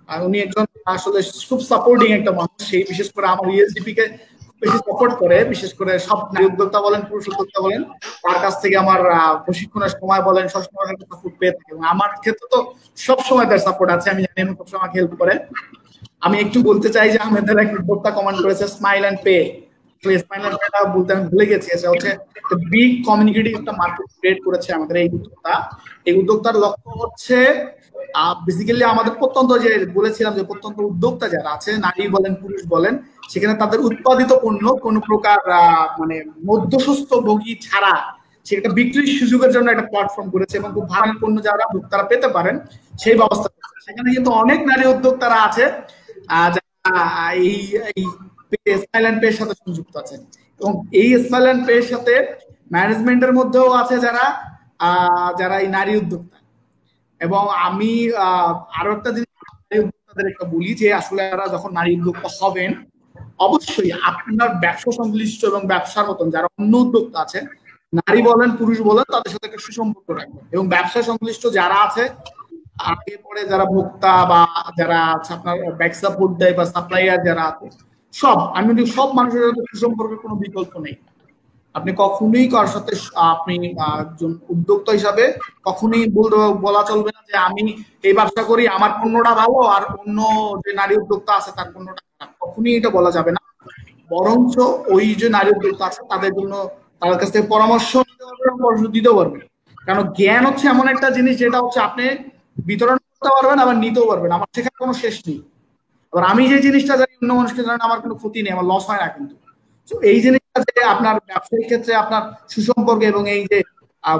আর উনি একজন আসলে খুব সাপোর্টিং একটা মানুষ। সেই বিশেষ করে আমার ইএসডিপি কে বেশি সাপোর্ট করে, বিশেষ করে সব নারী উদ্যোক্তা বলেন পুরুষ উদ্যোক্তা বলেন, তার কাছ থেকে আমার প্রশিক্ষণের সময় বলেন সবসময় একটা সাপোর্ট পেয়ে থাকি। এবং আমার ক্ষেত্রে তো সবসময় তার সাপোর্ট আছে, আমি জানি সবসময় আমাকে হেল্প করে। আমি একটু বলতে চাই যে আমাদের এক উদ্যোক্তা কমেন্ট করেছে smile and pay. Smile and পেটা বলতে আমি ভুলে গেছি। এটা হচ্ছে বিগ কমিউনিকেটিভ একটা মার্কেট ক্রিয়েট করেছে আমাদের এই উদ্যোক্তা। এই উদ্যোক্তার লক্ষ্য হচ্ছে বেসিক্যালি আমাদের প্রত্যন্ত, যে বলেছিলাম যে প্রত্যন্ত উদ্যোক্তা যারা আছে, নারী বলেন পুরুষ বলেন, সেখানে তাদের উৎপাদিত পণ্য কোনো প্রকার মানে মধ্যস্থ ভোগী ছাড়া সেটা বিক্রির সুযোগের জন্য একটা প্ল্যাটফর্ম করেছে, এবং খুব ভালো পণ্য যারা ভোক্তারা পেতে পারেন সেই ব্যবস্থা করেছে। সেখানে কিন্তু অনেক নারী উদ্যোক্তারা আছে যারা এই স্মাইল অ্যান্ড পের সাথে সংযুক্ত আছে, এবং এই স্মাইল অ্যান্ড পের সাথে ম্যানেজমেন্টের মধ্যেও আছে যারা যারা এই নারী উদ্যোক্তা। এবং আমি আরো একটা জিনিস নারী উদ্যোক্তাদের একটা বলি যে আসলে যখন নারী উদ্যোক্তা হবেন অবশ্যই আপনার ব্যবসা সংশ্লিষ্ট এবং ব্যবসার মতন যারা অন্য উদ্যোক্তা আছে, নারী বলেন পুরুষ বলেন, তাদের সাথে একটা সুসম্পর্ক রাখবেন। এবং ব্যবসা সংশ্লিষ্ট যারা আছে আগে পরে যারা ভোক্তা বা যারা আছে আপনার ব্যাক সাপোর্ট দেয় বা সাপ্লাইয়ার যারা আছে, আমি সব মানুষের সাথে সুসম্পর্কের কোনো বিকল্প নেই। আপনি কখনোই কারোর সাথে আপনি একজন উদ্যোক্তা হিসাবে কখনোই বলা চলবে না যে আমি এই ব্যবসা করি, আমার পণ্যটা ভালো আর অন্য যে নারী উদ্যোক্তা আছে তার পণ্যটা খারাপ, কখনোই এটা বলা যাবে না। বরঞ্চ ওই যে নারী উদ্যোক্তা আছে তাদের জন্য তাদের কাছ থেকে পরামর্শ নিতে পারবে, পরামর্শ দিতেও পারবে। কারণ জ্ঞান হচ্ছে এমন একটা জিনিস যেটা হচ্ছে আপনি বিতরণ করতে পারবেন আবার নিতেও পারবেন, আমার সেখানে কোনো শেষ নেই। আবার আমি যে জিনিসটা জানি অন্য মানুষকে জানেন, আমার কোনো ক্ষতি নেই, আমার লস হয় না। কিন্তু এই জিনিসটা যে আপনার ব্যবসায়িক ক্ষেত্রে আপনার সুসম্পর্ক এবং এই যে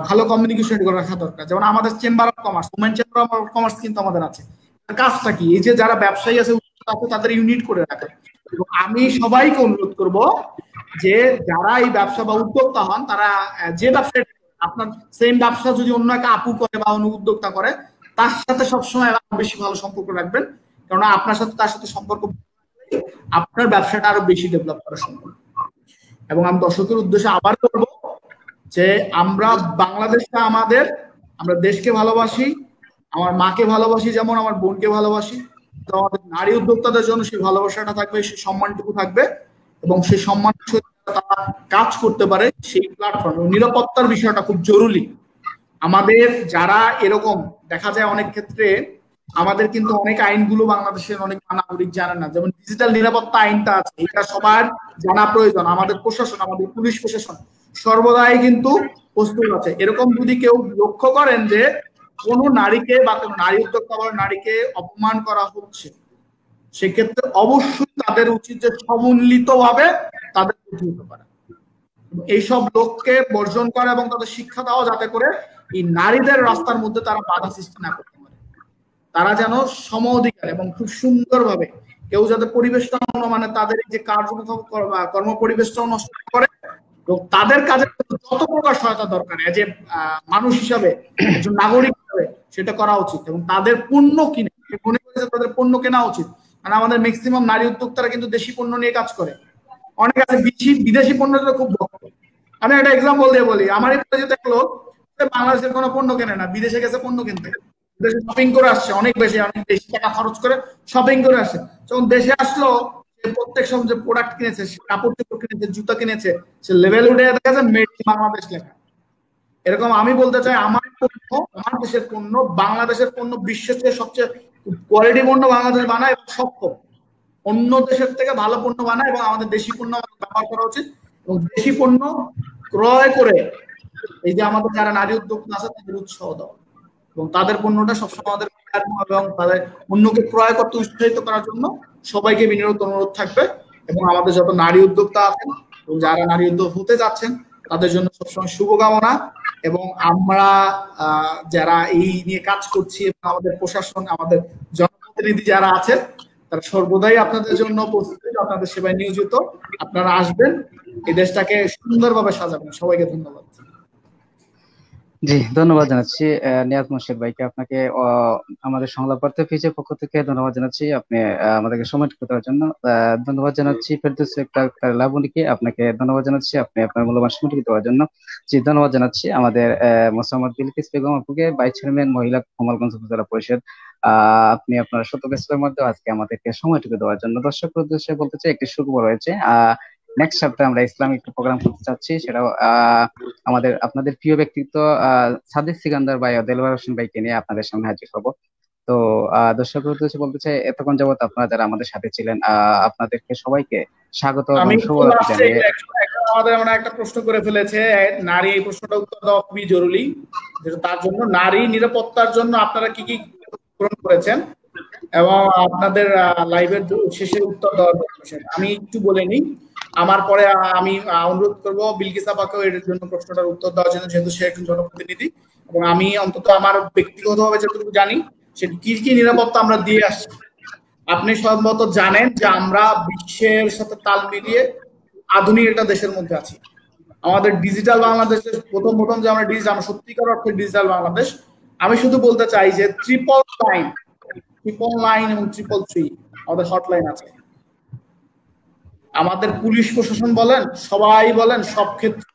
ভালো কমিউনিকেশন করে রাখা দরকার। যেমন আমাদের chamber of commerce, women chamber of commerce কিন্তু আমাদের আছে। কাজটা কি? এই যে যারা ব্যবসায়ী আছে তাদের ইউনিট করে রাখে। এবং আমি সবাইকে অনুরোধ করব যে যারা এই ব্যবসা বা উদ্যোক্তা হন, তারা যে ব্যবসা আপনার সেম ব্যবসা যদি অন্য একটা আপু করে বা অন্য উদ্যোক্তা করে, তার সাথে সবসময় বেশি ভালো সম্পর্ক রাখবেন। কেননা আপনার সাথে তার সাথে সম্পর্ক আপনার ব্যবসাটা আরো বেশি ডেভেলপ করা সম্ভব। এবং আমি দর্শকের উদ্দেশ্যে আবার বলবো যে আমরা বাংলাদেশটা আমাদের, আমরা দেশকে ভালোবাসি, আমার মাকে ভালোবাসি, যেমন আমার বোনকে ভালোবাসি। তো আমাদের নারী উদ্যোক্তাদের জন্য সেই ভালোবাসাটা থাকবে, সেই সম্মানটুকু থাকবে, এবং সেই সম্মান তারা কাজ করতে পারে সেই প্ল্যাটফর্মে। নিরাপত্তার বিষয়টা খুব জরুরি। আমাদের যারা এরকম দেখা যায় অনেক ক্ষেত্রে আমাদের কিন্তু অনেক আইনগুলো বাংলাদেশের অনেক নাগরিক জানে না। যেমন ডিজিটাল নিরাপত্তা আইনটা আছে, এটা সবার জানা প্রয়োজন। আমাদের প্রশাসন, আমাদের পুলিশ প্রশাসন সর্বদাই কিন্তু প্রস্তুত আছে। এরকম যদি কেউ লক্ষ্য করেন যে কোনো নারীকে বা কোনো নারী উদ্যোক্তা বা নারীকে অপমান করা হচ্ছে, সেক্ষেত্রে অবশ্যই তাদের উচিত যে সমন্বিতভাবে তাদের প্রতিহত করা, এইসব লোককে বর্জন করা এবং তাদের শিক্ষা দেওয়া, যাতে করে এই নারীদের রাস্তার মধ্যে তারা বাধা সৃষ্টি না করতে পারে। তারা যেন সম অধিকার এবং খুব সুন্দরভাবে, কেউ যাতে পরিবেশটা মানে তাদের যে কর্ম পরিবেশটাও নষ্ট করে, এবং তাদের কাজে যত প্রকার সহায়তা দরকার যে মানুষ হিসাবে, একজন নাগরিক হিসাবে সেটা করা উচিত। এবং তাদের পণ্য কিনে, মনে করেছে তাদের পণ্য কেনা উচিত। মানে আমাদের ম্যাক্সিমাম নারী উদ্যোক্তারা কিন্তু দেশি পণ্য নিয়ে কাজ করে, অনেক আছে বিদেশি পণ্যটা খুব ভক্ত। আমি একটা এক্সাম্পল দিয়ে বলি, আমার এই দেখলো বাংলাদেশের কোনো পণ্য কেনে না, বিদেশে গেছে পণ্য কিনতে, দেশে শপিং করে আসছে, অনেক বেশি টাকা খরচ করে শপিং করে আসছে। যখন দেশে আসলো, প্রত্যেক সময় যে প্রোডাক্ট কিনেছে, কাপড় চোপড় কিনেছে, জুতা কিনেছে, সে লেভেল উঠে দেখা যায় মেড ইন বাংলাদেশ লেখা। এরকম আমি বলতে চাই, আমার পণ্য, আমার দেশের পণ্য, বাংলাদেশের পণ্য বিশ্বের চেয়ে সবচেয়ে কোয়ালিটি পণ্য বাংলাদেশ বানায় এবং সক্ষম, অন্য দেশের থেকে ভালো পণ্য বানায়, এবং আমাদের দেশি পণ্য ব্যবহার করা উচিত। এবং দেশি পণ্য ক্রয় করে এই যে আমাদের যারা নারী উদ্যোক্তা আছে তাদের উৎসাহ দেওয়া, এবং তাদের পণ্যটা সবসময় আমাদের এবং তাদের পণ্যকে ক্রয় করতে উৎসাহিত করার জন্য সবাইকে বিনীত অনুরোধ থাকবে। এবং আমাদের যত নারী উদ্যোক্তা আছেন এবং যারা নারী উদ্যোগ হতে যাচ্ছেন তাদের জন্য সবসময় শুভকামনা। এবং আমরা যারা এই নিয়ে কাজ করছি এবং আমাদের প্রশাসন, আমাদের জনপ্রতিনিধি যারা আছে, তারা সর্বদাই আপনাদের জন্য প্রস্তুত, আপনাদের সেবায় নিয়োজিত। আপনারা আসবেন, এই দেশটাকে সুন্দরভাবে সাজাবেন। সবাইকে ধন্যবাদ। জি, ধন্যবাদ জানাচ্ছি নিয়াজ মোর্শেদ ভাইকে। আপনাকে আমাদের সংলাপকর্তা পেজের পক্ষ থেকে ধন্যবাদ জানাচ্ছি, আপনি আমাদেরকে সময় দেওয়ার জন্য। ধন্যবাদ জানাচ্ছি ফেরদৌস আক্তার লাবণীকে, আপনাকে ধন্যবাদ জানাচ্ছি আপনি আপনার মূল্যবান সময়টুকু দেওয়ার জন্য। জি, ধন্যবাদ জানাচ্ছি আমাদের মোসাম্মদ বিলকিস বেগম আপুকে, ভাইস চেয়ারম্যান মহিলা কমলগঞ্জ উপজেলা পরিষদ। আপনি আপনার শত ব্যস্ততার মধ্যে আজকে আমাদেরকে সময়টুকু দেওয়ার জন্য। দর্শকের উদ্দেশ্যে বলতে চাই, একটি সুখবর রয়েছে। নেক্সট সপ্তাহে আমরা ইসলামিক প্রোগ্রাম করতে চাচ্ছি, সেটাও আমাদের আপনাদের প্রিয় ব্যক্তিত্ব সাদিক সিকান্দার ভাই ও দেলওয়ার হোসেন ভাইকে নিয়ে আপনাদের সামনে হাজির হব। তো দর্শকের উদ্দেশ্যে বলতে চাই, এতক্ষণ যাবত আপনারা যারা আমাদের সাথে ছিলেন, আপনাদেরকে সবাইকে স্বাগত এবং শুভরাত্রি জানিয়ে। আমাদের মানে একটা প্রশ্ন করে ফেলেছে নারী, এই প্রশ্নটা উত্তর দেওয়া খুবই জরুরি। তার জন্য নারী নিরাপত্তার জন্য আপনারা কি কি পূরণ করেছেন এবং আপনাদের লাইভের শেষে উত্তর দেওয়ার আমি একটু বলে নিই। আমার পরে আমি অনুরোধ করবো বিলকিস আপাকেও এর জন্য প্রশ্নটার উত্তর দেওয়ার জন্য, যেহেতু সে একজন জনপ্রতিনিধি। এবং আমি অন্তত আমার ব্যক্তিগতভাবে যতটুকু জানি সে কি কি নিরাপত্তা আমরা দিয়ে আসছি, আপনি সম্ভবত জানেন যে আমরা বিশ্বের সাথে তাল মিলিয়ে আধুনিক একটা দেশের মধ্যে আছি। আমাদের ডিজিটাল বাংলাদেশের প্রথম যে আমরা ডিজিটাল, সত্যিকার অর্থে ডিজিটাল বাংলাদেশ। আমি শুধু বলতে চাই যে 999 এবং 333 আমাদের হটলাইন আছে। আমাদের পুলিশ প্রশাসন বলেন, সবাই বলেন, সব ক্ষেত্রে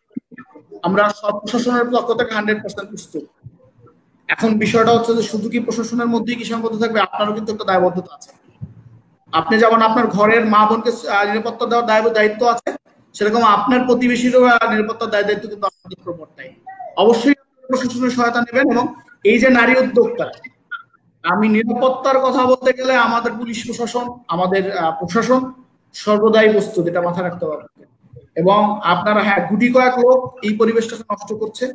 আমরা সব প্রশাসনের পক্ষ থেকে 100% প্রস্তুত। এখন বিষয়টা হচ্ছে যে শুধু কি প্রশাসনের মধ্যেই কি সীমাবদ্ধ থাকবে? আপনারও কিন্তু একটা দায়বদ্ধতা আছে। আপনি যেমন আপনার ঘরের মা বোনকে নিরাপত্তা দেওয়ার দায়িত্ব আছে, সেরকম আপনার প্রতিবেশীরও নিরাপত্তার দায়িত্ব কিন্তু আপনাদের উপর বর্তায়। অবশ্যই প্রশাসনের সহায়তা নেবেন। এবং এই যে নারী উদ্যোক্তা, আমি নিরাপত্তার কথা বলতে গেলে আমাদের পুলিশ প্রশাসন, আমাদের প্রশাসন সর্বদাই প্রস্তুত, এটা মাথায় রাখতে হবে। এবং আপনারা, হ্যাঁ, গুটি কয়েক লোক এই পরিবেশটাকে নষ্ট করছে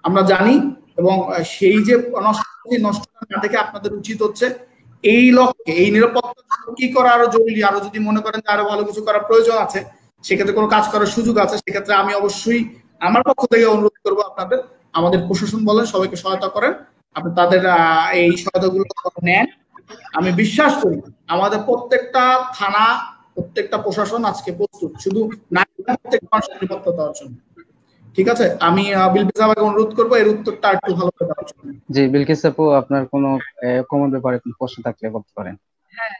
আমরা জানি, এবং সেই যে নষ্টটা না দেখে আপনাদের উচিত হচ্ছে এই লক্ষ্যে, এই নিরাপত্তা কি করা আরো জরুরি, আরো যদি মনে করেন যে আরো ভালো কিছু করার প্রয়োজন আছে, সেক্ষেত্রে কোনো কাজ করার সুযোগ আছে, সেক্ষেত্রে আমি অবশ্যই আমার পক্ষ থেকে অনুরোধ করবো আপনাদের, আমাদের প্রশাসন বলেন, সবাইকে সহায়তা করেন। আপনি তাদের এই সহায়তাগুলো নেন। আমি বিশ্বাস করি আমাদের প্রত্যেকটা থানা, প্রত্যেকটা প্রশাসন আজকে প্রস্তুত শুধু প্রত্যেক মানুষের নিরাপত্তা দেওয়ার জন্য। ঠিক আছে, আমি বিলকিস আপাকে অনুরোধ করবো এর উত্তরটা একটু ভালো করে দেওয়ার জন্য। জি বিলকিস আপু, আপনার কোনো কমন ব্যাপারে কোনো প্রশ্ন থাকলে বলতে পারেন। হ্যাঁ,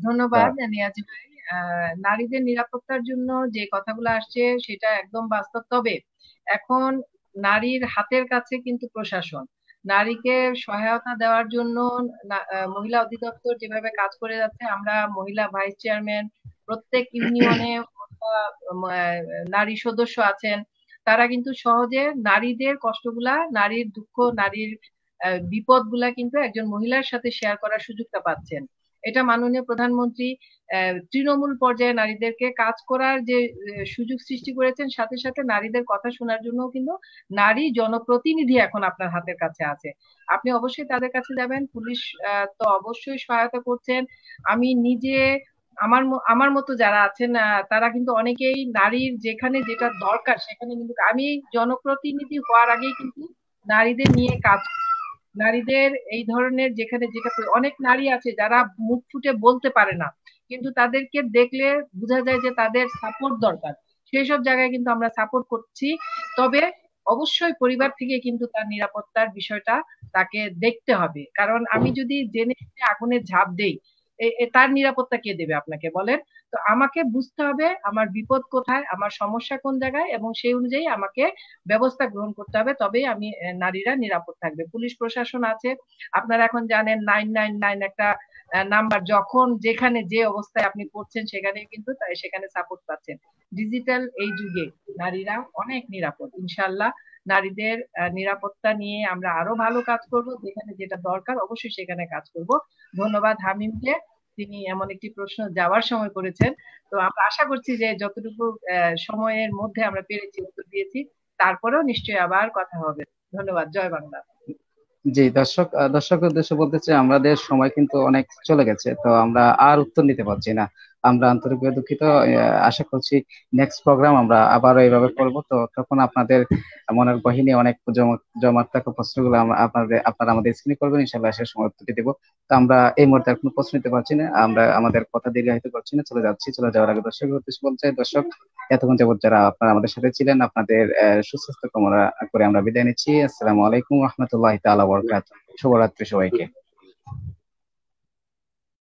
ধন্যবাদ নিয়াজ ভাই। নারীদের নিরাপত্তার জন্য যে কথাগুলো আসছে সেটা একদম বাস্তব। তবে এখন নারীর হাতের কাছে কিন্তু প্রশাসন, নারীকে সহায়তা দেওয়ার জন্য মহিলা অধিদপ্তর যেভাবে কাজ করে যাচ্ছে, আমরা মহিলা ভাইস চেয়ারম্যান, প্রত্যেক ইউনিয়নে নারী সদস্য আছেন, তারা কিন্তু সহজে নারীদের কষ্টগুলা, নারীর দুঃখ, নারীর বিপদগুলা কিন্তু একজন মহিলার সাথে শেয়ার করার সুযোগটা পাচ্ছেন। এটা মাননীয় প্রধানমন্ত্রী তৃণমূল পর্যায়ে নারীদেরকে কাজ করার যে সুযোগ সৃষ্টি করেছেন, সাথে সাথে নারীদের কথা শোনার জন্য কিন্তু নারী জনপ্রতিনিধি এখন আপনার হাতের কাছে আছে। আপনি অবশ্যই তাদের কাছে যাবেন। পুলিশ তো অবশ্যই সহায়তা করছেন। আমি নিজে, আমার মতো যারা আছেন তারা কিন্তু অনেকেই নারীর যেখানে যেটা দরকার সেখানে কিন্তু, আমি জনপ্রতিনিধি হওয়ার আগেই কিন্তু নারীদের নিয়ে কাজ, নারীদের এই ধরনের যেখানে যেটা, অনেক নারী আছে যারা মুখ ফুটে বলতে পারে না, কিন্তু তাদেরকে দেখলে বোঝা যায় যে তাদের সাপোর্ট দরকার, সেই সব জায়গায় কিন্তু আমরা সাপোর্ট করছি। তবে অবশ্যই পরিবার থেকে কিন্তু তার নিরাপত্তার বিষয়টা তাকে দেখতে হবে, কারণ আমি যদি জেনে আগুনে ঝাঁপ দেই, তার নিরাপত্তা কে দেবে আপনাকে বলেন? তো আমাকে বুঝতে হবে আমার বিপদ কোথায়, আমার সমস্যা কোন জায়গায়, এবং সেই অনুযায়ী আমাকে ব্যবস্থা গ্রহণ করতে হবে, তবেই আমি নারীরা নিরাপদ থাকবে। পুলিশ প্রশাসন আছে, আপনারা এখন জানেন 999 একটা নাম্বার, যখন যেখানে যে অবস্থায় আপনি পড়ছেন সেখানে কিন্তু সেখানে সাপোর্ট পাচ্ছেন। ডিজিটাল এই যুগে নারীরা অনেক নিরাপদ, ইনশাল্লাহ। নারীদের নিরাপত্তা নিয়ে আমরা আরো ভালো কাজ করব, যেখানে যেটা দরকার অবশ্যই সেখানে কাজ করব। ধন্যবাদ হামিমকে, তিনি এমন একটি প্রশ্ন যাওয়ার সময় করেছেন। তো আমরা আশা করছি যে যতটুকু সময়ের মধ্যে আমরা পেরেছি উত্তর দিয়েছি, তারপরেও নিশ্চয়ই আবার কথা হবে। ধন্যবাদ। জয় বাংলা। জি দর্শকের উদ্দেশ্যে বলতে চাই, আমাদের সময় কিন্তু অনেক চলে গেছে, তো আমরা আর উত্তর নিতে পারছি না। আমরা আন্তরিকভাবে দুঃখিত। আশা করছি নেক্সট প্রোগ্রাম আমরা আবারও এইভাবে করবো। তো তখন আপনাদের মনের গহীনে অনেক জমাট থাকা প্রশ্নগুলো আপনারা আমাদের স্ক্রিনে করবেন, ইনশাআল্লাহ সে সময় উত্তর দিব। তো আমরা এই মুহূর্তে আর কোনো প্রশ্ন নিতে পারছি না, আমরা আমাদের কথা দীর্ঘায়িত করছি না, চলে যাচ্ছি। চলে যাওয়ার আগে দর্শকের উদ্দেশ্যে বলতে চাই, দর্শক এতক্ষণ যাবত যারা আপনারা আমাদের সাথে ছিলেন, আপনাদের সুস্বাস্থ্য কামনা করে আমরা বিদায় নিচ্ছি। আসসালামু আলাইকুম রহমতুল্লাহি তাআলা ওয়া বারাকাতুহু। শুভরাত্রি সবাইকে।